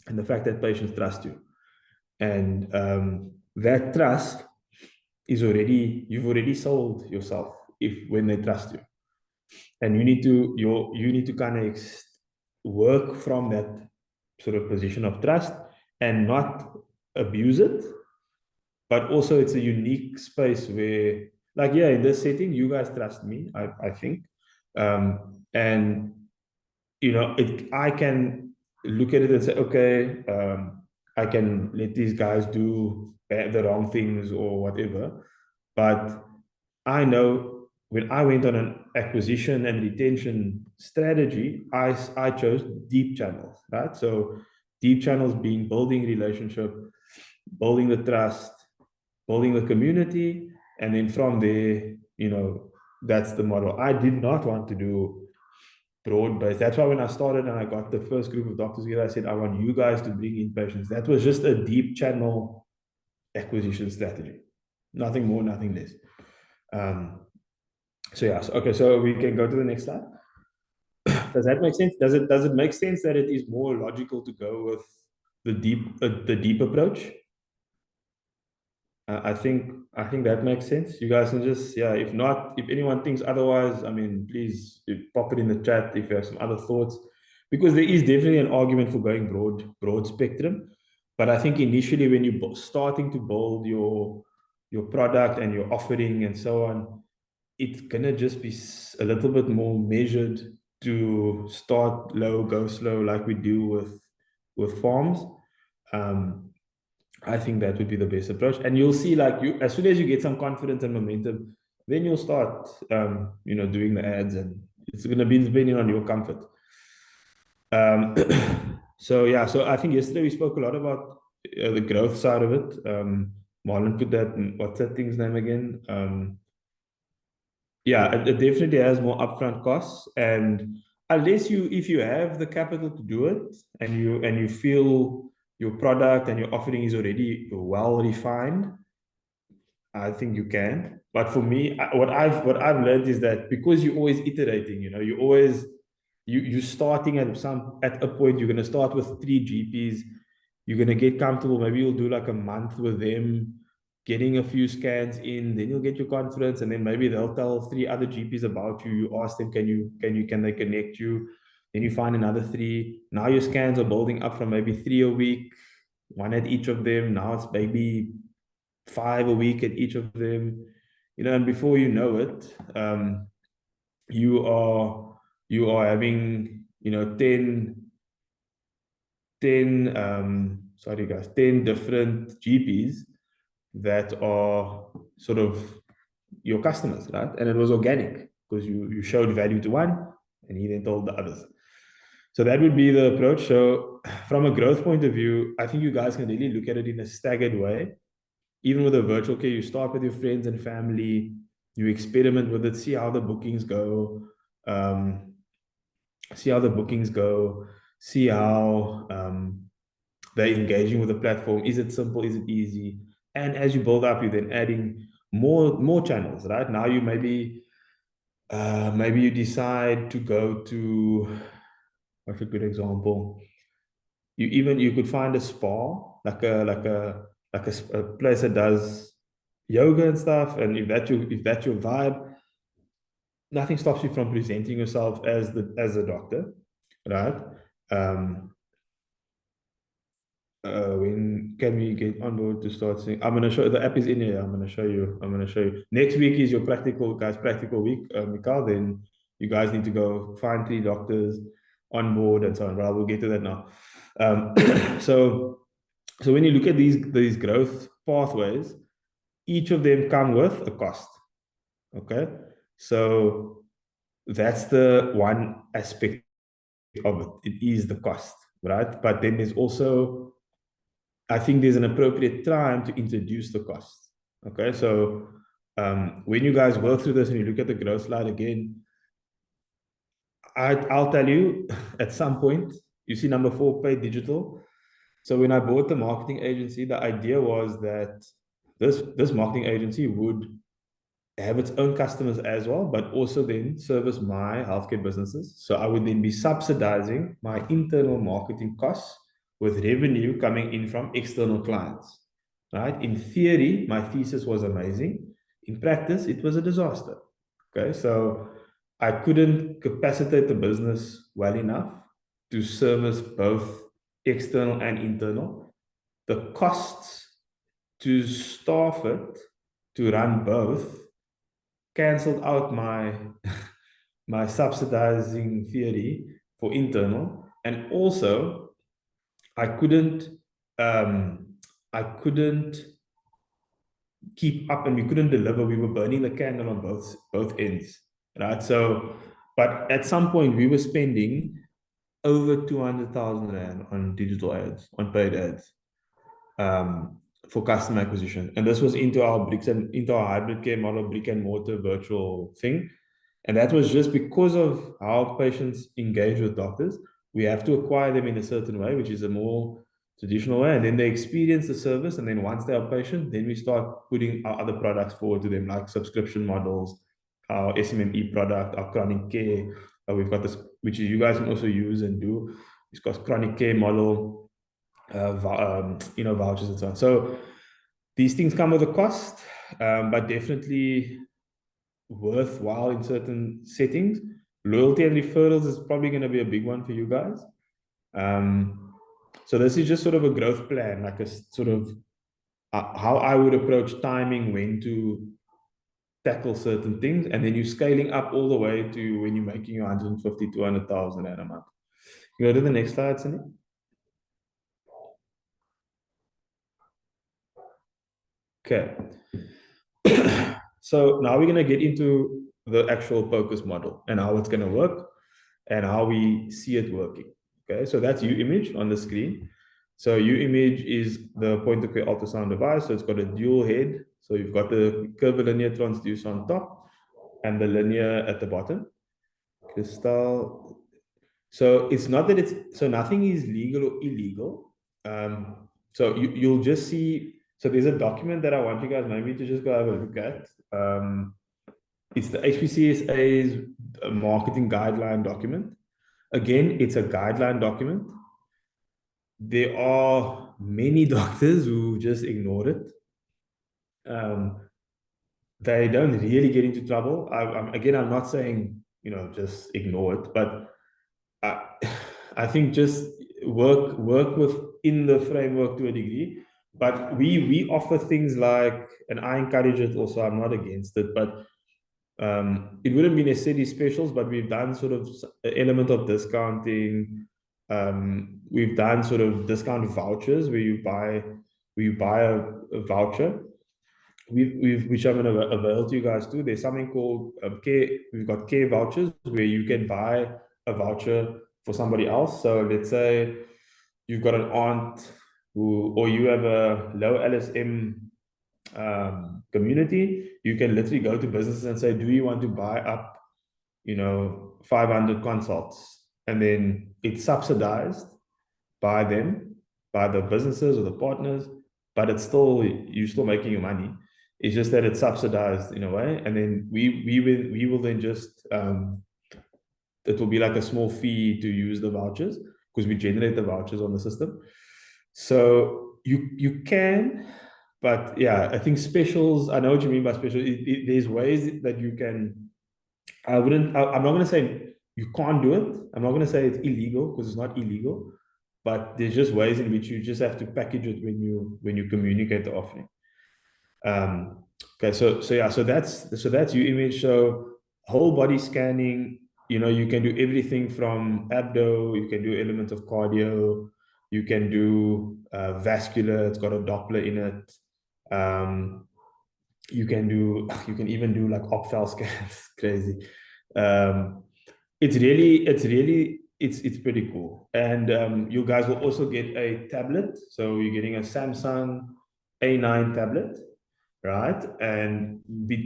and the fact that patients trust you. And that trust you've already sold yourself when they trust you. And you need to kind of work from that sort of position of trust and not abuse it. But also it's a unique space where, like, yeah, in this setting, you guys trust me, I think. And I can look at it and say, okay, I can let these guys do the wrong things or whatever. But I know when I went on an acquisition and retention strategy, I chose deep channels, right? So deep channels being building relationship, building the trust, building the community, and then from there, that's the model. I did not want to do broad based. That's why when I started and I got the first group of doctors together, I said, I want you guys to bring in patients. That was just a deep channel acquisition strategy. Nothing more, nothing less. Okay, so we can go to the next slide. Does that make sense? Does it make sense that it is more logical to go with the deep approach? I think that makes sense. You guys can just, if not, if anyone thinks otherwise, I mean, please pop it in the chat if you have some other thoughts, because there is definitely an argument for going broad spectrum. But I think initially when you're starting to build your product and your offering and so on, it's gonna just be a little bit more measured to start low, go slow, like we do with farms. I think that would be the best approach. And you'll see, like, as soon as you get some confidence and momentum, then you'll start, doing the ads, and it's going to be depending on your comfort. So I think yesterday we spoke a lot about the growth side of it. Marlon put that, what's that thing's name again? It definitely has more upfront costs, and if you have the capital to do it, and you feel your product and your offering is already well refined, I think you can. But for me, what I've learned is that because you're always iterating, you always you're starting at a point. You're going to start with 3 GPs. You're going to get comfortable. Maybe you'll do like a month with them, getting a few scans in. Then you'll get your confidence, and then maybe they'll tell 3 other GPs about you. You ask them, can they connect you? Then you find another 3. Now your scans are building up from maybe 3 a week, 1 at each of them. Now it's maybe 5 a week at each of them. And before you know it, you are having 10 different GPs that are sort of your customers, right? And it was organic because you showed value to one and he then told the others. So that would be the approach. So from a growth point of view, I think you guys can really look at it in a staggered way. Even with a virtual care, you start with your friends and family, you experiment with it, see how the bookings go, see how they're engaging with the platform. Is it simple? Is it easy? And as you build up, you're then adding more channels, right? Now you maybe you decide to go to, what's a good example? You could find a spa, like a place that does yoga and stuff, and if that's your vibe, nothing stops you from presenting yourself as a doctor, right? When can we get on board to start seeing? I'm gonna show the app is in here. I'm gonna show you. Next week is your practical week, Mikhail. Then you guys need to go find 3 doctors on board and so on. But I will get to that now. So when you look at these growth pathways, each of them come with a cost. Okay, so that's the one aspect of it. It is the cost, right? But then there's also, I think there's an appropriate time to introduce the cost. Okay, so when you guys work through this and you look at the growth slide again, I'll tell you at some point, you see number 4, paid digital. So when I bought the marketing agency, the idea was that this marketing agency would have its own customers as well, but also then service my healthcare businesses. So I would then be subsidizing my internal marketing costs with revenue coming in from external clients. right? In theory, my thesis was amazing. In practice, it was a disaster. Okay, so I couldn't capacitate the business well enough to service both external and internal. The costs to staff it, to run both, cancelled out my my subsidizing theory for internal, and also I couldn't um, I couldn't keep up, and we couldn't deliver. We were burning the candle on both ends, right? So, but at some point we were spending over 200,000 rand on digital ads, on paid ads, for customer acquisition, and this was into our hybrid care model, brick and mortar virtual thing. And that was just because of how patients engage with doctors. We have to acquire them in a certain way, which is a more traditional way. And then they experience the service. And then once they are patient, then we start putting our other products forward to them, like subscription models, our SMME product, our chronic care. We've got this, which you guys can also use and do. It's got chronic care model, vouchers and so on. So these things come with a cost, but definitely worthwhile in certain settings. Loyalty and referrals is probably going to be a big one for you guys. So this is just sort of a growth plan, like a sort of how I would approach timing, when to tackle certain things, and then you're scaling up all the way to when you're making 150, 200,000 a month. You go to the next slide, Cindy. Okay. So now we're going to get into the actual focus model and how it's going to work and how we see it working. Okay, so that's U-Image on the screen. So U-Image is the point-of-care ultrasound device. So it's got a dual head. So you've got the curvilinear transducer on top and the linear at the bottom. Crystal. So it's not that so nothing is legal or illegal. So you'll just see, so there's a document that I want you guys maybe to just go have a look at. It's the HPCSA's marketing guideline document. Again, it's a guideline document. There are many doctors who just ignored it. They don't really get into trouble. I'm not saying, just ignore it, but I think just work within the framework to a degree. But we offer things like, and I encourage it also, I'm not against it, but it wouldn't be necessarily specials, but we've done sort of an element of discounting. We've done sort of discount vouchers where you buy a voucher. Which I'm going to avail to you guys too. There's something called care. We've got care vouchers where you can buy a voucher for somebody else. So let's say you've got an aunt or you have a low LSM community, you can literally go to businesses and say, do you want to buy up, 500 consults? And then it's subsidized by them, by the businesses or the partners, but you're still making your money. It's just that it's subsidized in a way. And then we will then just, it will be like a small fee to use the vouchers because we generate the vouchers on the system. So you can, but yeah, I think specials, I know what you mean by special. There's ways that you can, I'm not going to say you can't do it. I'm not going to say it's illegal because it's not illegal, but there's just ways in which you just have to package it when you communicate the offering. Okay, so that's U-Image. So whole body scanning, you can do everything from abdo, you can do elements of cardio, you can do vascular, it's got a Doppler in it. You can even do like ophthalmic scans. Crazy. It's pretty cool. And you guys will also get a tablet. So you're getting a Samsung A9 tablet, right? And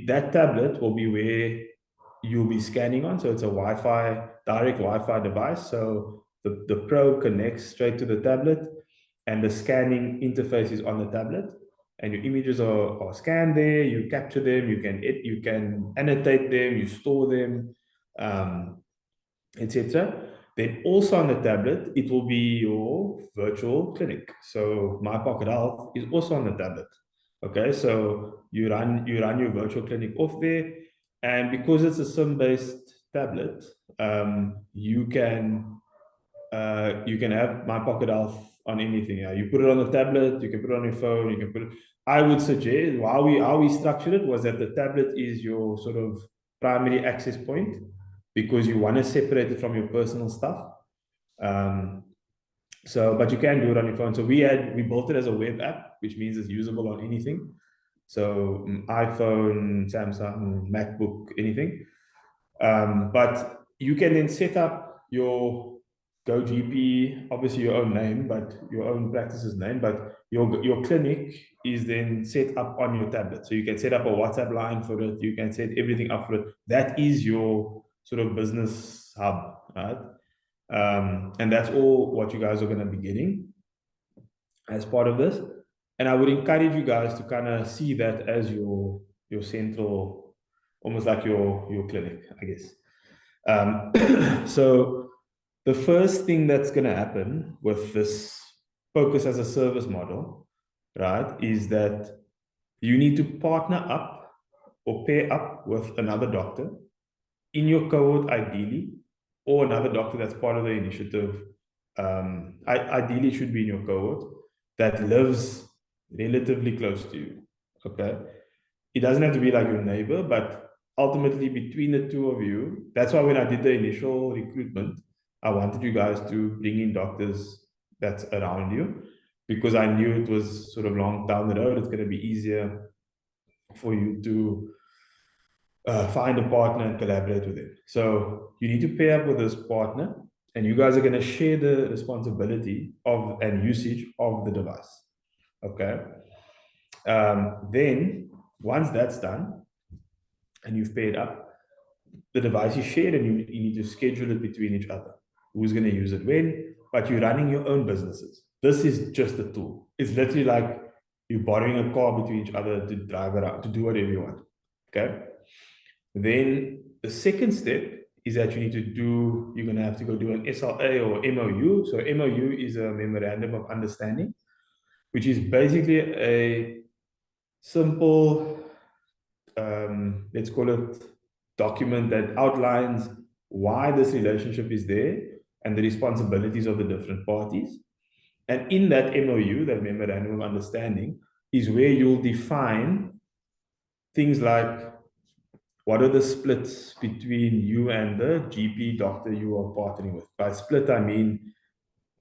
that tablet will be where you'll be scanning on. So it's a direct Wi-Fi device. So the probe connects straight to the tablet and the scanning interface is on the tablet. And your images are scanned there, you capture them, you can annotate them, you store them, etc. Then also on the tablet, it will be your virtual clinic. So My Pocket Health is also on the tablet. Okay, so you run your virtual clinic off there, and because it's a SIM-based tablet, you can have My Pocket Health on anything. Yeah, you put it on the tablet, you can put it on your phone, you can put it. I would suggest how we structured it was that the tablet is your sort of primary access point because you want to separate it from your personal stuff. But you can do it on your phone. So we built it as a web app, which means it's usable on anything. So iPhone, Samsung, MacBook, anything. But you can then set up your GoGP, obviously your own name, but your own practice's name, but your clinic is then set up on your tablet. So you can set up a WhatsApp line for it. You can set everything up for it. That is your sort of business hub, right? And that's all what you guys are going to be getting as part of this. And I would encourage you guys to kind of see that as your central, almost like your clinic, I guess. So the first thing that's going to happen with this focus as a service model, right, is that you need to partner up or pair up with another doctor in your cohort, ideally, or another doctor that's part of the initiative. Ideally, should be in your cohort that lives relatively close to you. Okay, it doesn't have to be like your neighbor, but ultimately between the two of you. That's why when I did the initial recruitment, I wanted you guys to bring in doctors that's around you, because I knew it was sort of long down the road. It's going to be easier for you to find a partner and collaborate with them. So you need to pair up with this partner, and you guys are going to share the responsibility of and usage of the device. Okay. Then once that's done and you've paired up, the device is shared, and you need to schedule it between each other. Who's going to use it when? But you're running your own businesses. This is just a tool. It's literally like you're borrowing a car between each other to drive around, to do whatever you want. Okay. Then the second step is that you're going to have to go do an SLA or MOU. So MOU is a memorandum of understanding, which is basically a simple, let's call it, document that outlines why this relationship is there and the responsibilities of the different parties. And in that MOU, that memorandum of understanding, is where you'll define things like what are the splits between you and the GP doctor you are partnering with. By split, I mean,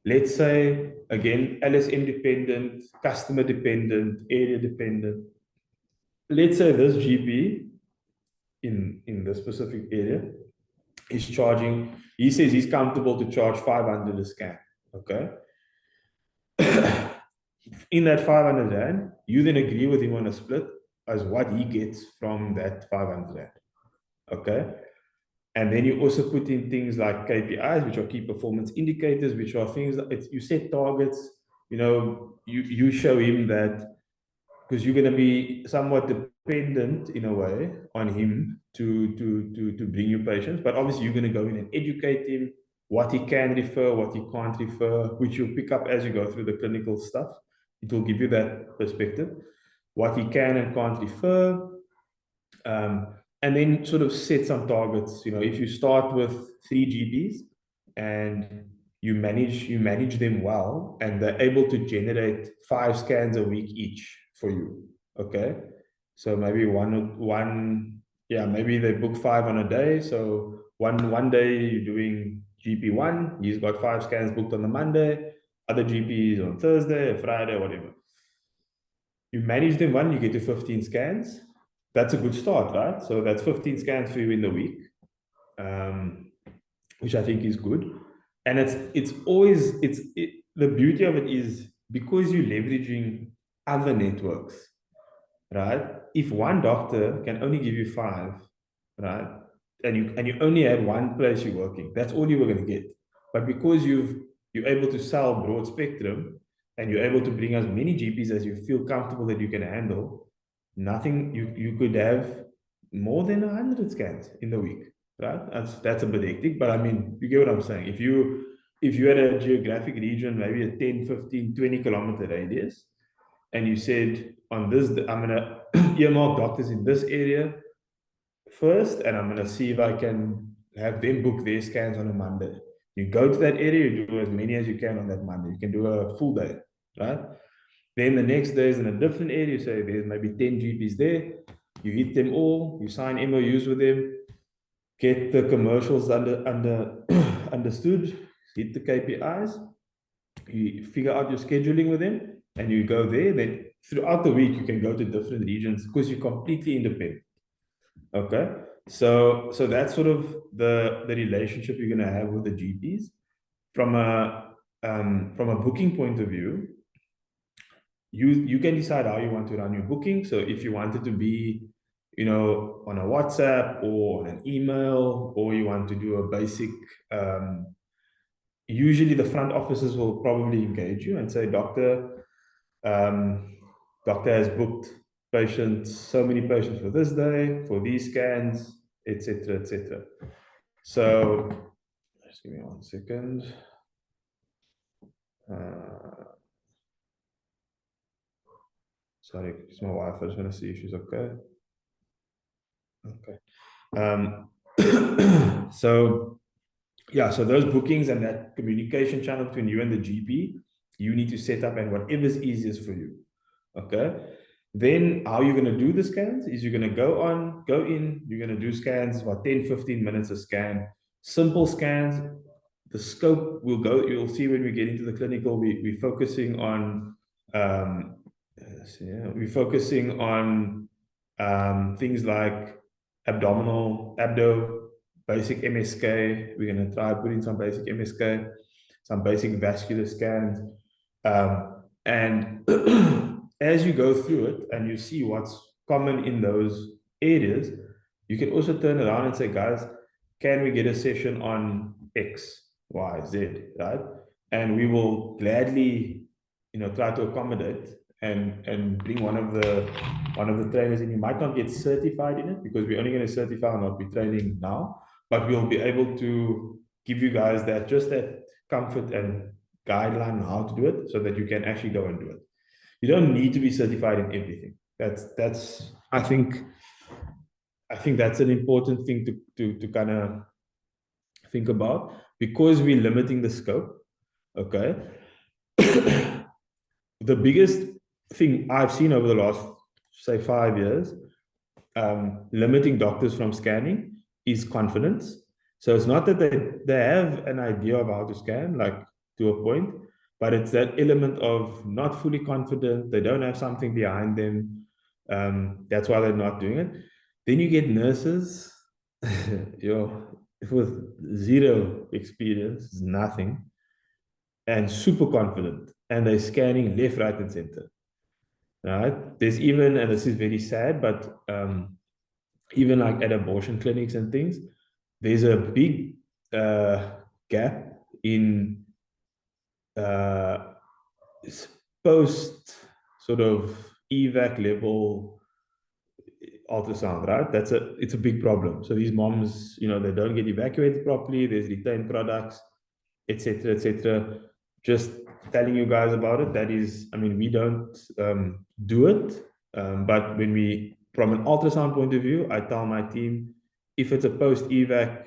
let's say, again, LSM dependent, customer dependent, area dependent. Let's say this GP in the specific area is charging, he says he's comfortable to charge 500 a scan. Okay. In that 500 rand, you then agree with him on a split as what he gets from that 500 rand. Okay. And then you also put in things like KPIs, which are key performance indicators, which are things that you set targets, you show him that, because you're going to be somewhat dependent in a way on him to bring you patients. But obviously you're going to go in and educate him what he can refer, what he can't refer, which you'll pick up as you go through the clinical stuff. It will give you that perspective, what he can and can't refer. And then sort of set some targets. If you start with 3 GPs and you manage them well, and they're able to generate 5 scans a week each for you. Okay. So maybe maybe they book 5 on a day. So one day you're doing GP1, he's got 5 scans booked on the Monday, other GPs on Thursday, Friday, whatever. You manage them one, you get to 15 scans. That's a good start, right? So that's 15 scans for you in the week, which I think is good. And the beauty of it is because you're leveraging other networks, right? If one doctor can only give you 5, right, and you only had one place you're working, that's all you were going to get. But because you're able to sell broad spectrum, and you're able to bring as many GPs as you feel comfortable that you can handle, you could have more than 100 scans in the week. right? That's a bit hectic, but I mean, you get what I'm saying. If you had a geographic region, maybe a 10, 15, 20 kilometer radius, and you said on this, I'm gonna earmark doctors in this area first, and I'm gonna see if I can have them book their scans on a Monday. You go to that area, you do as many as you can on that Monday. You can do a full day, right? Then the next day is in a different area. You say there's maybe 10 GPs there. You hit them all, you sign MOUs with them, get the commercials understood, hit the KPIs, you figure out your scheduling with them, and you go there. Then throughout the week, you can go to different regions because you're completely independent. Okay. So that's sort of the relationship you're gonna have with the GPs. From a booking point of view, you can decide how you want to run your booking. So if you want it to be, you know, on a WhatsApp or on an email, or you want to do a basic, usually the front offices will probably engage you and say, doctor has booked patients, so many patients for this day, for these scans, etc., etc. So just give me 1 second. Sorry, it's my wife. I just want to see if she's okay. Okay. So yeah, so those bookings and that communication channel between you and the GP, you need to set up, and whatever's easiest for you. Okay. Then how you're going to do the scans is you're going to go in, you're going to do scans, about 10, 15 minutes a scan, simple scans. The scope will go, you'll see when we get into the clinical, we're focusing on, things like abdo, basic MSK. We're going to try put in some basic MSK, some basic vascular scans. And as you go through it and you see what's common in those areas, you can also turn around and say, guys, can we get a session on X, Y, Z, right? And we will gladly, you know, try to accommodate and bring one of the trainers in. You might not get certified in it because we're only going to certify and not be training now, but we'll be able to give you guys that comfort and guideline on how to do it so that you can actually go and do it. You don't need to be certified in everything. That's I think that's an important thing to kind of think about, because we're limiting the scope. Okay. The biggest thing I've seen over the last, say, 5 years, limiting doctors from scanning is confidence. So it's not that they have an idea of how to scan, like to a point, but it's that element of not fully confident. They don't have something behind them. That's why they're not doing it. Then you get nurses, with zero experience, nothing, and super confident, and they're scanning left, right, and center. Right? There's even, and this is very sad, but even like at abortion clinics and things, there's a big gap in post sort of evac level ultrasound, right? It's a big problem. So these moms, you know, they don't get evacuated properly. There's retained products, etc., etc. Just telling you guys about it. That is, I mean, we don't do it, but when we, from an ultrasound point of view, I tell my team, if it's a post evac,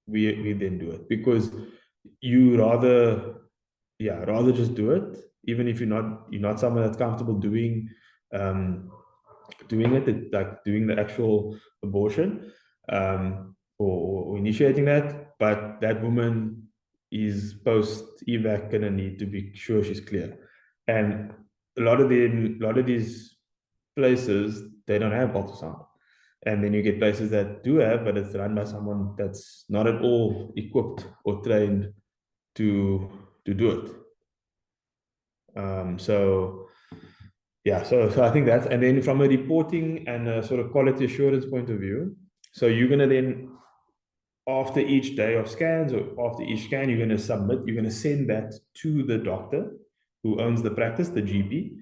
we then do it, because you rather just do it, even if you're not someone that's comfortable doing it, like doing the actual abortion, or initiating that. But that woman is post evac gonna need to be sure she's clear. And a lot of these places, they don't have ultrasound. And then you get places that do have, but it's run by someone that's not at all equipped or trained to do it. So I think that's, and then from a reporting and a sort of quality assurance point of view, so you're gonna then, after each day of scans or after each scan, you're gonna send that to the doctor who owns the practice, the GP,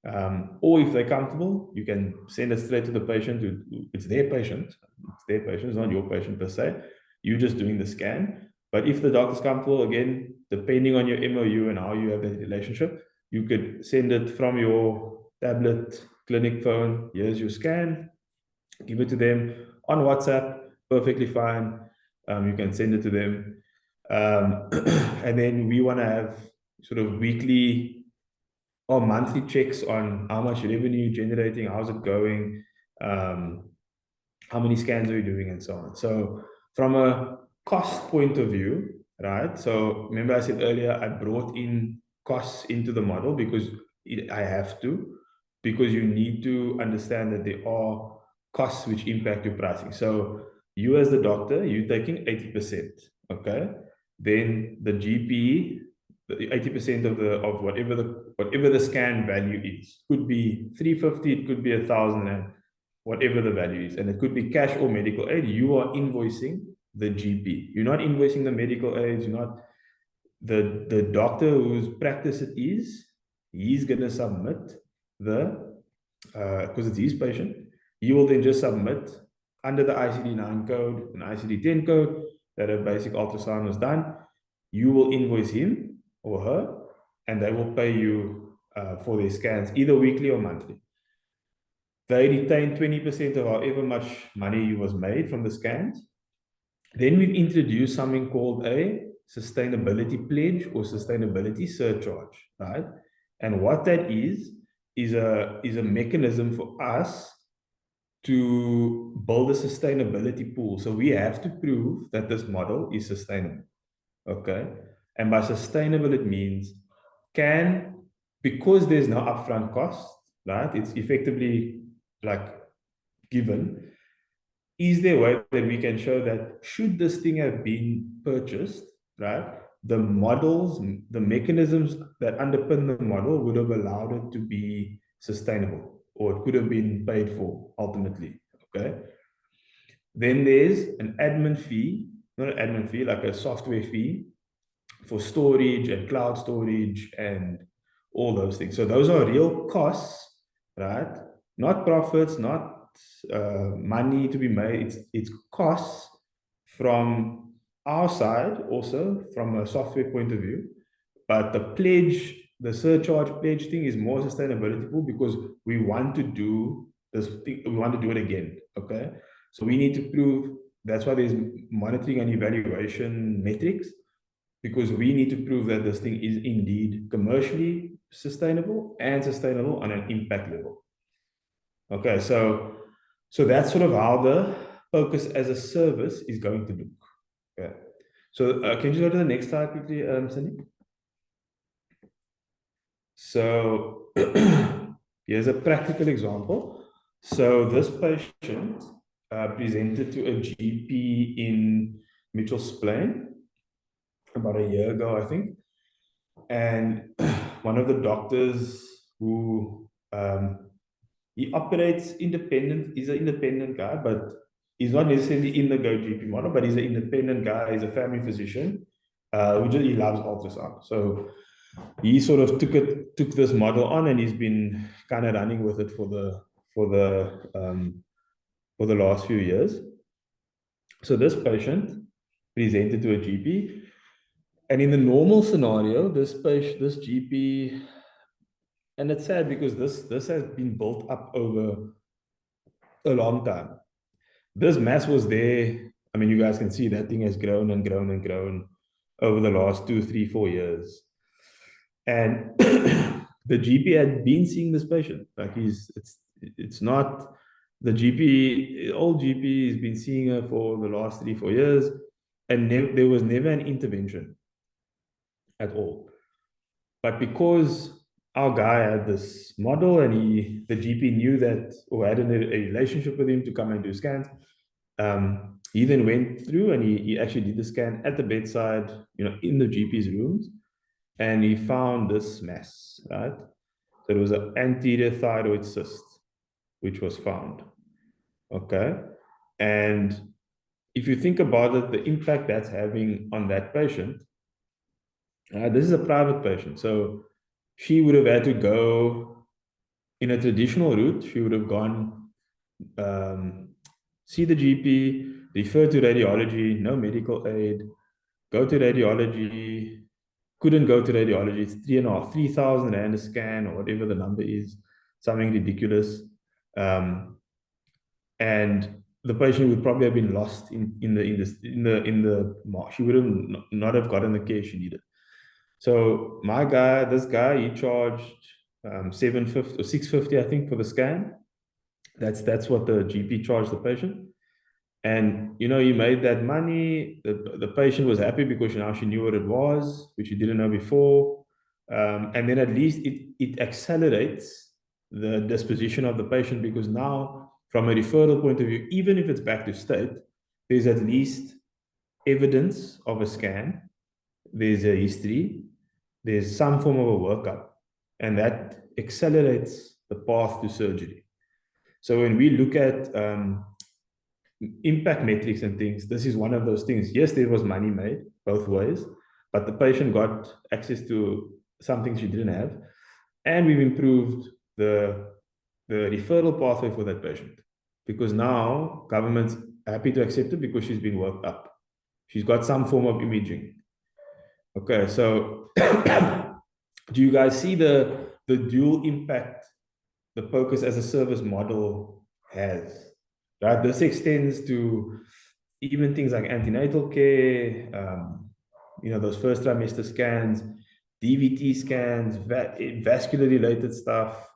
Or if they're comfortable, you can send it straight to the patient. It's their patient. It's their patient. It's not your patient per se. You're just doing the scan. But if the doctor's comfortable, again, depending on your MOU and how you have that relationship, you could send it from your tablet, clinic phone. Here's your scan. Give it to them on WhatsApp. Perfectly fine. You can send it to them. And then we want to have sort of weekly or monthly checks on how much revenue you're generating, how's it going, how many scans are you doing, and so on. So from a cost point of view, right? So remember I said earlier, I brought in costs into the model because I have to, because you need to understand that there are costs which impact your pricing. So you as the doctor, you're taking 80%, okay? Then the GP, the 80% of whatever the scan value is, could be 350, it could be 1,000, and whatever the value is, and it could be cash or medical aid. You are invoicing the GP. You're not invoicing the medical aids. You're not the doctor whose practice it is. He's gonna submit the because it's his patient. He will then just submit under the ICD-9 code and ICD-10 code that a basic ultrasound was done. You will invoice him or her, and they will pay you for their scans either weekly or monthly. They retain 20% of however much money was made from the scans. Then we've introduced something called a sustainability pledge or sustainability surcharge, right? And what that is a mechanism for us to build a sustainability pool. So we have to prove that this model is sustainable, okay? And by sustainable, it means because there's no upfront cost, right? It's effectively like given. Is there a way that we can show that should this thing have been purchased, right? The models, the mechanisms that underpin the model would have allowed it to be sustainable, or it could have been paid for ultimately, okay? Then there's an admin fee, not an admin fee, like a software fee for storage and cloud storage and all those things. So those are real costs, right? Not profits, not money to be made. It's costs from our side, also from a software point of view. But the pledge, the surcharge pledge thing is more sustainability pool because we want to do this thing, we want to do it again. Okay. So we need to prove that's why there's monitoring and evaluation metrics, because we need to prove that this thing is indeed commercially sustainable and sustainable on an impact level. Okay, so that's sort of how the focus as a service is going to look. Okay, so can you go to the next slide quickly, Cindy? So here's a practical example. So this patient presented to a GP in Mitchell's Plain about a year ago, I think. And one of the doctors who he operates independent, he's an independent guy, but he's not necessarily in the GOCP model, but he's an independent guy, he's a family physician, he loves ultrasound. So he sort of took this model on, and he's been kind of running with it for the last few years. So this patient presented to a GP, and in the normal scenario, this GP, and it's sad because this has been built up over a long time. This mass was there. I mean, you guys can see that thing has grown and grown and grown over the last 2, 3, 4 years. And the GP had been seeing this patient. Like it's not the GP, old GP has been seeing her for the last 3, 4 years, and there was never an intervention at all. But because our guy had this model, and the GP knew that, or had a relationship with him to come and do scans, he then went through and he actually did the scan at the bedside, in the GP's rooms, and he found this mass, right? So it was an anterior thyroid cyst, which was found. Okay. And if you think about it, the impact that's having on that patient, this is a private patient. So she would have had to go in a traditional route, she would have gone, see the GP, refer to radiology, no medical aid, go to radiology, couldn't go to radiology. It's 3,500 rand a scan or whatever the number is, something ridiculous. And the patient would probably have been lost in the she would have not have gotten the care she needed. So this guy, he charged 750 or 650, I think, for the scan. That's what the GP charged the patient. And he made that money. The patient was happy because now she knew what it was, which she didn't know before. And then at least it accelerates the disposition of the patient, because now, from a referral point of view, even if it's back to state, there's at least evidence of a scan, there's a history, there's some form of a workup, and that accelerates the path to surgery. So when we look at impact metrics and things, this is one of those things. Yes, there was money made both ways, but the patient got access to something she didn't have, and we've improved the referral pathway for that patient, because now government's happy to accept it because she's been worked up. She's got some form of imaging. Okay, so do you guys see the dual impact the focus as a service model has? Right, this extends to even things like antenatal care, those first trimester scans, DVT scans, vascular related stuff,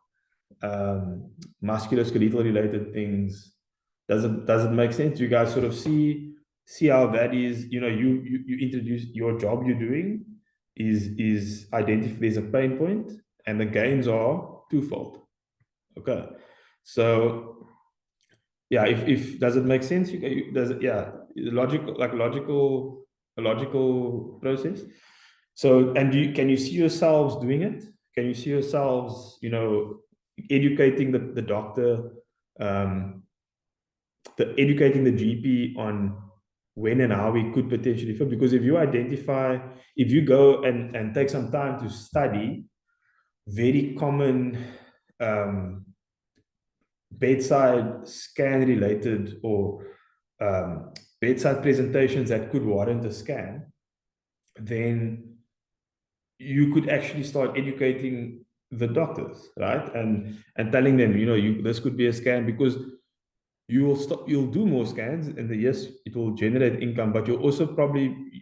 musculoskeletal related things. Does it make sense? Do you guys sort of see how that is? You introduce your job you're doing is identify there's a pain point, and the gains are twofold. Okay, so yeah, if does it make sense? Does it? Yeah, a logical process. So, and can you see yourselves doing it? Can you see yourselves, educating the doctor, educating the GP on when and how we could potentially refer? Because if you go and take some time to study very common bedside scan related or bedside presentations that could warrant a scan, then you could actually start educating the doctors, right? And telling them, this could be a scan, because you'll do more scans, and yes, it will generate income, but you'll also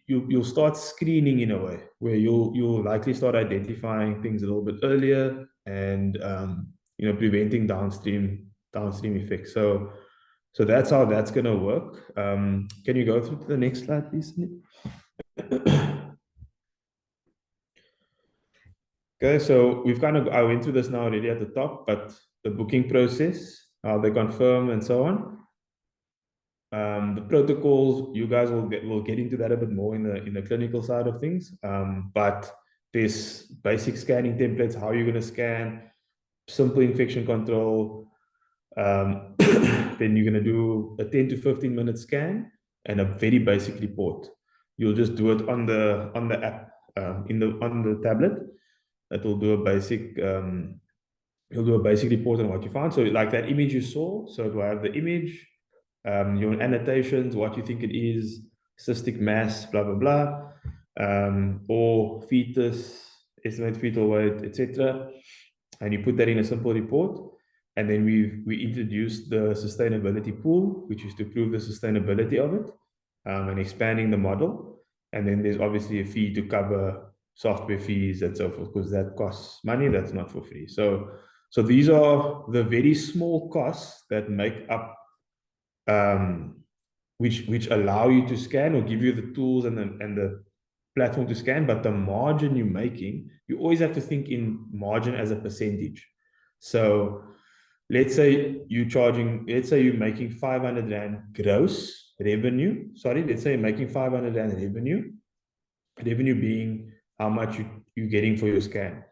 you'll start screening in a way where you'll likely start identifying things a little bit earlier, and preventing downstream effects. So that's how that's going to work. Can you go through to the next slide, please? Okay, so I went through this now already at the top, but the booking process, how they confirm and so on. The protocols, you guys will get into that a bit more in the clinical side of things. But there's basic scanning templates, how you're going to scan, simple infection control. Then you're going to do a 10 to 15 minute scan and a very basic report. You'll just do it on the app, on the tablet. That will do a basic you'll do a basic report on what you found. So like that image you saw, so it will have the image, your annotations, what you think it is, cystic mass, blah blah blah, or fetus, estimated fetal weight, etc. And you put that in a simple report. And then we introduced the sustainability pool, which is to prove the sustainability of it, and expanding the model. And then there's obviously a fee to cover software fees and so forth, because that costs money. That's not for free. So these are the very small costs that make up, which allow you to scan or give you the tools and the platform to scan. But the margin you're making, you always have to think in margin as a percentage. So let's say you're making 500 Rand gross revenue. Sorry, let's say you're making 500 Rand revenue. Revenue being how much you're getting for your scan.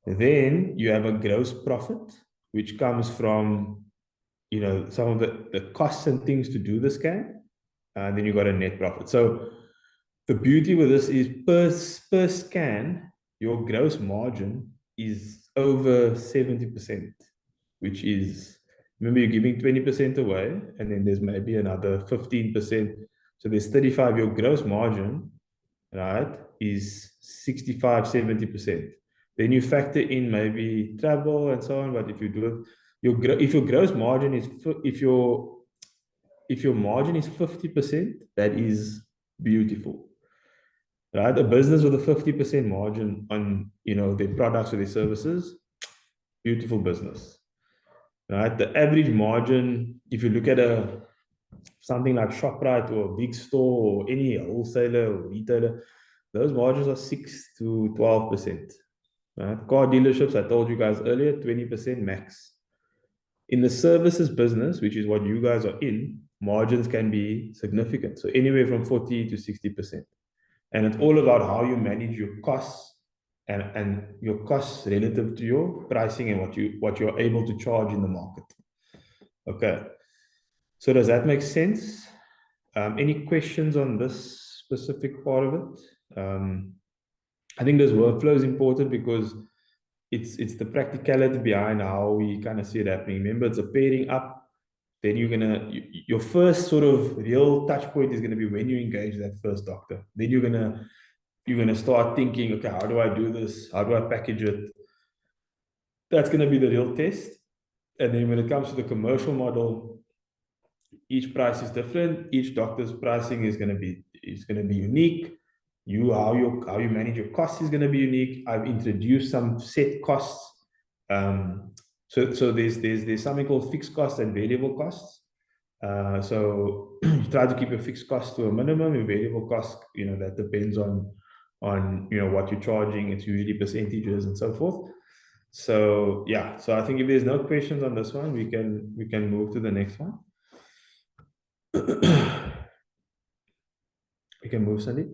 Then you have a gross profit, which comes from some of the costs and things to do the scan. And then you got a net profit. So the beauty with this is per scan, your gross margin is over 70%. which is, remember, you're giving 20% away, and then there's maybe another 15%. So there's 35, your gross margin, right, is 65, 70%. Then you factor in maybe travel and so on. But if you do it, if your gross margin is, if your margin is 50%, that is beautiful, right? A business with a 50% margin on, their products or their services, beautiful business, right? The average margin, if you look at something like ShopRite or a big store or any wholesaler or retailer, those margins are 6 to 12%. Right? Car dealerships, I told you guys earlier, 20% max. In the services business, which is what you guys are in, margins can be significant. So anywhere from 40 to 60%. And it's all about how you manage your costs and your costs relative to your pricing and what you're able to charge in the market. Okay. So does that make sense? Any questions on this specific part of it? I think this workflow is important because it's the practicality behind how we kind of see it happening. Remember, it's a pairing up. Then your first sort of real touch point is gonna be when you engage that first doctor. Then you're gonna start thinking, okay, how do I do this? How do I package it? That's gonna be the real test. And then when it comes to the commercial model, each price is different. Each doctor's pricing is gonna be unique. How you manage your costs is gonna be unique. I've introduced some set costs. So there's something called fixed costs and variable costs. So you try to keep your fixed costs to a minimum. Your variable costs, that depends on what you're charging. It's usually percentages and so forth. So yeah, so I think if there's no questions on this one, we can move to the next one. We can move, Sandy.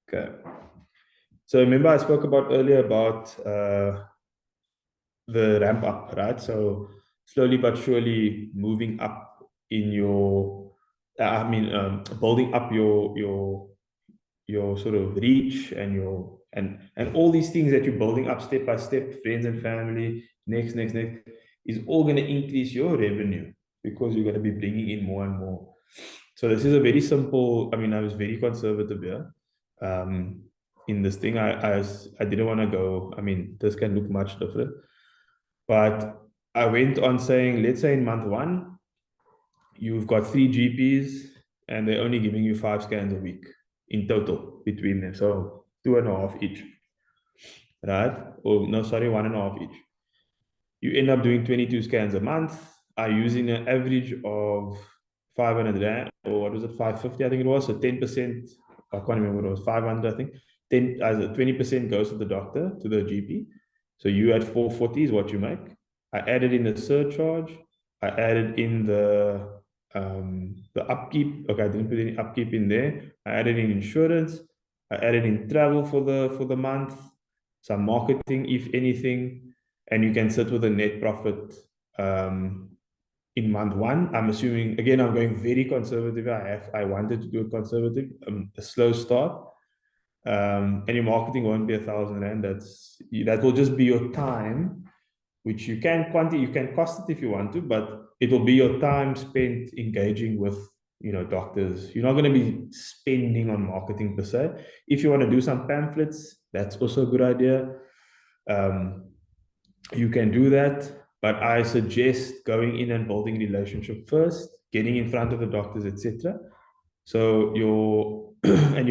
Okay. So remember I spoke about earlier about the ramp up, right? So slowly but surely moving up in your, building up your sort of reach and and all these things that you're building up step by step, friends and family, next, is all going to increase your revenue because you're going to be bringing in more and more. So this is a very simple, I was very conservative here. In this thing, I didn't want to go, this can look much different. But I went on saying, let's say in month 1, you've got 3 GPs and they're only giving you 5 scans a week in total between them. So 2.5 each, right? Or no, sorry, 1.5 each. You end up doing 22 scans a month. Are using an average of 500 Rand, or what was it, 550, I think it was. So 10%, I can't remember what it was, 500, I think. 20% goes to the doctor, to the GP. So you at 440 is what you make. I added in the surcharge. I added in the upkeep. Okay, I didn't put any upkeep in there. I added in insurance. I added in travel for the month, some marketing, if anything, and you can sit with a net profit in month 1. I'm assuming, again, I'm going very conservative. I wanted to do it conservative, a slow start. And your marketing won't be 1,000 Rand. That will just be your time, which you can cost it if you want to, but it will be your time spent engaging with doctors. You're not going to be spending on marketing per se. If you want to do some pamphlets, that's also a good idea. You can do that, but I suggest going in and building relationship first, getting in front of the doctors, etc. So your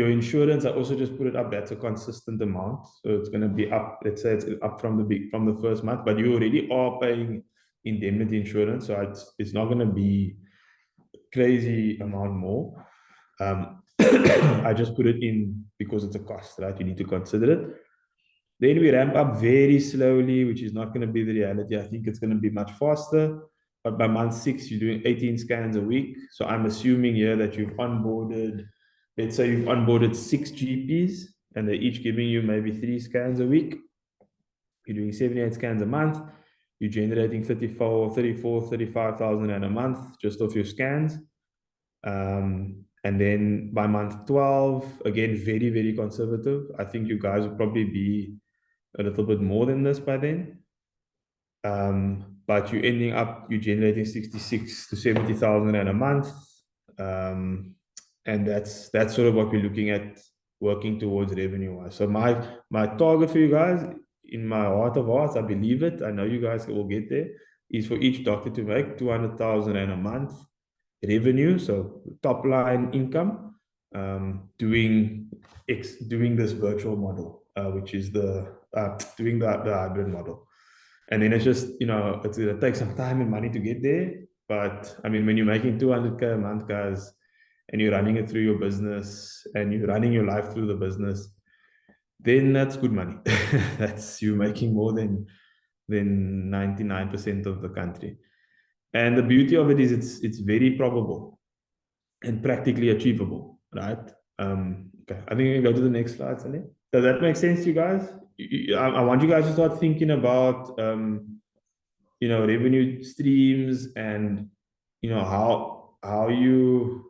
insurance, I also just put it up. That's a consistent amount, so it's going to be up. Let's say it's up from the first month, but you already are paying indemnity insurance, so it's not going to be crazy amount more. I just put it in because it's a cost, right? You need to consider it. Then we ramp up very slowly, which is not going to be the reality. I think it's going to be much faster. But by month 6, you're doing 18 scans a week. So I'm assuming here that you've onboarded, let's say you've onboarded 6 GPs, and they're each giving you maybe 3 scans a week. You're doing 78 scans a month. You're generating 35,000 Rand a month just off your scans. And then by month 12, again, very, very conservative. I think you guys will probably be a little bit more than this by then. But you're ending up, you're generating 66 to 70,000 a month. And that's sort of what we're looking at working towards revenue wise. So my target for you guys, in my heart of hearts, I believe it, I know you guys will get there, is for each doctor to make 200,000 a month revenue, so top line income, doing this virtual model, which is doing the hybrid model. And then it's just, it's going to take some time and money to get there. But I mean, when you're making 200K a month, guys, and you're running it through your business and you're running your life through the business, then that's good money. You're making more than 99% of the country. And the beauty of it is it's very probable and practically achievable, right? Okay, I think we can go to the next slide, Sunny. Does that make sense to you guys? I want you guys to start thinking about, revenue streams and, how you,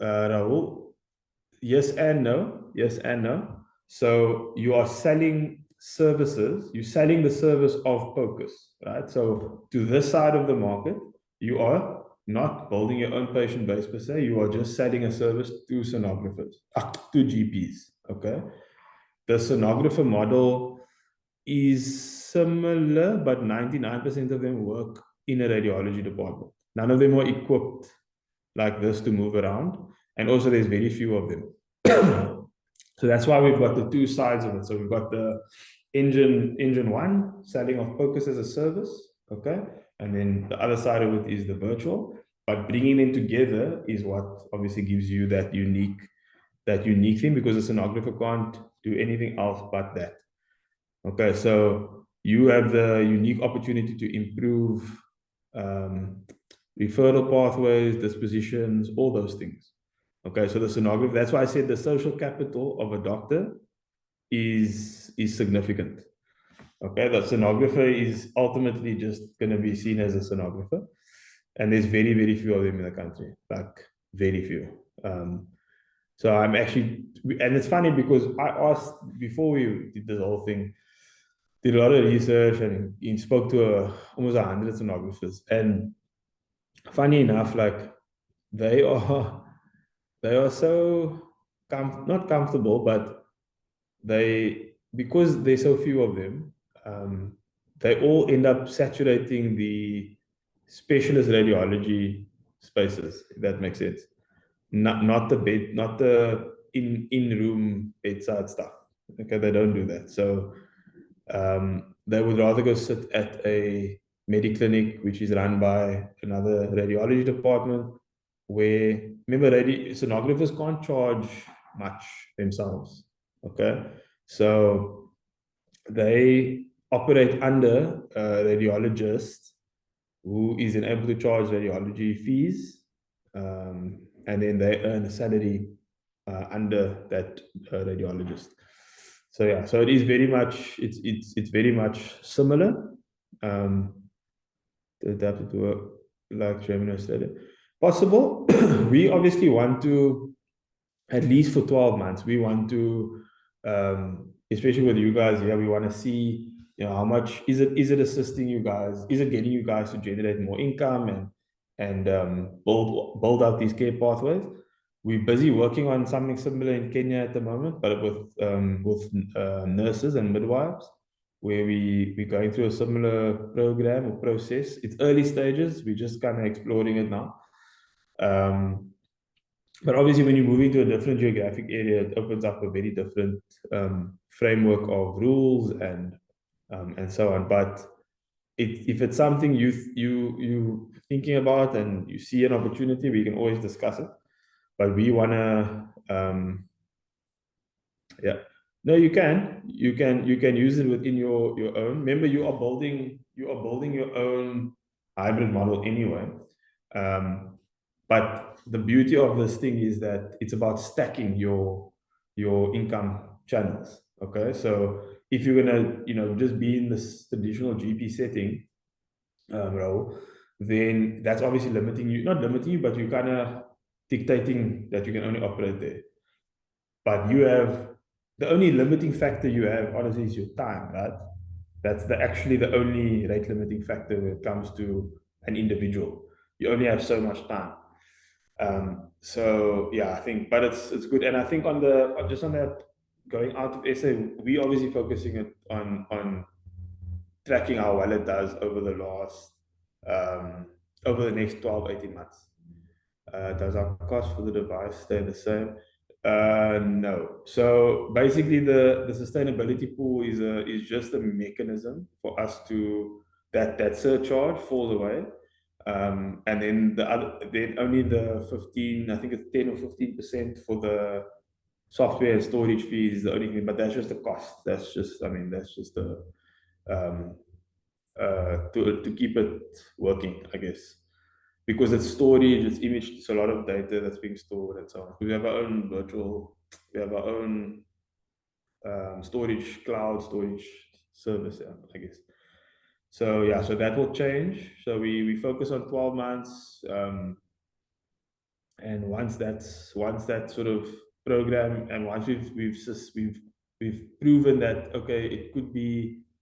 Rahul, yes and no. So you are selling services, you're selling the service of focus, right? So to this side of the market, you are not building your own patient base per se, you are just selling a service to sonographers, to GPs, okay? The sonographer model is similar, but 99% of them work in a radiology department. None of them are equipped like this to move around. And also there's very few of them. So that's why we've got the two sides of it. So we've got the engine one, selling of focus as a service, okay? And then the other side of it is the virtual. But bringing them together is what obviously gives you that unique thing, because a sonographer can't do anything else but that. Okay, so you have the unique opportunity to improve referral pathways, dispositions, all those things. Okay, so the sonographer, that's why I said the social capital of a doctor is significant. Okay, the sonographer is ultimately just going to be seen as a sonographer. And there's very, very few of them in the country, like very few. So I'm actually, and it's funny because I asked, before we did this whole thing, did a lot of research and spoke to almost 100 sonographers. And funny enough, like they are so not comfortable, but because there's so few of them, they all end up saturating the specialist radiology spaces, if that makes sense. Not the in-room bedside stuff. Okay, they don't do that. So they would rather go sit at a mediclinic, which is run by another radiology department, where, remember, sonographers can't charge much themselves. Okay, so they operate under a radiologist who is able to charge radiology fees, and then they earn a salary under that radiologist. So yeah, so it is very much, it's very much similar. Adapted to work like Germany, Australia. Possible. We obviously want to, at least for 12 months, we want to, especially with you guys here, we want to see, how much is it assisting you guys? Is it getting you guys to generate more income and build out these care pathways? We're busy working on something similar in Kenya at the moment, but with nurses and midwives, where we're going through a similar program or process. It's early stages. We're just kind of exploring it now. But obviously, when you move into a different geographic area, it opens up a very different framework of rules and so on. But if it's something you thinking about and you see an opportunity, we can always discuss it. But we want to, yeah. No, you can use it within your own. Remember, you are building your own hybrid model anyway. But the beauty of this thing is that it's about stacking your income channels. Okay, so if you're gonna just be in this traditional GP setting, Rahul, then that's obviously limiting you. Not limiting you, but you're kind of dictating that you can only operate there. But you have the only limiting factor you have, honestly, is your time, right? That's actually the only rate limiting factor when it comes to an individual. You only have so much time. So yeah, I think, but it's good. And I think on that, going out of SA, we obviously focusing on tracking how well it does over the next 12-18 months. Does our cost for the device stay the same? No. So basically, the sustainability pool is just a mechanism for us to that surcharge falls away, and then only the 15, I think it's 10 or 15% for the software and storage fees is the only thing, but that's just the cost. That's just the um, to keep it working, I guess, because it's storage, it's image, it's a lot of data that's being stored and so on. We have our own storage, cloud storage service, yeah, I guess. So yeah, so that will change. So we focus on 12 months, and once that sort of program, and once we've proven that okay, it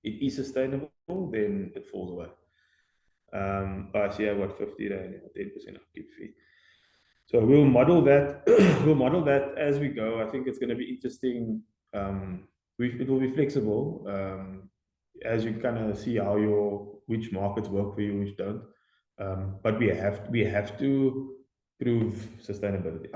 is sustainable, then it falls away. I see I've got 50 Rand, 10% upkeep fee. So we'll model that. We'll model that as we go. I think it's going to be interesting. It will be flexible, as you kind of see how which markets work for you, which don't. But we have to prove sustainability.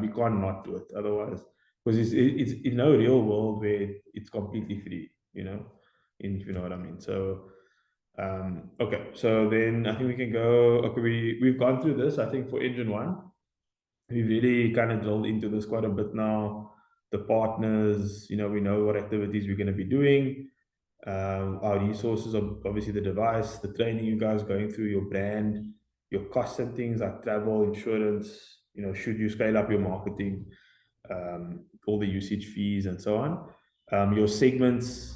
We can't not do it otherwise, because it's in no real world where it's completely free, if you know what I mean. So okay, so then I think we can go. Okay, we've gone through this. I think for engine one, we've really kind of drilled into this quite a bit now. The partners, we know what activities we're going to be doing. Our resources, obviously the device, the training you guys going through, your brand, your costs and things like travel, insurance. Should you scale up your marketing, all the usage fees and so on. Your segments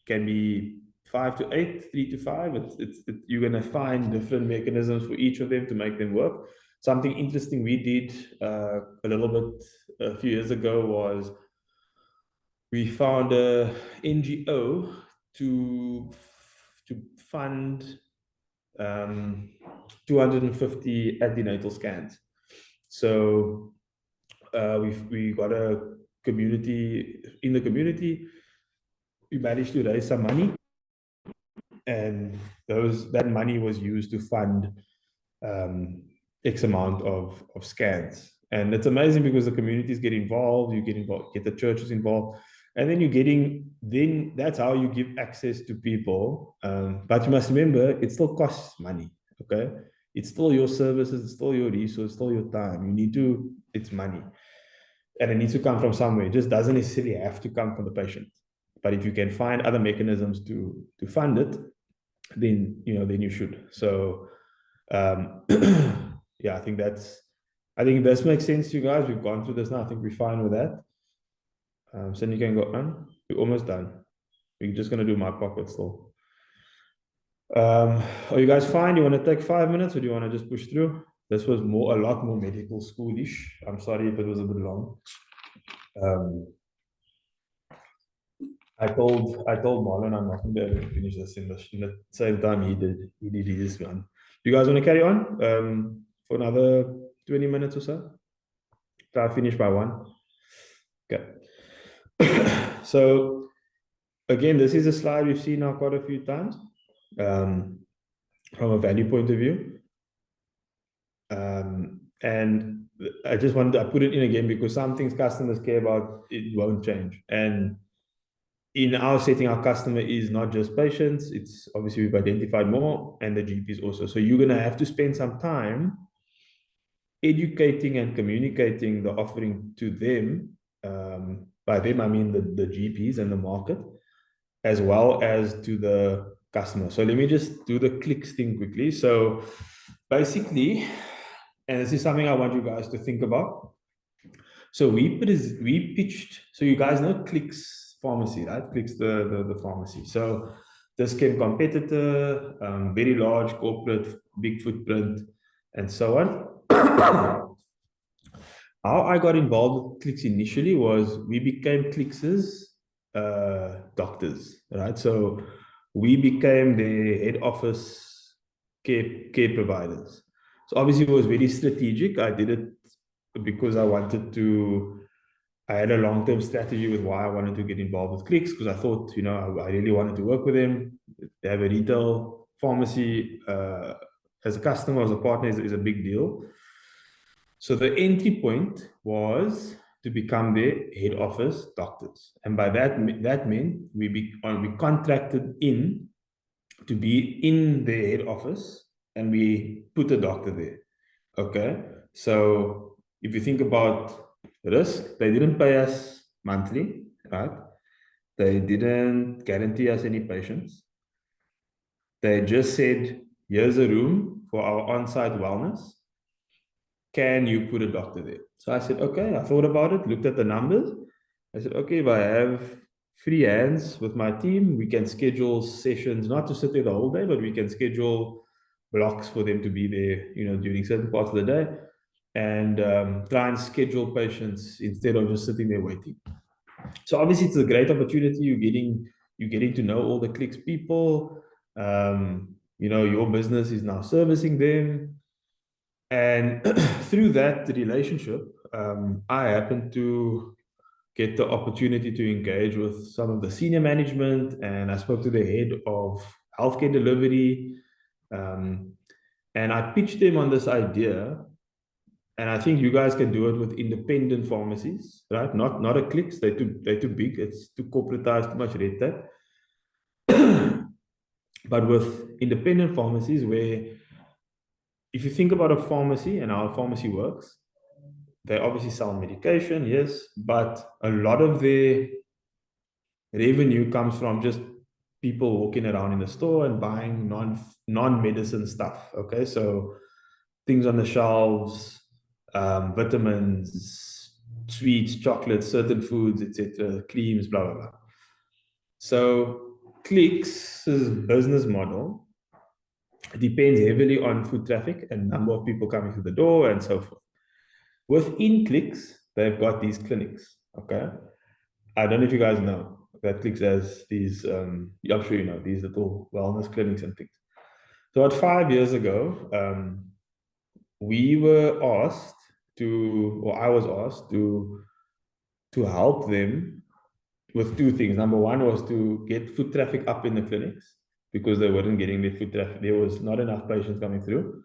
can be 5 to 8, 3 to 5. You're going to find different mechanisms for each of them to make them work. Something interesting we did a little bit a few years ago was we found a NGO to fund 250 antenatal scans. So we got a community in the community. We managed to raise some money, and that money was used to fund X amount of scans. And it's amazing because the communities get involved, get the churches involved, and then that's how you give access to people. But you must remember, it still costs money, okay? It's still your services, it's still your resource, it's still your time. It's money. And it needs to come from somewhere. It just doesn't necessarily have to come from the patient. But if you can find other mechanisms to fund it, then you should. So yeah, I think this makes sense to you guys. We've gone through this now. I think we're fine with that. So you can go on. We're almost done. We're just gonna do my pocket still. Are you guys fine? You want to take 5 minutes, or do you want to just push through? This was a lot more medical schoolish. I'm sorry if it was a bit long. I told Marlon I'm not going to be able to finish this in the same time he did his one. Do you guys want to carry on for another 20 minutes or so? Try to finish by 1. Okay. So again, this is a slide we've seen now quite a few times from a value point of view. And I put it in again because some things customers care about, it won't change. And in our setting, our customer is not just patients. It's obviously we've identified more, and the GPs also. So you're going to have to spend some time educating and communicating the offering to them. By them, I mean the GPs and the market, as well as to the customer. So let me just do the clicks thing quickly. So basically, and this is something I want you guys to think about. So we pitched, so you guys know Clicks Pharmacy, right? Clicks the pharmacy. So this came competitor, very large corporate, big footprint, and so on. how I got involved with Clicks initially was we became Clicks's doctors, right? So we became the head office care providers. So obviously it was very strategic. I did it because I had a long-term strategy with why I wanted to get involved with Clicks, because I thought, I really wanted to work with them. They have a retail pharmacy as a customer, as a partner is a big deal. So the entry point was to become their head office doctors. And by that meant we contracted in to be in their head office, and we put a doctor there. Okay. So if you think about risk, they didn't pay us monthly, right? They didn't guarantee us any patients. They just said, here's a room for our on-site wellness. Can you put a doctor there? So I said, okay. I thought about it, looked at the numbers. I said, okay, if I have free hands with my team, we can schedule sessions, not to sit there the whole day, but we can schedule blocks for them to be there, during certain parts of the day, and try and schedule patients instead of just sitting there waiting. So obviously it's a great opportunity. You're getting to know all the Clicks people. Your business is now servicing them. And through that relationship, I happened to get the opportunity to engage with some of the senior management, and I spoke to the head of healthcare delivery, and I pitched them on this idea. And I think you guys can do it with independent pharmacies, right? Not a Clicks. They're too big. It's too corporatized, too much red tape. But with independent pharmacies, where if you think about a pharmacy and how a pharmacy works, they obviously sell medication, yes, but a lot of their revenue comes from just people walking around in the store and buying non-medicine stuff. Okay, so things on the shelves, vitamins, sweets, chocolates, certain foods, etc., creams, blah blah blah. So Clicks' business model depends heavily on foot traffic and number of people coming through the door and so forth. Within Clicks, they've got these clinics. Okay, I don't know if you guys know that Clicks has these. I'm sure you know these little wellness clinics and things. So about 5 years ago, we were asked to, or I was asked to help them with two things. Number one was to get foot traffic up in the clinics because they weren't getting the foot traffic. There was not enough patients coming through.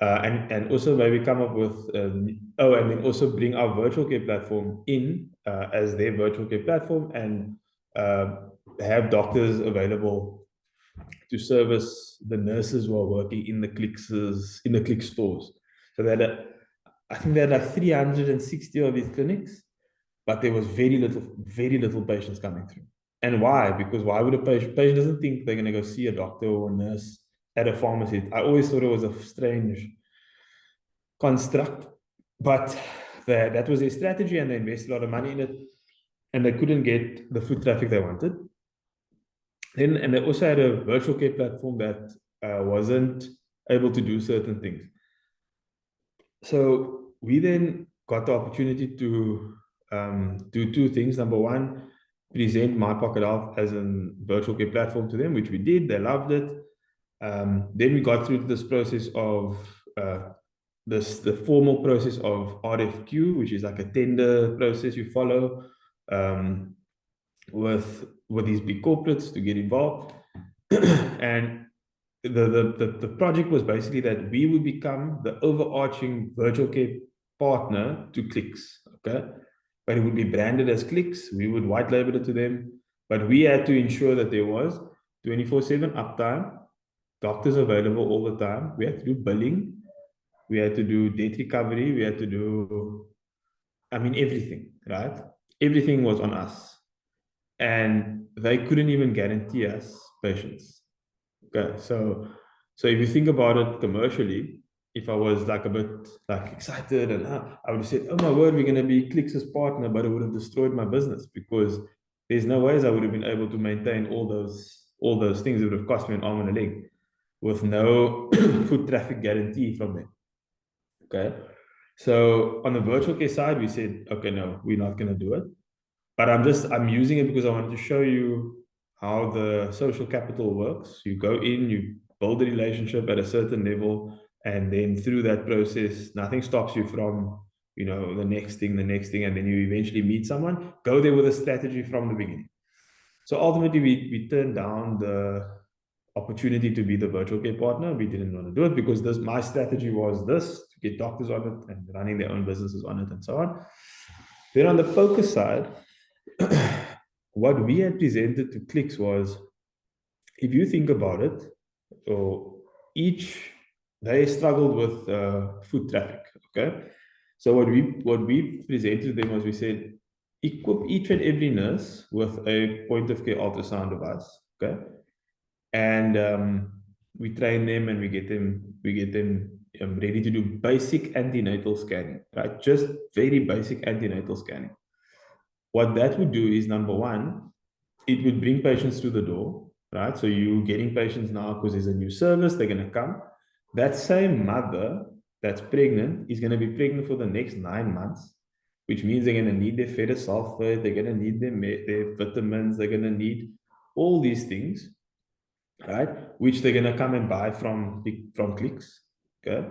And also maybe come up with, and then also bring our virtual care platform in as their virtual care platform, and have doctors available to service the nurses who are working in the Clicks stores. So that I think they had like 360 of these clinics, but there was very little patients coming through. And why? Because why would a patient doesn't think they're going to go see a doctor or a nurse at a pharmacy? I always thought it was a strange construct, but that was their strategy, and they invested a lot of money in it, and they couldn't get the foot traffic they wanted. And they also had a virtual care platform that wasn't able to do certain things. So we then got the opportunity to do two things. Number one, present My Pocket Health as a virtual care platform to them, which we did. They loved it. Then we got through this process of the formal process of RFQ, which is like a tender process you follow with these big corporates to get involved. And the project was basically that we would become the overarching virtual care partner to Clicks. Okay, but it would be branded as Clicks. We would white label it to them, but we had to ensure that there was 24/7 uptime, doctors available all the time. We had to do billing, we had to do debt recovery, we had to do, everything, right? Everything was on us, and they couldn't even guarantee us patients. Okay, so if you think about it commercially, if I was like a bit like excited, and I would have said, "Oh my word, we're going to be Clicks' partner," but it would have destroyed my business, because there's no ways I would have been able to maintain all those things. It would have cost me an arm and a leg with no foot traffic guarantee from them. Okay, So on the virtual care side, we said, okay, no, we're not going to do it. But I'm using it because I wanted to show you how the social capital works. You go in, you build a relationship at a certain level, and then through that process, nothing stops you from, the next thing, and then you eventually meet someone. Go there with a strategy from the beginning. So ultimately, we turned down the opportunity to be the virtual care partner. We didn't want to do it because my strategy was this, to get doctors on it and running their own businesses on it and so on. Then on the focus side, what we had presented to Clicks was, if you think about it, or they struggled with foot traffic. Okay, so what we presented to them was, we said, equip each and every nurse with a point of care ultrasound device. Okay, and we train them and we get them ready to do basic antenatal scanning, right? Just very basic antenatal scanning. What that would do is, number one, it would bring patients to the door, right? So you're getting patients now because there's a new service, they're going to come. That same mother that's pregnant is going to be pregnant for the next 9 months, which means they're going to need their ferrous sulfate, they're going to need their vitamins, they're going to need all these things, right? Which they're going to come and buy from Clicks. Okay.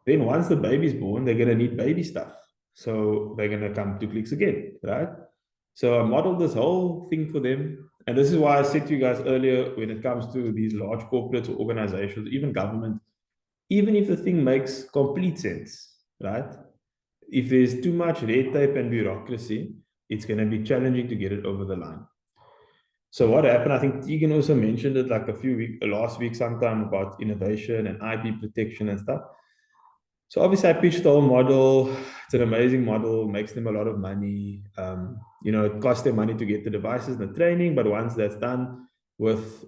Then once the baby's born, they're going to need baby stuff. So they're going to come to Clicks again, right? So I modeled this whole thing for them. And this is why I said to you guys earlier, when it comes to these large corporates or organizations, even government, even if the thing makes complete sense, right? If there's too much red tape and bureaucracy, it's going to be challenging to get it over the line. So what happened, I think Tegan also mentioned it like last week sometime, about innovation and IP protection and stuff. So obviously I pitched the whole model. It's an amazing model, makes them a lot of money. It costs them money to get the devices and the training, but once that's done with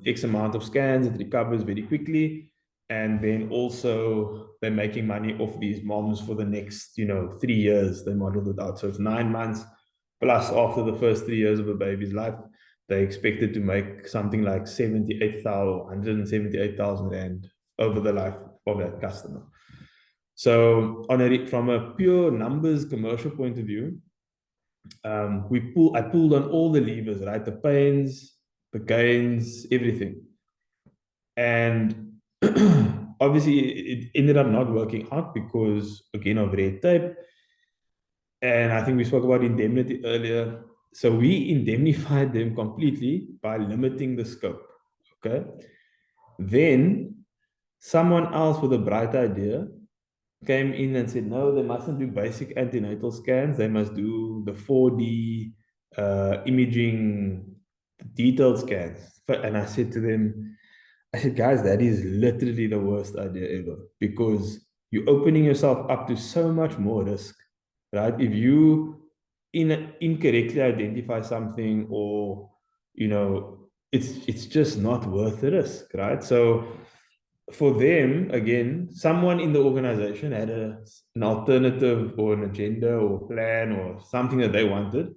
X amount of scans, it recovers very quickly. And then also they're making money off these moms for the next, 3 years. They modeled it out. So it's 9 months plus after the first 3 years of a baby's life, they expected to make something like 178,000 Rand over the life of that customer. So from a pure numbers commercial point of view, I pulled on all the levers, right? The pains, the gains, everything. And obviously it ended up not working out because, again, of red tape. And I think we spoke about indemnity earlier. So we indemnified them completely by limiting the scope. Okay. Then someone else with a bright idea came in and said, no, they mustn't do basic antenatal scans. They must do the 4D imaging, detailed scans. And I said to them, guys, that is literally the worst idea ever, because you're opening yourself up to so much more risk, right? If you incorrectly identify something, or, it's just not worth the risk, right? So for them, again, someone in the organization had an alternative or an agenda or plan or something that they wanted.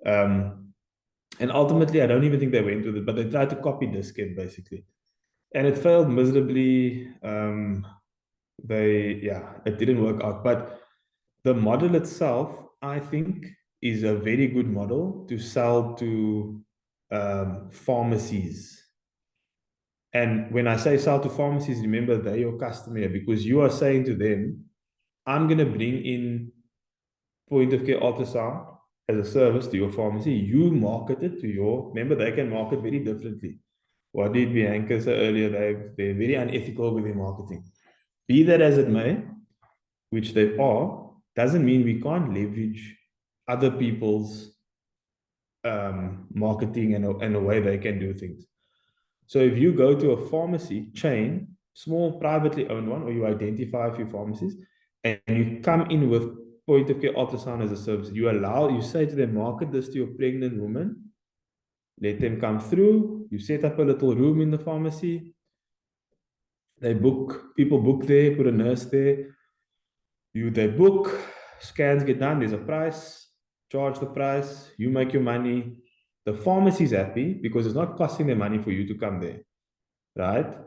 And ultimately, I don't even think they went with it, but they tried to copy Diskette basically. And it failed miserably. It didn't work out. But the model itself, I think, is a very good model to sell to pharmacies. And when I say sell to pharmacies, remember, they're your customer, because you are saying to them, I'm going to bring in point of care ultrasound as a service to your pharmacy. You market it to remember, they can market very differently. What did Bianca say earlier? They're very unethical with their marketing. Be that as it may, which they are, doesn't mean we can't leverage other people's marketing and the way they can do things. So if you go to a pharmacy chain, small privately owned one, or you identify a few pharmacies, and you come in with point of care ultrasound as a service, you say to them, market this to your pregnant woman, let them come through, you set up a little room in the pharmacy, people book there, put a nurse there, they book, scans get done, there's a price, charge the price, you make your money. The pharmacy is happy because it's not costing them money for you to come there, right?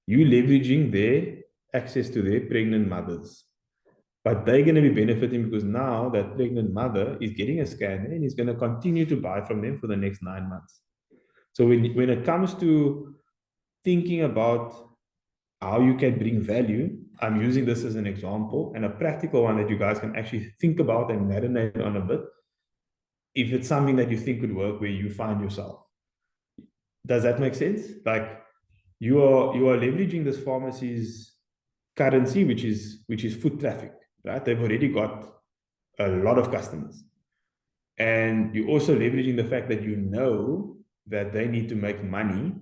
You leveraging their access to their pregnant mothers. But they're going to be benefiting because now that pregnant mother is getting a scan and is going to continue to buy from them for the next 9 months. So when it comes to thinking about how you can bring value, I'm using this as an example and a practical one that you guys can actually think about and marinate on a bit. If it's something that you think could work where you find yourself. Does that make sense? Like you are leveraging this pharmacy's currency, which is foot traffic, right? They've already got a lot of customers. And you're also leveraging the fact that you know that they need to make money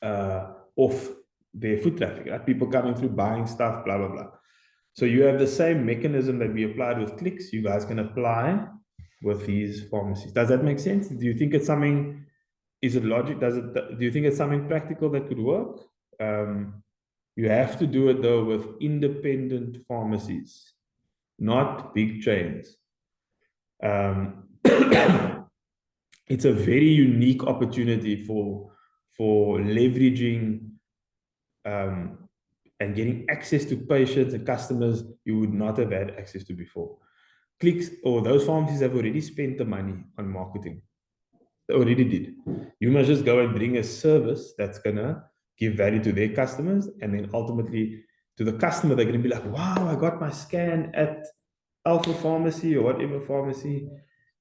off their foot traffic, right? People coming through, buying stuff, blah, blah, blah. So you have the same mechanism that we applied with clicks, you guys can apply with these pharmacies. Does that make sense? Do you think it's something, is it logic? Do you think it's something practical that could work? You have to do it though with independent pharmacies, not big chains. It's a very unique opportunity for leveraging and getting access to patients and customers you would not have had access to before. Clicks or those pharmacies have already spent the money on marketing. They already did. You must just go and bring a service that's gonna give value to their customers, and then ultimately to the customer, they're gonna be like, wow, I got my scan at Alpha Pharmacy or whatever pharmacy.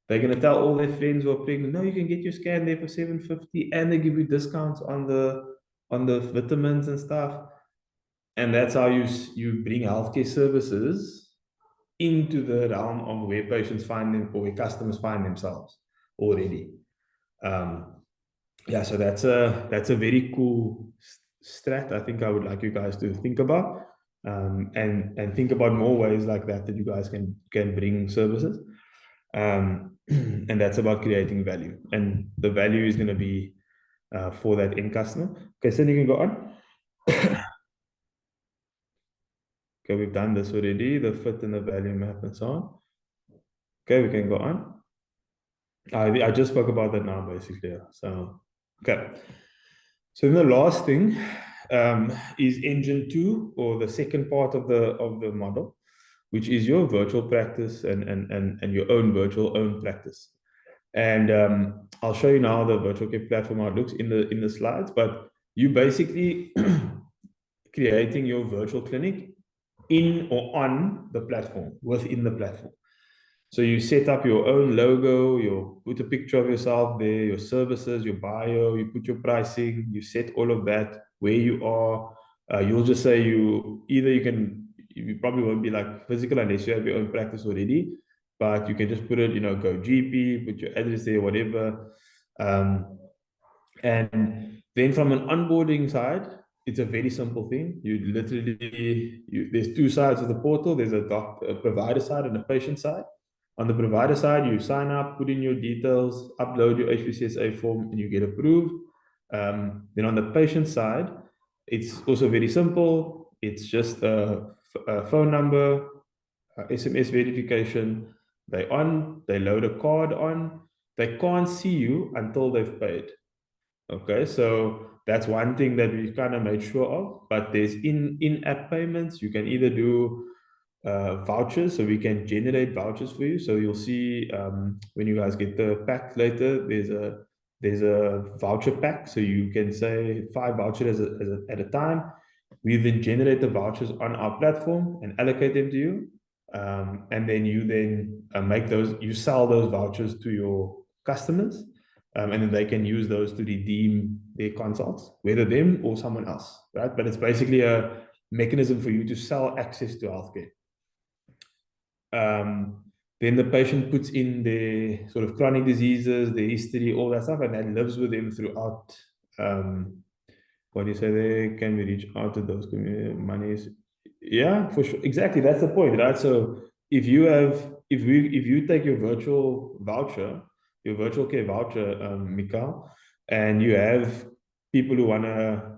They're gonna tell all their friends who are pregnant, no, you can get your scan there for $750, and they give you discounts on the vitamins and stuff. And that's how you bring healthcare services into the realm of where patients find them or where customers find themselves already. Yeah, so that's a very cool strat. I think I would like you guys to think about, and think about more ways like that you guys can bring services. And that's about creating value, and the value is going to be for that end customer. Okay, so you can go on. Okay, we've done this already, the fit and the value map and so on. Okay, we can go on. I just spoke about that now, basically. So, okay. So then the last thing is engine 2, or the second part of the model, which is your virtual practice and your own virtual practice. And I'll show you now how the virtual care platform how it looks in the slides. But you basically creating your virtual clinic in or on the platform, within the platform. So you set up your own logo, you put a picture of yourself there, your services, your bio, you put your pricing, you set all of that where you are. You'll just say you probably won't be like physical unless you have your own practice already, but you can just put it, go GP, put your address there, whatever. And then from an onboarding side, it's a very simple thing. You literally, there's two sides of the portal. There's a provider side and a patient side. On the provider side, you sign up, put in your details, upload your HPCSA form, and you get approved. Then on the patient side, it's also very simple. It's just a phone number, SMS verification. They load a card on. They can't see you until they've paid. Okay, so that's one thing that we kind of made sure of. But there's in-app payments. You can either do vouchers, so we can generate vouchers for you. So you'll see when you guys get the pack later, there's a voucher pack, so you can say 5 vouchers at a time. We then generate the vouchers on our platform and allocate them to you, and then you make those, you sell those vouchers to your customers, and then they can use those to redeem their consults, whether them or someone else, right? But it's basically a mechanism for you to sell access to healthcare. Then the patient puts in their sort of chronic diseases, their history, all that stuff, and that lives with them throughout. What do you say there? Can we reach out to those monies? Yeah, for sure. Exactly. That's the point, right? So if you take your virtual voucher, your virtual care voucher, Mikael, and you have people who want to,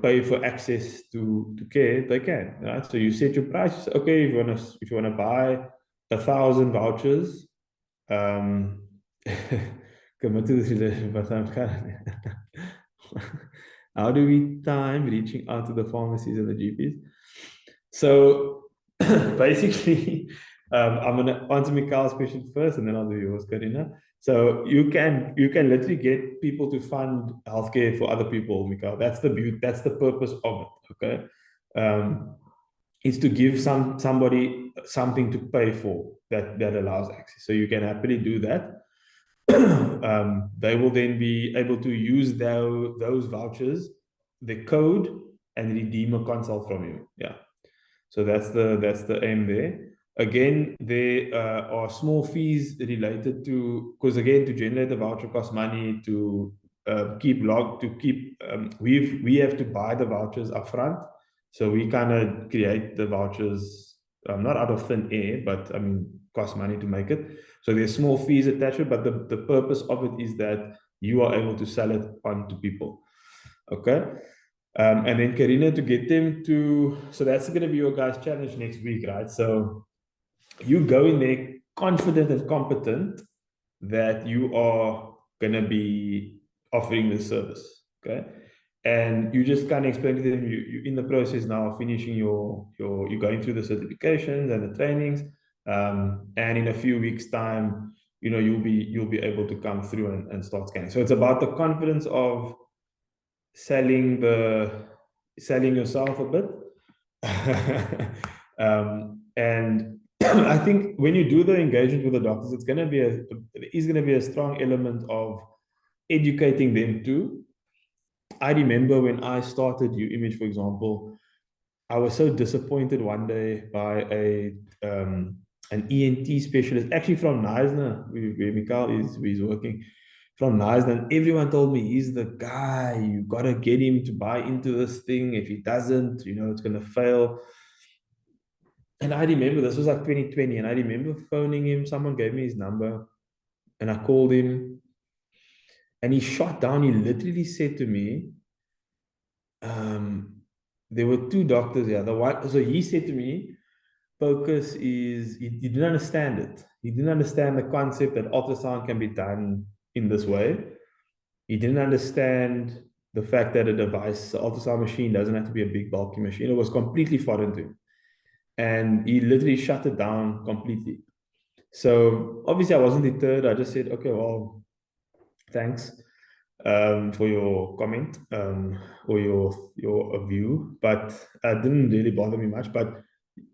pay for access to care, they can, right? So you set your price. Okay, if you want to buy 1,000 vouchers, commit to this relationship, but how do we time reaching out to the pharmacies and the GPs? So basically, I'm gonna answer Mikhail's question first, and then I'll do yours, Karina. So you can literally get people to fund healthcare for other people, Mikhail. That's the beauty. That's the purpose of it. Okay, is to give somebody something to pay for that allows access. So you can happily do that. They will then be able to use those vouchers, the code, and redeem a consult from you. Yeah. So that's the aim there. Again, there are small fees related to, because again, to generate the voucher costs money, to we have to buy the vouchers upfront. So we kind of create the vouchers, not out of thin air, but I mean, cost money to make it. So there's small fees attached to it, but the purpose of it is that you are able to sell it on to people. Okay. And then Karina, to get them to, so that's going to be your guys' challenge next week, right? So you go in there confident and competent that you are going to be offering this service, okay? And you just kind of explain to them, you in the process now of finishing you're going through the certifications and the trainings, and in a few weeks' time, you'll be able to come through and start scanning. So it's about the confidence of selling yourself a bit. And I think when you do the engagement with the doctors, there is going to be a strong element of educating them too. I remember when I started U-Image, for example, I was so disappointed one day by an ENT specialist, actually from Neisner, where Mikhail is working, from Neisner, and everyone told me he's the guy. You gotta get him to buy into this thing. If he doesn't, it's gonna fail. And I remember this was like 2020, and I remember phoning him. Someone gave me his number, and I called him, and he shot down. He literally said to me, there were two doctors here. So he said to me, focus is, he didn't understand it. He didn't understand the concept that ultrasound can be done in this way. He didn't understand the fact that a device, an ultrasound machine, doesn't have to be a big bulky machine. It was completely foreign to him. And he literally shut it down completely. So obviously I wasn't deterred. I just said, okay, well, thanks for your comment or your view, but it didn't really bother me much. But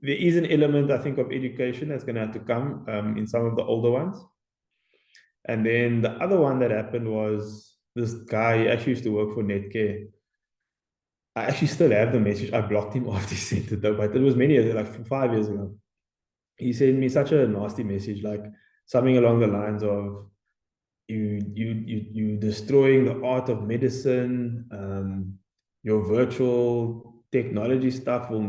there is an element, I think, of education that's going to have to come in some of the older ones. And then the other one that happened was this guy, he actually used to work for Netcare. I actually still have the message. I blocked him off the center though, but it was many years, like 5 years ago. He sent me such a nasty message, like something along the lines of, you destroying the art of medicine. Your virtual technology stuff will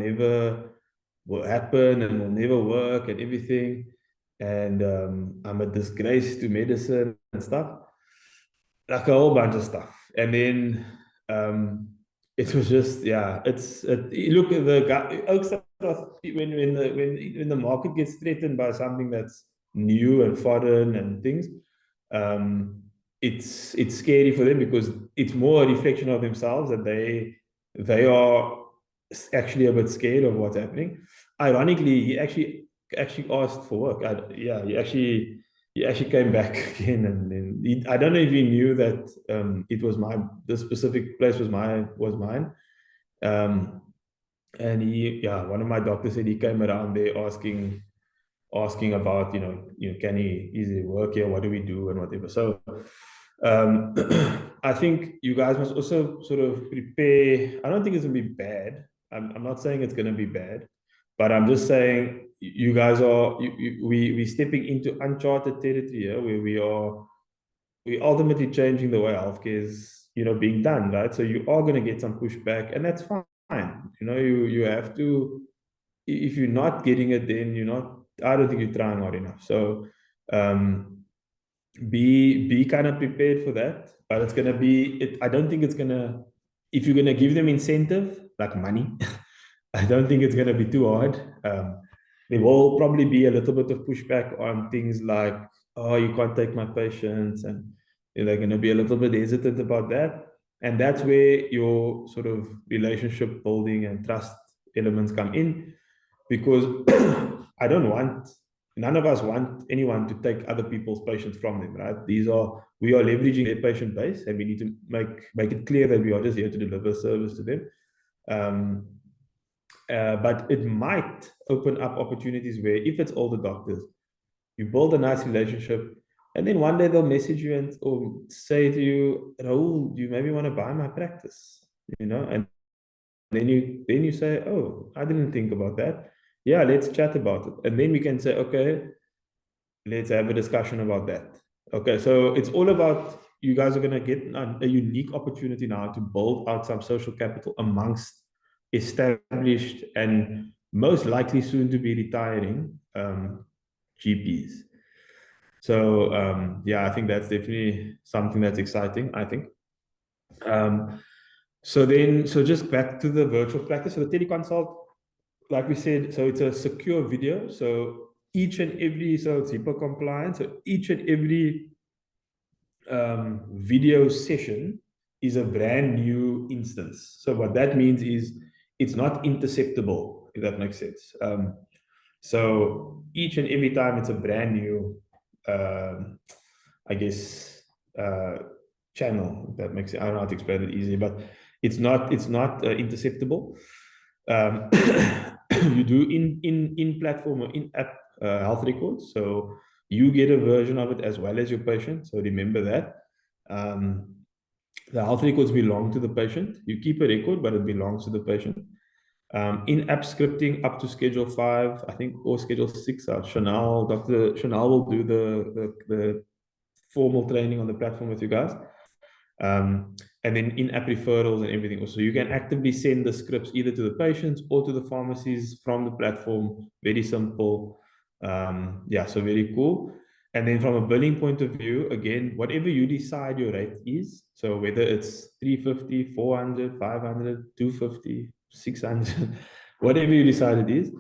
happen and will never work and everything. And I'm a disgrace to medicine and stuff, like a whole bunch of stuff. And then it was just, yeah, look at the guy. When the market gets threatened by something that's new and foreign and things, it's scary for them, because it's more a reflection of themselves, that they are actually a bit scared of what's happening. Ironically, he actually asked for work. He actually came back again, and then I don't know if he knew that it was this specific place was mine. And one of my doctors said he came around there asking about, is it work here? What do we do and whatever. So I think you guys must also sort of prepare. I don't think it's gonna be bad. I'm not saying it's gonna be bad, but I'm just saying you guys we're stepping into uncharted territory here, where we ultimately changing the way healthcare is, being done, right? So you are gonna get some pushback, and that's fine. You have to. If you're not getting it, then you're not. I don't think you're trying hard enough. So be kind of prepared for that. But it's gonna be. I don't think it's gonna. If you're gonna give them incentive like money, I don't think it's gonna be too hard. There will probably be a little bit of pushback on things like, oh, you can't take my patients, and they're gonna be a little bit hesitant about that. And that's where your sort of relationship building and trust elements come in. because none of us want anyone to take other people's patients from them, right? We are leveraging their patient base, and we need to make it clear that we are just here to deliver service to them. But it might open up opportunities where, if it's all the doctors, you build a nice relationship, and then one day they'll message you or say to you, Raul, do you maybe want to buy my practice? And then you say, oh, I didn't think about that. Yeah, let's chat about it. And then we can say, okay, let's have a discussion about that. Okay, so it's all about, you guys are going to get a unique opportunity now to build out some social capital amongst established and most likely soon to be retiring GPs. So yeah, I think that's definitely something that's exciting, I think. So just back to the virtual practice. So the teleconsult, like we said, so it's a secure video. So it's HIPAA compliant. So each and every video session is a brand new instance. So what that means is it's not interceptable, if that makes sense. So each and every time it's a brand new, I guess, channel, if that makes sense. I don't know how to explain it easily, but it's not interceptable. You do in platform or in app health records, so you get a version of it as well as your patient. So remember that the health records belong to the patient. You keep a record, but it belongs to the patient. In-app scripting up to Schedule 5, I think, or Schedule 6. Dr. Chanel will do the formal training on the platform with you guys. And then in-app referrals and everything. So you can actively send the scripts either to the patients or to the pharmacies from the platform. Very simple. Yeah, so very cool. And then from a billing point of view, again, whatever you decide your rate is, so whether it's 350, 400, 500, 250, 600, whatever you decide it is,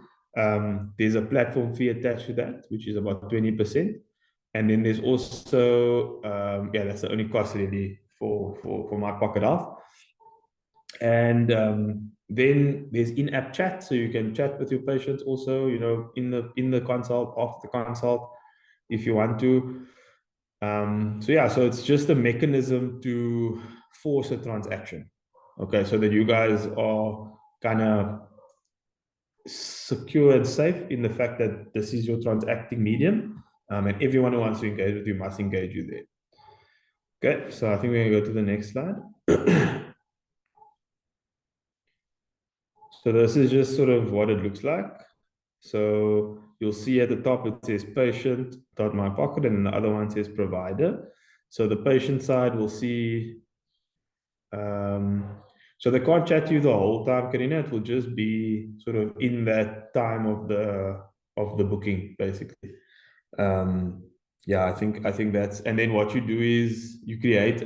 there's a platform fee attached to that, which is about 20%. And then there's also, yeah, that's the only cost really for my pocket health. And then there's in-app chat, so you can chat with your patients also, in the consult, after the consult, if you want to. So yeah, so it's just a mechanism to force a transaction. Okay, so that you guys are kind of secure and safe in the fact that this is your transacting medium, and everyone who wants to engage with you must engage you there. Okay, so I think we're going to go to the next slide. So this is just sort of what it looks like. So you'll see at the top it says patient.mypocket, and the other one says provider. So the patient side will see, so they can't chat to you the whole time, Karina. It will just be sort of in that time of the booking, basically. Yeah, I think that's, and then what you do is you create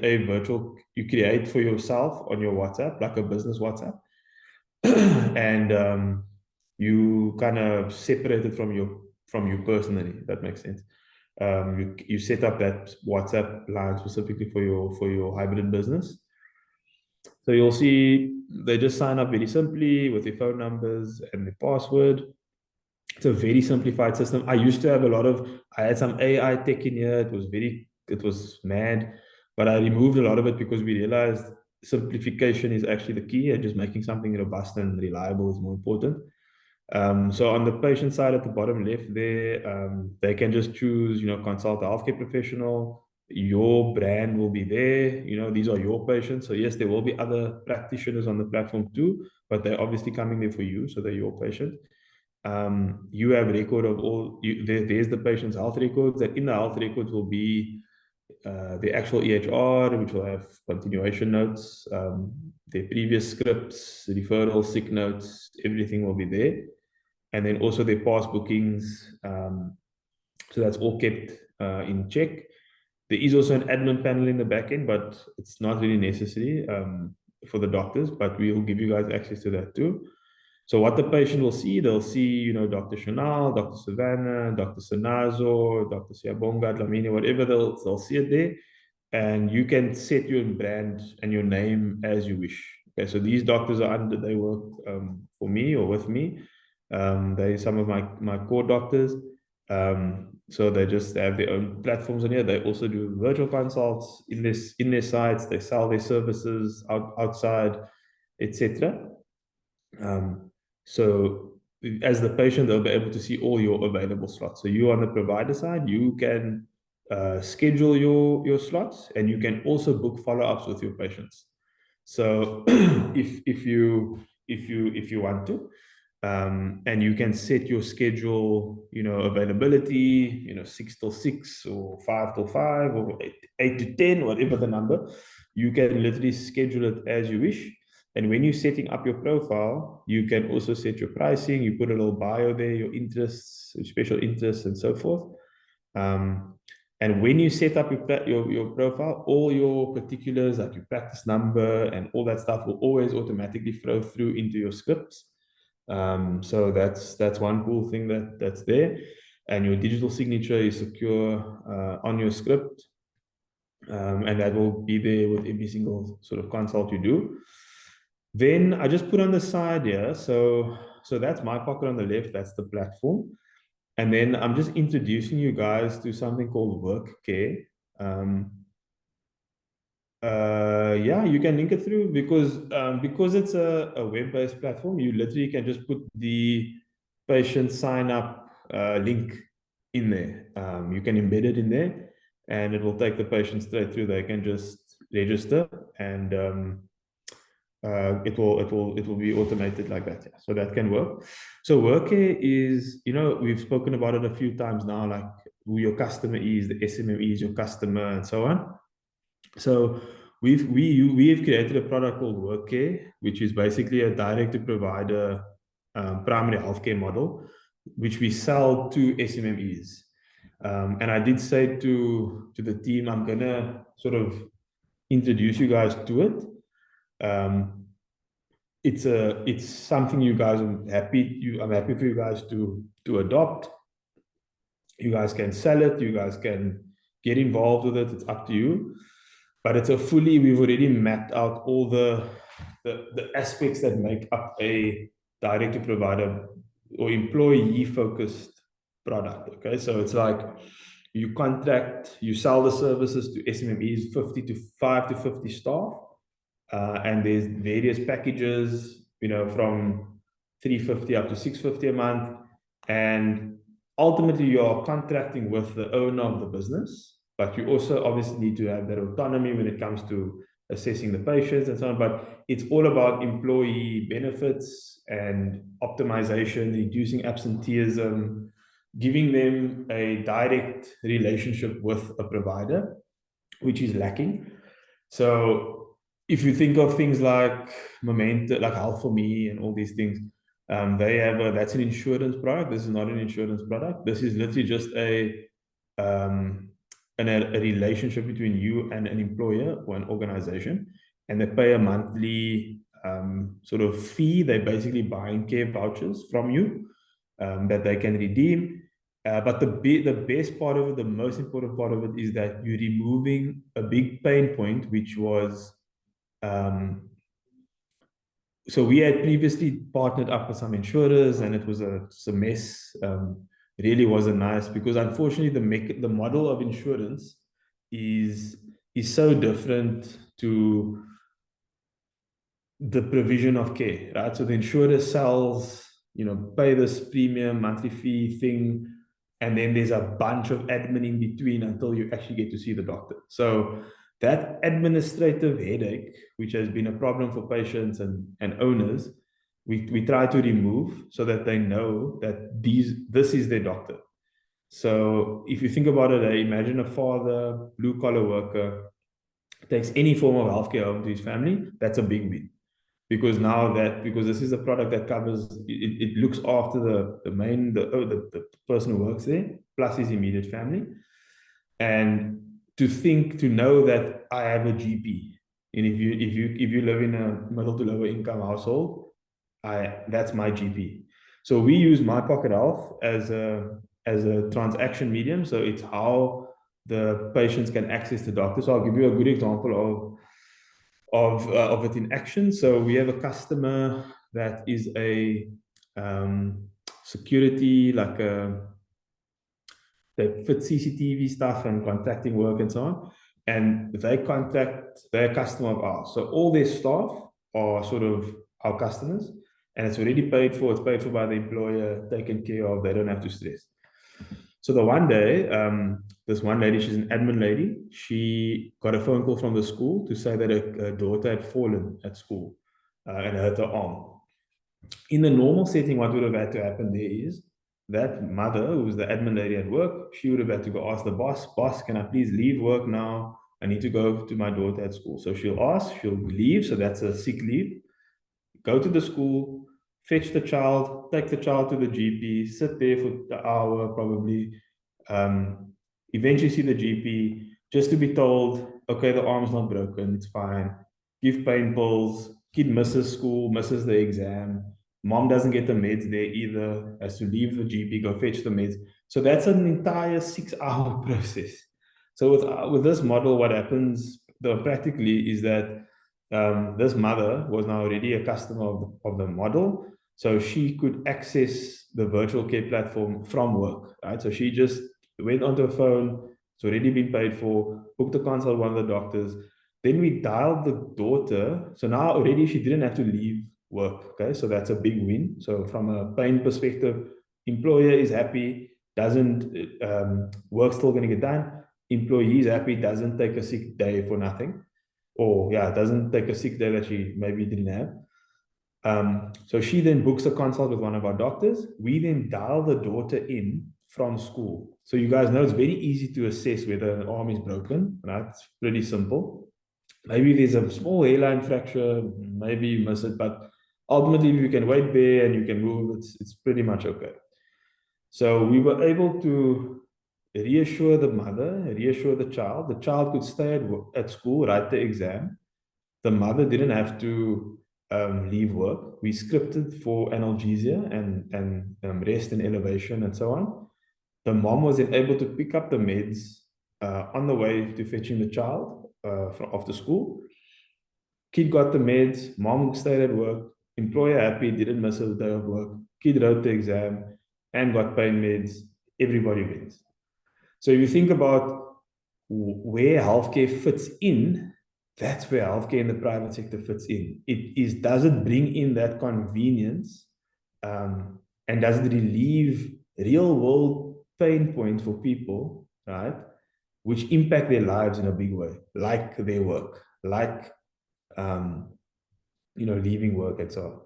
for yourself on your WhatsApp, like a business WhatsApp. And you kind of separate it from you personally, if that makes sense. You set up that WhatsApp line specifically for your hybrid business. So you'll see they just sign up very simply with their phone numbers and their password. It's a very simplified system. I had some AI tech in here. It was mad, but I removed a lot of it because we realized simplification is actually the key, and just making something robust and reliable is more important. So on the patient side at the bottom left there, they can just choose, consult a healthcare professional. Your brand will be there. These are your patients. So yes, there will be other practitioners on the platform too, but they're obviously coming there for you, so they're your patient. You have record of there's the patient's health records, and in the health records will be the actual EHR, which will have continuation notes, their previous scripts, referrals, sick notes, everything will be there. And then also their past bookings. So that's all kept in check. There is also an admin panel in the back end, but it's not really necessary for the doctors, but we will give you guys access to that too. So what the patient will see, they'll see, Dr. Chanel, Dr. Savannah, Dr. Sanazo, Dr. Siabonga, Dlamini, whatever, they'll see it there. And you can set your brand and your name as you wish. Okay, so these doctors they work for me or with me. They some of my core doctors. So they just have their own platforms on here. They also do virtual consults in their sites. They sell their services outside, etc. So as the patient, they'll be able to see all your available slots. So you on the provider side, you can schedule your slots, and you can also book follow-ups with your patients. So if you want to, and you can set your schedule, availability, 6 till 6 or 5 till 5 or 8 to 10, whatever the number, you can literally schedule it as you wish. And when you're setting up your profile, you can also set your pricing. You put a little bio there, your interests, your special interests, and so forth. And when you set up your profile, all your particulars, like your practice number and all that stuff, will always automatically flow through into your scripts. So that's one cool thing that's there. And your digital signature is secure on your script. And that will be there with every single sort of consult you do. Then I just put on the side here. So that's my pocket on the left. That's the platform. And then I'm just introducing you guys to something called WorkCare. Yeah, you can link it through because it's a web-based platform. You literally can just put the patient sign up link in there. You can embed it in there, and it will take the patient straight through. They can just register, and it will be automated like that. Yeah. So that can work. So WorkCare is, we've spoken about it a few times now, like who your customer is, the SMME is your customer, and so on. So we have created a product called WorkCare, which is basically a direct-to-provider primary healthcare model, which we sell to SMMEs. And I did say to the team, I'm gonna sort of introduce you guys to it. It's something you guys I'm happy for you guys to adopt. You guys can sell it. You guys can get involved with it. It's up to you. But we've already mapped out all the aspects that make up a direct-to-provider or employee-focused product. Okay, so it's like you sell the services to SMMEs, 5 to 50 staff, and there's various packages, from 350 up to 650 a month, and ultimately you are contracting with the owner of the business. But you also obviously need to have that autonomy when it comes to assessing the patients and so on. But it's all about employee benefits and optimization, reducing absenteeism, giving them a direct relationship with a provider, which is lacking. So if you think of things like Momento, like Health for Me and all these things, that's an insurance product. This is not an insurance product. This is literally just a relationship between you and an employer or an organization, and they pay a monthly sort of fee. They're basically buying care vouchers from you that they can redeem. But the best part of it, the most important part of it, is that you're removing a big pain point, which was so we had previously partnered up with some insurers, and it was a mess. Really wasn't nice, because unfortunately the model of insurance is so different to the provision of care, right? So the insurer sells, pay this premium monthly fee thing, and then there's a bunch of admin in between until you actually get to see the doctor. So that administrative headache, which has been a problem for patients and owners, we try to remove, so that they know that this is their doctor. So if you think about it, imagine a father, blue-collar worker, takes any form of healthcare home to his family. That's a big win, because this is a product that covers, it looks after the person who works there, plus his immediate family. And to know that I have a GP, and if you live in a middle to lower income household, that's my GP. So we use My Pocket Health as a transaction medium. So it's how the patients can access the doctor. So I'll give you a good example of it in action. So we have a customer that is a security, like they fit CCTV stuff and contracting work and so on. And they're a customer of ours. So all their staff are sort of our customers, and it's already paid for. It's paid for by the employer, taken care of. They don't have to stress. So the one day, this one lady, she's an admin lady, she got a phone call from the school to say that her daughter had fallen at school and hurt her arm. In the normal setting, what would have had to happen there is that mother, who was the admin lady at work, she would have had to go ask the boss, can I please leave work now? I need to go to my daughter at school. So she'll ask, she'll leave. So that's a sick leave. Go to the school, fetch the child, take the child to the GP, sit there for the hour probably, eventually see the GP, just to be told, okay, the arm's not broken, it's fine. Give pain pills, kid misses school, misses the exam. Mom doesn't get the meds there either, has to leave the GP, go fetch the meds. So that's an entire 6-hour process. So with this model, what happens practically is that this mother was now already a customer of the model. So she could access the virtual care platform from work, right? So she just went onto her phone, it's already been paid for, booked a consult with one of the doctors. Then we dialed the daughter. So now already she didn't have to leave work. Okay, so that's a big win. So from a pain perspective, employer is happy, doesn't work still going to get done. Employee is happy, doesn't take a sick day for nothing. Or yeah, doesn't take a sick day that she maybe didn't have. So she then books a consult with one of our doctors. We then dial the daughter in from school. So you guys know it's very easy to assess whether an arm is broken, right? It's pretty simple. Maybe there's a small hairline fracture, maybe you miss it, but ultimately, if you can wait there and you can move, it's pretty much okay. So we were able to reassure the mother, reassure the child. The child could stay at school, write the exam. The mother didn't have to leave work. We scripted for analgesia and rest and elevation and so on. The mom was then able to pick up the meds on the way to fetching the child from after school. Kid got the meds, mom stayed at work, employer happy, didn't miss a day of work. Kid wrote the exam and got pain meds. Everybody wins. So if you think about where healthcare fits in, that's where healthcare in the private sector fits in. Does it bring in that convenience and does it relieve real world pain points for people, right? Which impact their lives in a big way, like their work, like leaving work and so on.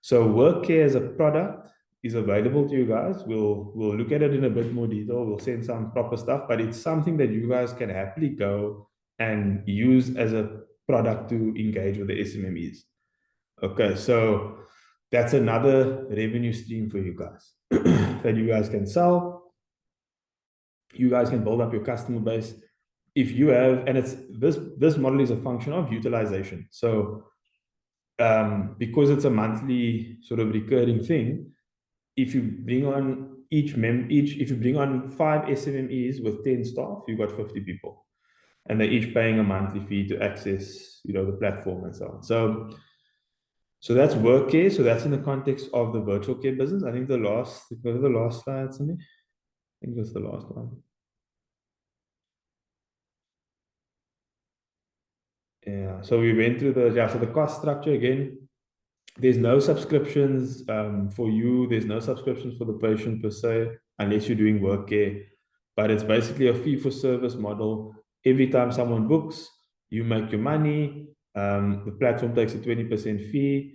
So work care as a product is available to you guys. We'll look at it in a bit more detail. We'll send some proper stuff, but it's something that you guys can happily go and use as a product to engage with the SMMEs. Okay, so that's another revenue stream for you guys that you guys can sell. You guys can build up your customer base. If you have, and it's this model is a function of utilization. So because it's a monthly sort of recurring thing, if you bring on if you bring on 5 SMMEs with 10 staff, you've got 50 people, and they're each paying a monthly fee to access, the platform and so on. So that's work care. So that's in the context of the virtual care business. I think the last slide, Cindy? I think that's the last one. Yeah. So we went through so the cost structure again. There's no subscriptions for you. There's no subscriptions for the patient per se, unless you're doing work care. But it's basically a fee-for-service model. Every time someone books, you make your money. The platform takes a 20% fee.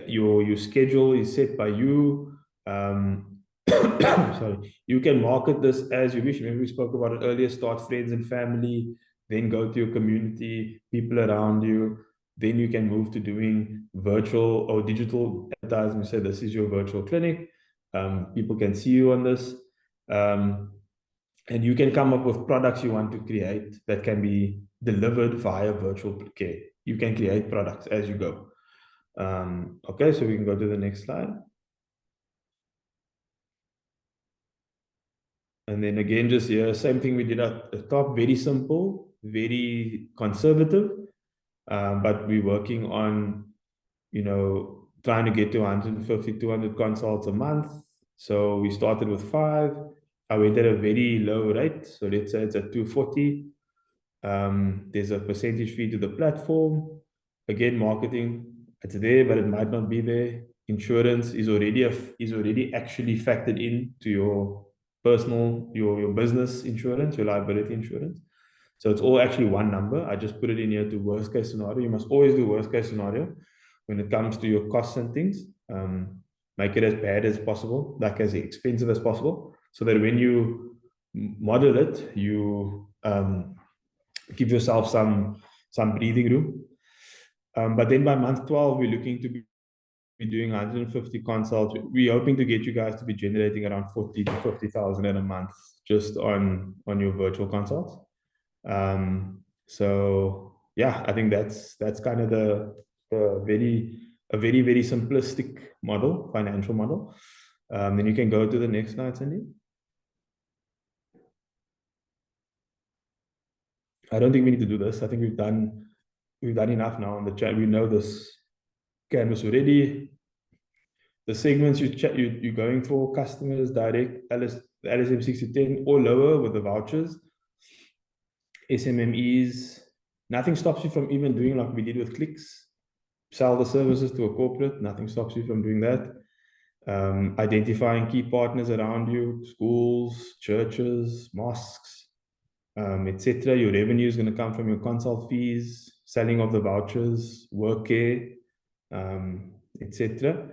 Your schedule is set by you. Sorry. You can market this as you wish. Maybe we spoke about it earlier. Start friends and family, then go to your community, people around you. Then you can move to doing virtual or digital advertising. Say this is your virtual clinic. People can see you on this. And you can come up with products you want to create that can be delivered via virtual care. You can create products as you go. Okay, so we can go to the next slide. And then again, just here, same thing we did at the top, very simple, very conservative. But we're working on, trying to get to 150, 200 consults a month. So we started with 5. I went at a very low rate. So let's say it's at 240. There's a percentage fee to the platform. Again, marketing, it's there, but it might not be there. Insurance is already actually factored into your personal, your business insurance, your liability insurance. So it's all actually one number. I just put it in here to worst case scenario. You must always do worst case scenario when it comes to your costs and things. Make it as bad as possible, like as expensive as possible, so that when you model it, you give yourself some breathing room. But then by month 12, we're looking to be doing 150 consults. We're hoping to get you guys to be generating around 40 to 50,000 in a month just on your virtual consults. So yeah, I think that's kind of a very simplistic model, financial model. Then you can go to the next slide, Sandy. I don't think we need to do this. I think we've done enough now on the chat. We know this canvas already. The segments you're going for: customers, direct, LSM 6 to 10 or lower with the vouchers. SMMEs, nothing stops you from even doing like we did with clicks. Sell the services to a corporate, nothing stops you from doing that. Identifying key partners around you, schools, churches, mosques, etc. Your revenue is going to come from your consult fees, selling of the vouchers, work care, etc.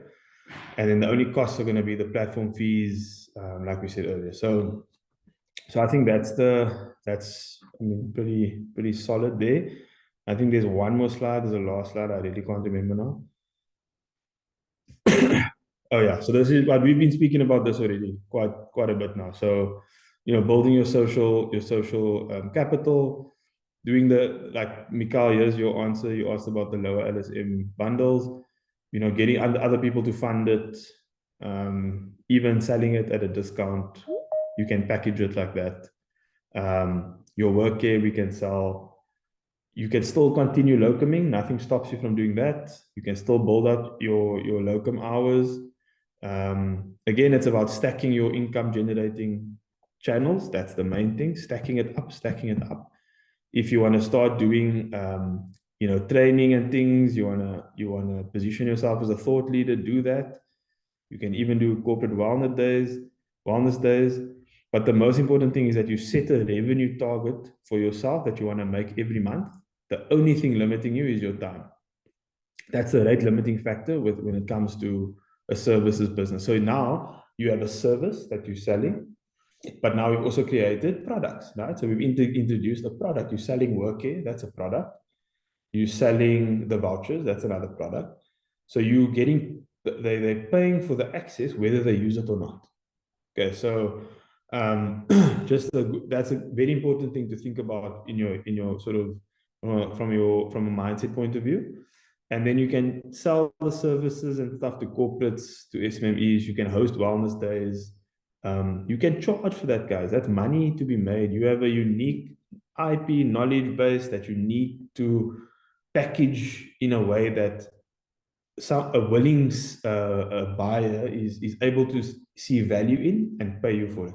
And then the only costs are going to be the platform fees, like we said earlier. So I think that's pretty solid there. I think there's one more slide. There's a last slide. I really can't remember now. Oh yeah, so this is what we've been speaking about this already quite a bit now. So, building your social capital, doing like Mikhail, here's your answer. You asked about the lower LSM bundles, getting other people to fund it, even selling it at a discount. You can package it like that. Your work care, we can sell. You can still continue locuming. Nothing stops you from doing that. You can still build up your locum hours. Again, it's about stacking your income generating channels. That's the main thing. Stacking it up. If you want to start doing, training and things, you wanna position yourself as a thought leader, do that. You can even do corporate wellness days. But the most important thing is that you set a revenue target for yourself that you want to make every month. The only thing limiting you is your time. That's the rate limiting factor when it comes to a services business. So now you have a service that you're selling, but now we've also created products, right? So we've introduced a product. You're selling work care, that's a product. You're selling the vouchers, that's another product. So you're getting, they're paying for the access whether they use it or not. Okay, so that's a very important thing to think about in your sort of from a mindset point of view. And then you can sell the services and stuff to corporates, to SMMEs. You can host wellness days. You can charge for that, guys. That's money to be made. You have a unique IP knowledge base that you need to package in a way that a willing buyer is able to see value in and pay you for it.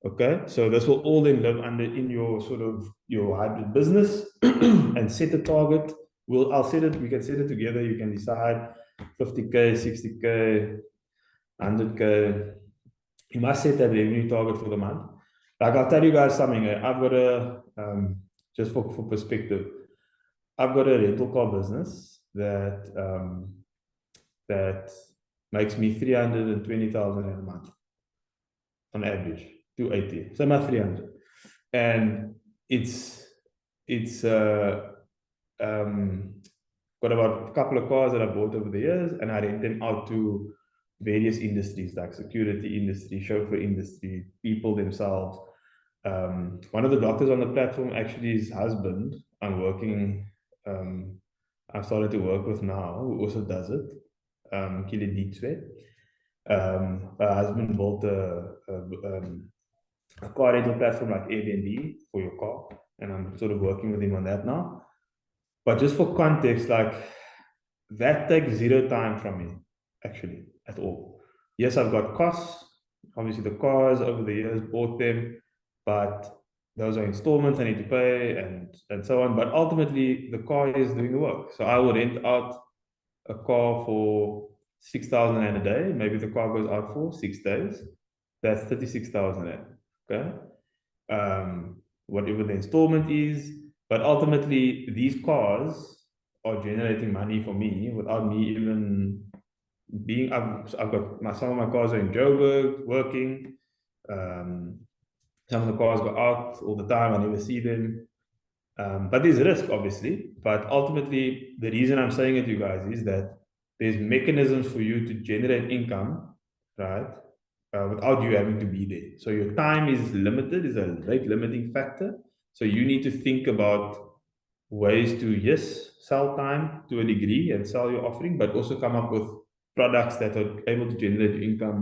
Okay, so this will all then live in your sort of your hybrid business and set a target. I'll set it. We can set it together. You can decide 50K, 60K, 100K. You must set that revenue target for the month. Like I'll tell you guys something. I've got just for perspective, I've got a rental car business that makes me 320,000 in a month on average, 280. So I'm at 300, and it's got about a couple of cars that I bought over the years, and I rent them out to various industries like security industry, chauffeur industry, people themselves. One of the doctors on the platform, actually his husband, I've started to work with now, who also does it. Her husband built a car rental platform like Airbnb for your car, and I'm sort of working with him on that now. But just for context, like that takes zero time from me, actually, at all. yes, I've got costs. Obviously, the cars over the years bought them, but those are installments I need to pay and so on. But ultimately, the car is doing the work. So I will rent out a car for 6,000 Rand a day. Maybe the car goes out for 6 days. That's 36,000 Rand. Okay. Whatever the installment is. But ultimately, these cars are generating money for me without me even being. I've got some of my cars are in Joburg working. Some of the cars go out all the time. I never see them. But there's risk, obviously. But ultimately, the reason I'm saying it to you guys is that there's mechanisms for you to generate income, right? Without you having to be there. So your time is limited, is a rate limiting factor. So you need to think about ways to, yes, sell time to a degree and sell your offering, but also come up with products that are able to generate income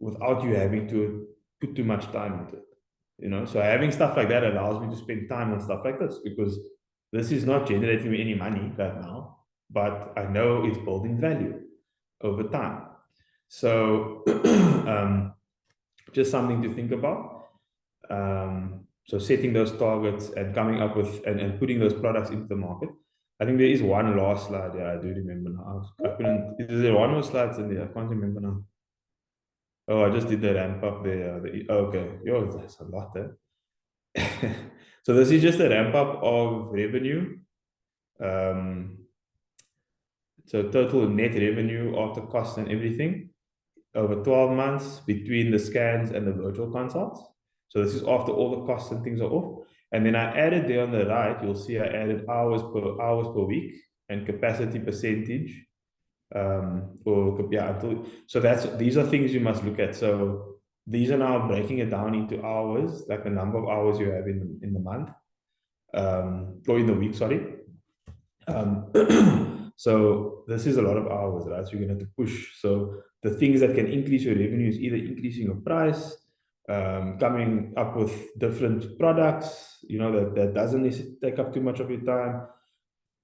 without you having to put too much time into it. You know, so having stuff like that allows me to spend time on stuff like this because this is not generating me any money right now, but I know it's building value over time. So just something to think about. So setting those targets and coming up with and putting those products into the market. I think there is one last slide. Yeah, I do remember now. I couldn't. Is there one more slides in there? I can't remember now. Oh, I just did the ramp up there. Okay, yo, that's a lot there. So this is just a ramp up of revenue. So total net revenue after costs and everything over 12 months between the scans and the virtual consults. So this is after all the costs and things are off. And then I added there on the right, you'll see I added hours per week and capacity percentage. So these are things you must look at. So these are now breaking it down into hours, like the number of hours you have in the month, or in the week, sorry. So this is a lot of hours, right? So you're going to have to push. So the things that can increase your revenue is either increasing your price, coming up with different products, you know, that doesn't necessarily take up too much of your time.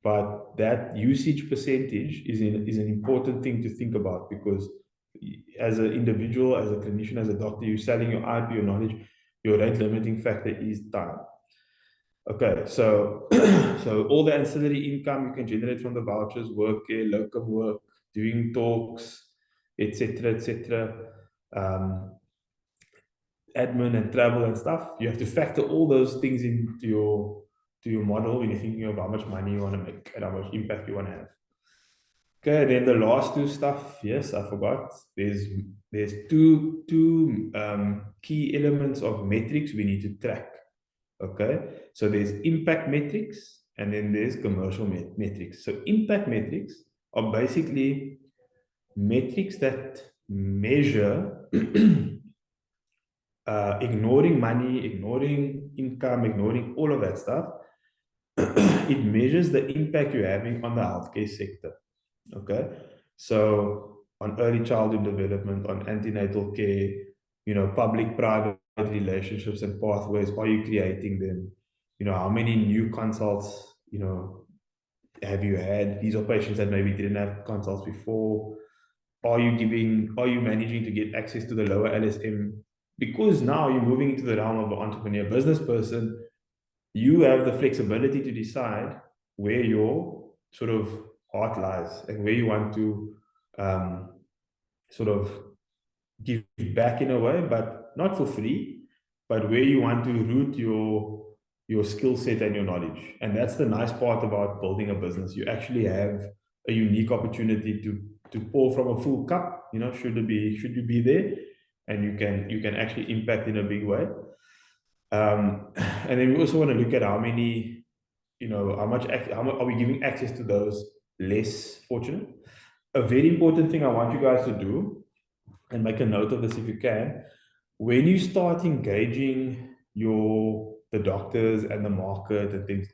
But that usage percentage is an important thing to think about because as an individual, as a clinician, as a doctor, you're selling your IP, your knowledge, your rate limiting factor is time. Okay, so so all the ancillary income you can generate from the vouchers, work care, local work, doing talks, etc., admin and travel and stuff. You have to factor all those things into your model when you're thinking of how much money you want to make and how much impact you want to have. Okay, then the last two stuff, yes, I forgot. There's two key elements of metrics we need to track. Okay, so there's impact metrics and then there's commercial metrics. So impact metrics are basically metrics that measure ignoring money, ignoring income, ignoring all of that stuff. It measures the impact you're having on the healthcare sector. Okay, so on early childhood development, on antenatal care, you know, public-private relationships and pathways, are you creating them? You know, how many new consults, you know, have you had? These are patients that maybe didn't have consults before. Are you managing to get access to the lower LSM? Because now you're moving into the realm of an entrepreneur business person, you have the flexibility to decide where your sort of heart lies and where you want to sort of give back in a way, but not for free, but where you want to root your skill set and your knowledge. And that's the nice part about building a business. You actually have a unique opportunity to pour from a full cup, you know, should you be there, and you can actually impact in a big way. And then we also want to look at how many, you know, how much are we giving access to those less fortunate. A very important thing I want you guys to do, and make a note of this if you can, when you start engaging the doctors and the market and things,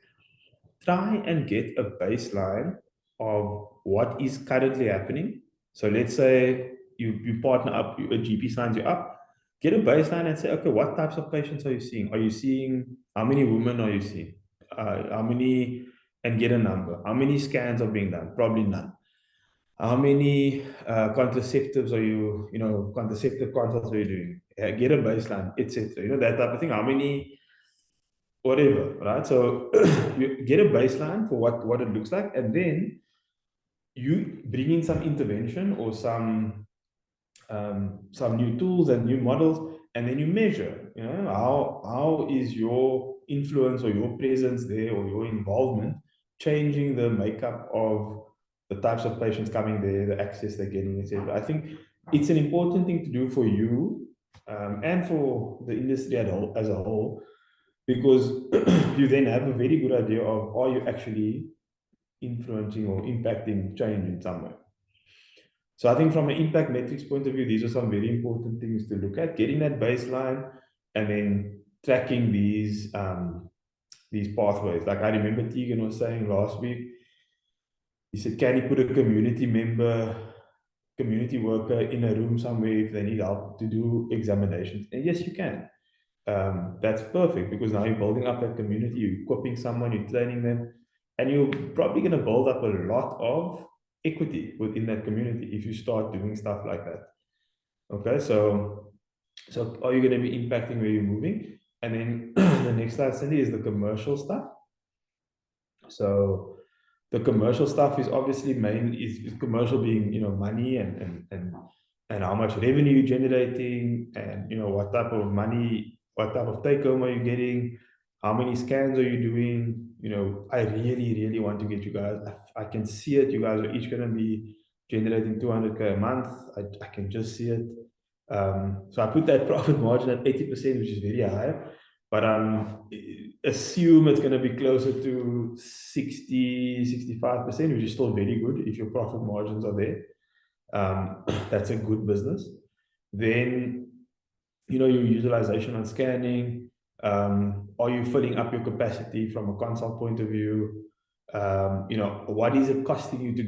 try and get a baseline of what is currently happening. So let's say you partner up, a GP signs you up, get a baseline and say, okay, what types of patients are you seeing? Are you seeing, how many women are you seeing? How many, and get a number. How many scans are being done? Probably none. how many contraceptives are you, contraceptive consults are you doing? Get a baseline, etc. That type of thing. How many, whatever, right? So you get a baseline for what it looks like, and then you bring in some intervention or some new tools and new models, and then you measure, how is your influence or your presence there or your involvement changing the makeup of the types of patients coming there, the access they're getting, etc. I think it's an important thing to do for you and for the industry as a whole, because you then have a very good idea of, are you actually influencing or impacting change in some way. So I think from an impact metrics point of view, these are some very important things to look at, getting that baseline and then tracking these pathways. Like I remember Tegan was saying last week, he said, can you put a community worker in a room somewhere if they need help to do examinations? And yes, you can. That's perfect, because now you're building up that community, you're equipping someone, you're training them, and you're probably going to build up a lot of equity within that community if you start doing stuff like that. Okay, so are you going to be impacting where you're moving? And then the next slide, Cindy, is the commercial stuff. So the commercial stuff is obviously is commercial being, money and how much revenue you're generating, and what type of money, what type of take home are you getting, how many scans are you doing. I really want to get you guys, I can see it, you guys are each going to be generating 200K a month. I can just see it. So I put that profit margin at 80%, which is very high, but assume it's going to be closer to 60-65%, which is still very good if your profit margins are there. That's a good business. Then, your utilization on scanning, are you filling up your capacity from a consult point of view? What is it costing you to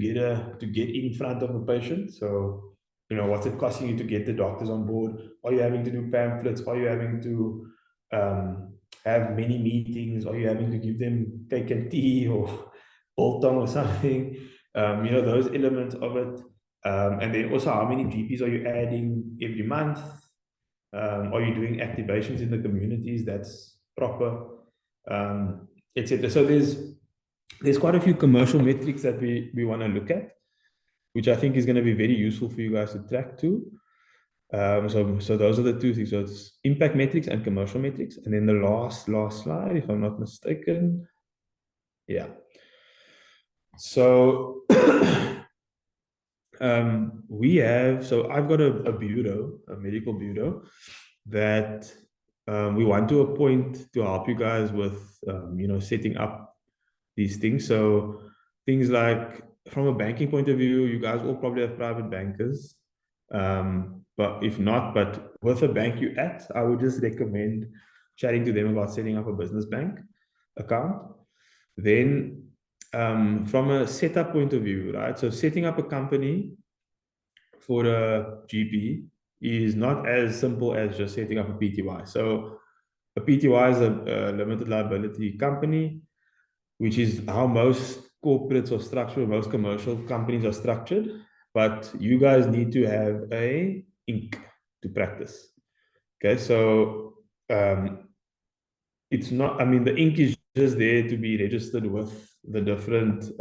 get in front of a patient? So, what's it costing you to get the doctors on board? Are you having to do pamphlets? Are you having to have many meetings? Are you having to give them cake and tea or biltong or something? Those elements of it. And then also, how many GPs are you adding every month? Are you doing activations in the communities that's proper, etc. So there's quite a few commercial metrics that we want to look at, which I think is going to be very useful for you guys to track too. So those are the two things. So it's impact metrics and commercial metrics. And then the last slide, if I'm not mistaken. Yeah. So I've got a bureau, a medical bureau, that we want to appoint to help you guys with, setting up these things. So things like, from a banking point of view, you guys all probably have private bankers. But if not, but with a bank you're at, I would just recommend chatting to them about setting up a business bank account. Then from a setup point of view, right? So setting up a company for a GP is not as simple as just setting up a PTY. So a PTY is a limited liability company, which is how most corporates are structured, most commercial companies are structured. But you guys need to have a Inc. to practice. Okay, so it's not, the Inc. is just there to be registered with the different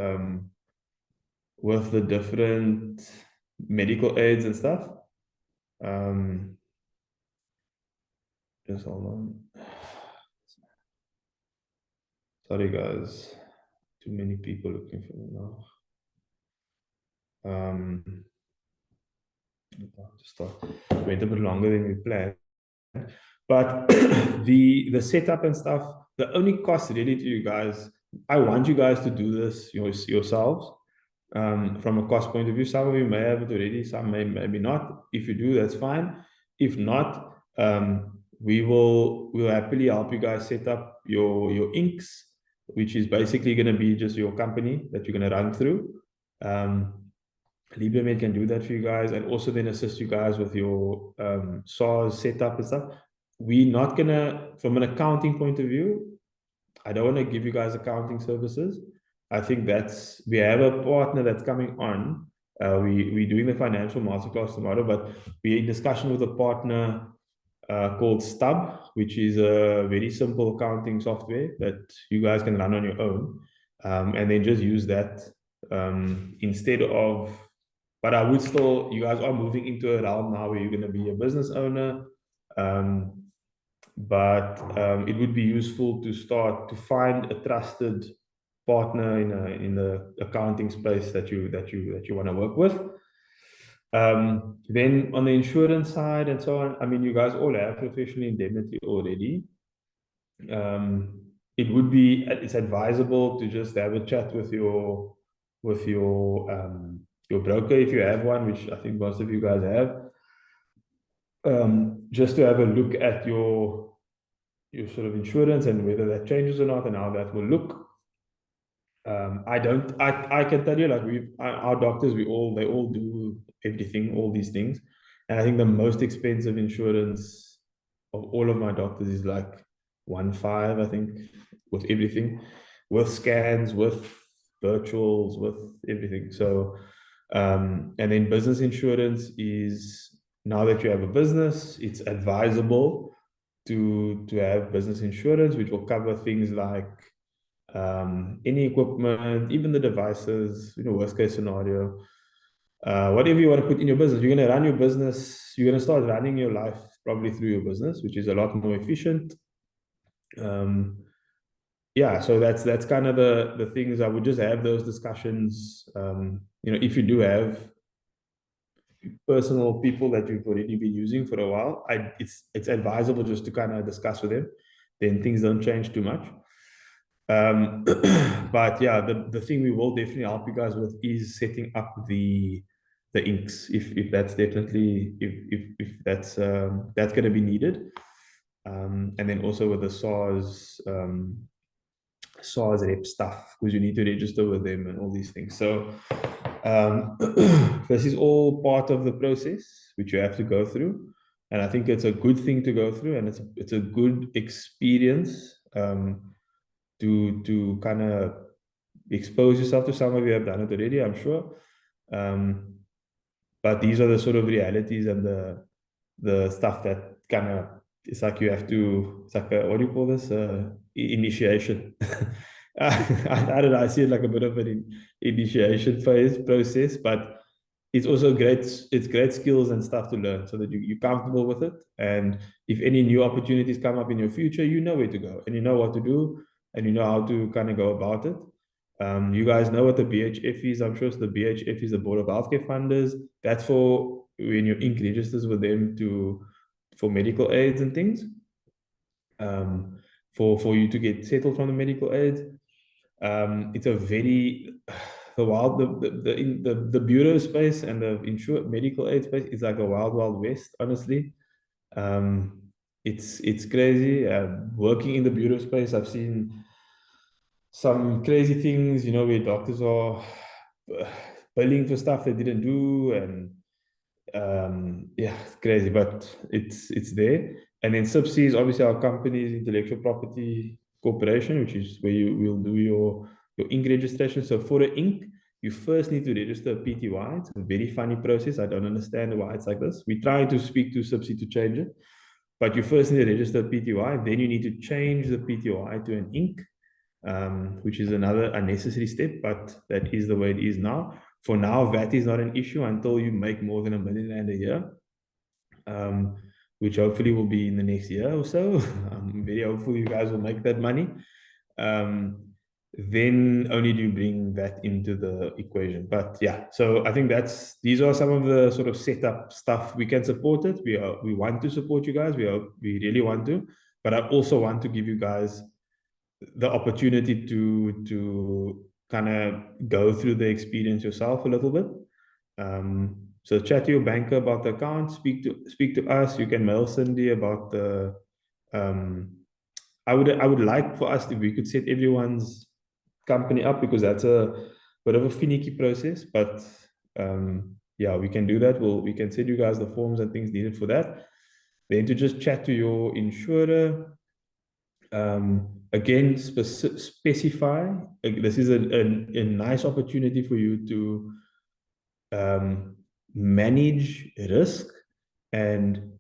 medical aids and stuff. Just hold on. Sorry guys, too many people looking for me now. Just went a bit longer than we planned. But the setup and stuff, the only cost really to you guys, I want you guys to do this yourselves. From a cost point of view, some of you may have it already, some maybe not. If you do, that's fine. If not, we'll happily help you guys set up your Incs, which is basically going to be just your company that you're going to run through. LibreMed can do that for you guys, and also then assist you guys with your SARS setup and stuff. We're not gonna, from an accounting point of view, I don't want to give you guys accounting services. I think we have a partner that's coming on we're doing the financial masterclass tomorrow, but we're in discussion with a partner called Stub, which is a very simple accounting software that you guys can run on your own, and then just use that instead of. But I would still, you guys are moving into a realm now where you're going to be a business owner. But it would be useful to start to find a trusted partner in the accounting space that you want to work with. Then on the insurance side and so on, I mean, you guys all have professional indemnity already. It's advisable to just have a chat with your broker if you have one, which I think most of you guys have. Just to have a look at your sort of insurance and whether that changes or not and how that will look. I can tell you, like our doctors, they all do everything, all these things. And I think the most expensive insurance of all of my doctors is like 1.5, I think, with everything, with scans, with virtuals, with everything. So, and then business insurance is, now that you have a business, it's advisable to have business insurance, which will cover things like any equipment, even the devices, worst case scenario, whatever you want to put in your business. You're going to run your business, you're going to start running your life probably through your business, which is a lot more efficient. Yeah, so that's kind of the things. I would just have those discussions. If you do have personal people that you've already been using for a while, it's advisable just to kind of discuss with them. Then things don't change too much. But yeah, the thing we will definitely help you guys with is setting up the inks, if that's definitely if that's going to be needed, and then also with the SARS rep stuff, because you need to register with them and all these things. So this is all part of the process which you have to go through, and I think it's a good thing to go through, and it's a good experience to kind of expose yourself to. Some of you have done it already, I'm sure. But these are the sort of realities and the stuff that kind of, it's like you have to, it's like what do you call this? Initiation. I don't know, I see it like a bit of an initiation phase process, but it's also great skills and stuff to learn so that you're comfortable with it. And if any new opportunities come up in your future, you know where to go and you know what to do and you know how to kind of go about it. You guys know what the BHF is. I'm sure it's the BHF is the Board of Healthcare Funders. That's for when your ink registers with them for medical aids and things. For you to get settled from the medical aids. It's a very the bureau space and the insured medical aid space is like a wild west, honestly. It's crazy. Working in the bureau space, I've seen some crazy things, where doctors are billing for stuff they didn't do, and yeah, it's crazy, but it's there. And then SIPC is obviously our company's intellectual property corporation, which is where you will do your ink registration. So for the ink, you first need to register a PTY. It's a very funny process. I don't understand why it's like this. We're trying to speak to SIPC to change it, but you first need to register a PTY. Then you need to change the PTY to an ink, which is another unnecessary step, but that is the way it is now. For now, VAT is not an issue until you make more than R1 million a year, which hopefully will be in the next year or so. I'm very hopeful you guys will make that money. Then only do you bring that into the equation. But yeah, so I think these are some of the sort of setup stuff. We can support it. We want to support you guys. We really want to, but I also want to give you guys the opportunity to kind of go through the experience yourself a little bit. So chat to your banker about the account, speak to us. You can mail Cindy about the I would like for us if we could set everyone's company up, because that's a bit of a finicky process, but yeah, we can do that. We can send you guys the forms and things needed for that. Then to just chat to your insurer. Again, specify. This is a nice opportunity for you manage risk and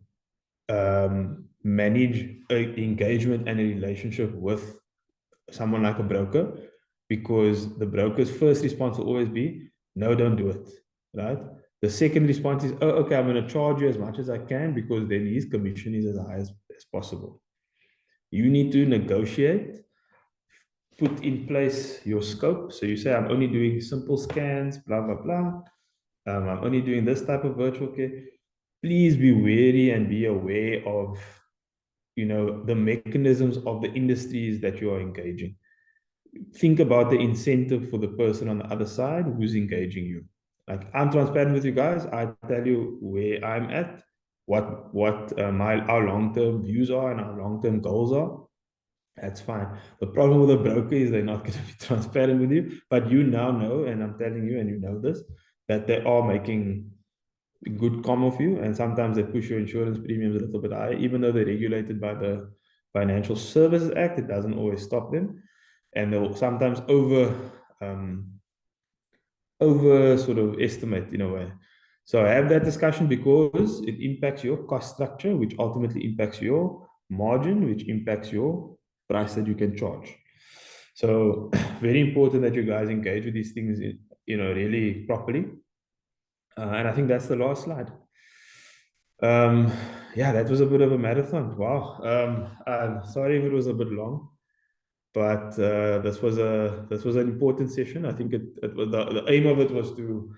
manage engagement and a relationship with someone like a broker, because the broker's first response will always be, no, don't do it, right? The second response is, oh, okay, I'm going to charge you as much as I can, because then his commission is as high as possible. You need to negotiate, put in place your scope. So you say, I'm only doing simple scans, blah, blah, blah. I'm only doing this type of virtual care. Please be wary and be aware of, the mechanisms of the industries that you are engaging. Think about the incentive for the person on the other side who's engaging you. Like, I'm transparent with you guys. I tell you where I'm at, what our long-term views are and our long-term goals are. That's fine. The problem with a broker is they're not going to be transparent with you, but you now know, and I'm telling you, and you know this, that they are making good com of you, and sometimes they push your insurance premiums a little bit high, even though they're regulated by the Financial Services Act. It doesn't always stop them, and they'll sometimes over sort of estimate in a way. So have that discussion, because it impacts your cost structure, which ultimately impacts your margin, which impacts your price that you can charge. So very important that you guys engage with these things, really properly. And I think that's the last slide. Yeah, that was a bit of a marathon. Wow. I'm sorry if it was a bit long, but this was an important session. I think it was the aim of it was to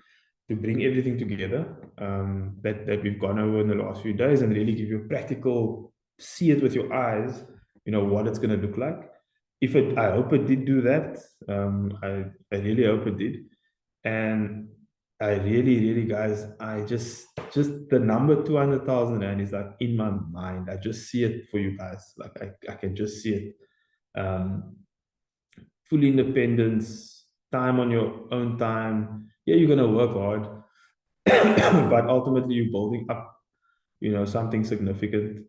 bring everything together that we've gone over in the last few days, and really give you a practical, see it with your eyes, what it's going to look like. I hope it did do that. I really hope it did. And I really, guys, I just the number 200,000 Rand is like in my mind. I just see it for you guys. Like I can just see it. Full independence, time on your own time. Yeah, you're gonna work hard, but ultimately you're building up, something significant.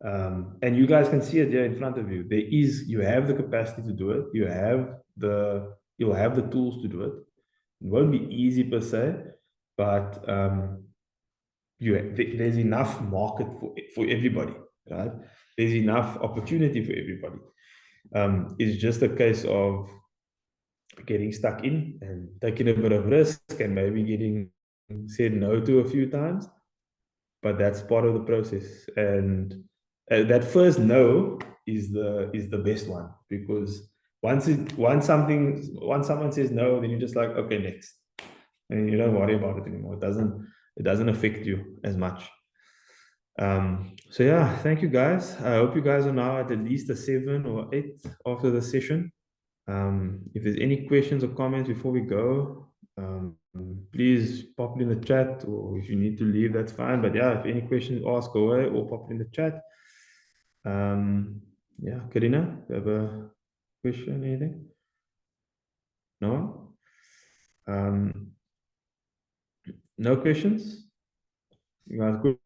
And you guys can see it there in front of you. You have the capacity to do it. You'll have the tools to do it. It won't be easy per se, but there's enough market for everybody, right? There's enough opportunity for everybody. It's just a case of getting stuck in and taking a bit of risk, and maybe getting said no to a few times, but that's part of the process. And that first no is the best one, because once someone says no, then you're just like, okay, next, and you don't worry about it anymore. It doesn't affect you as much. So yeah, thank you guys. I hope you guys are now at least a 7 or 8 after the session. If there's any questions or comments before we go, please pop it in the chat, or if you need to leave, that's fine. But yeah, if any questions, ask away or pop it in the chat. Yeah, Karina, do you have a question, anything? No? No questions? You guys good?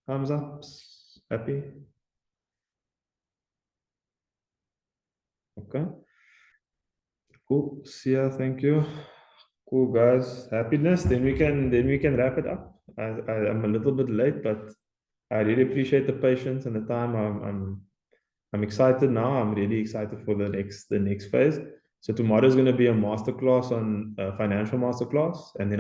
Thumbs up? Happy? Okay. Cool. Sia, thank you. Cool, guys. Happiness. Then we can wrap it up. I'm a little bit late, but I really appreciate the patience and the time. I'm excited now. I'm really excited for the next phase. So tomorrow is going to be a masterclass on financial masterclass, and then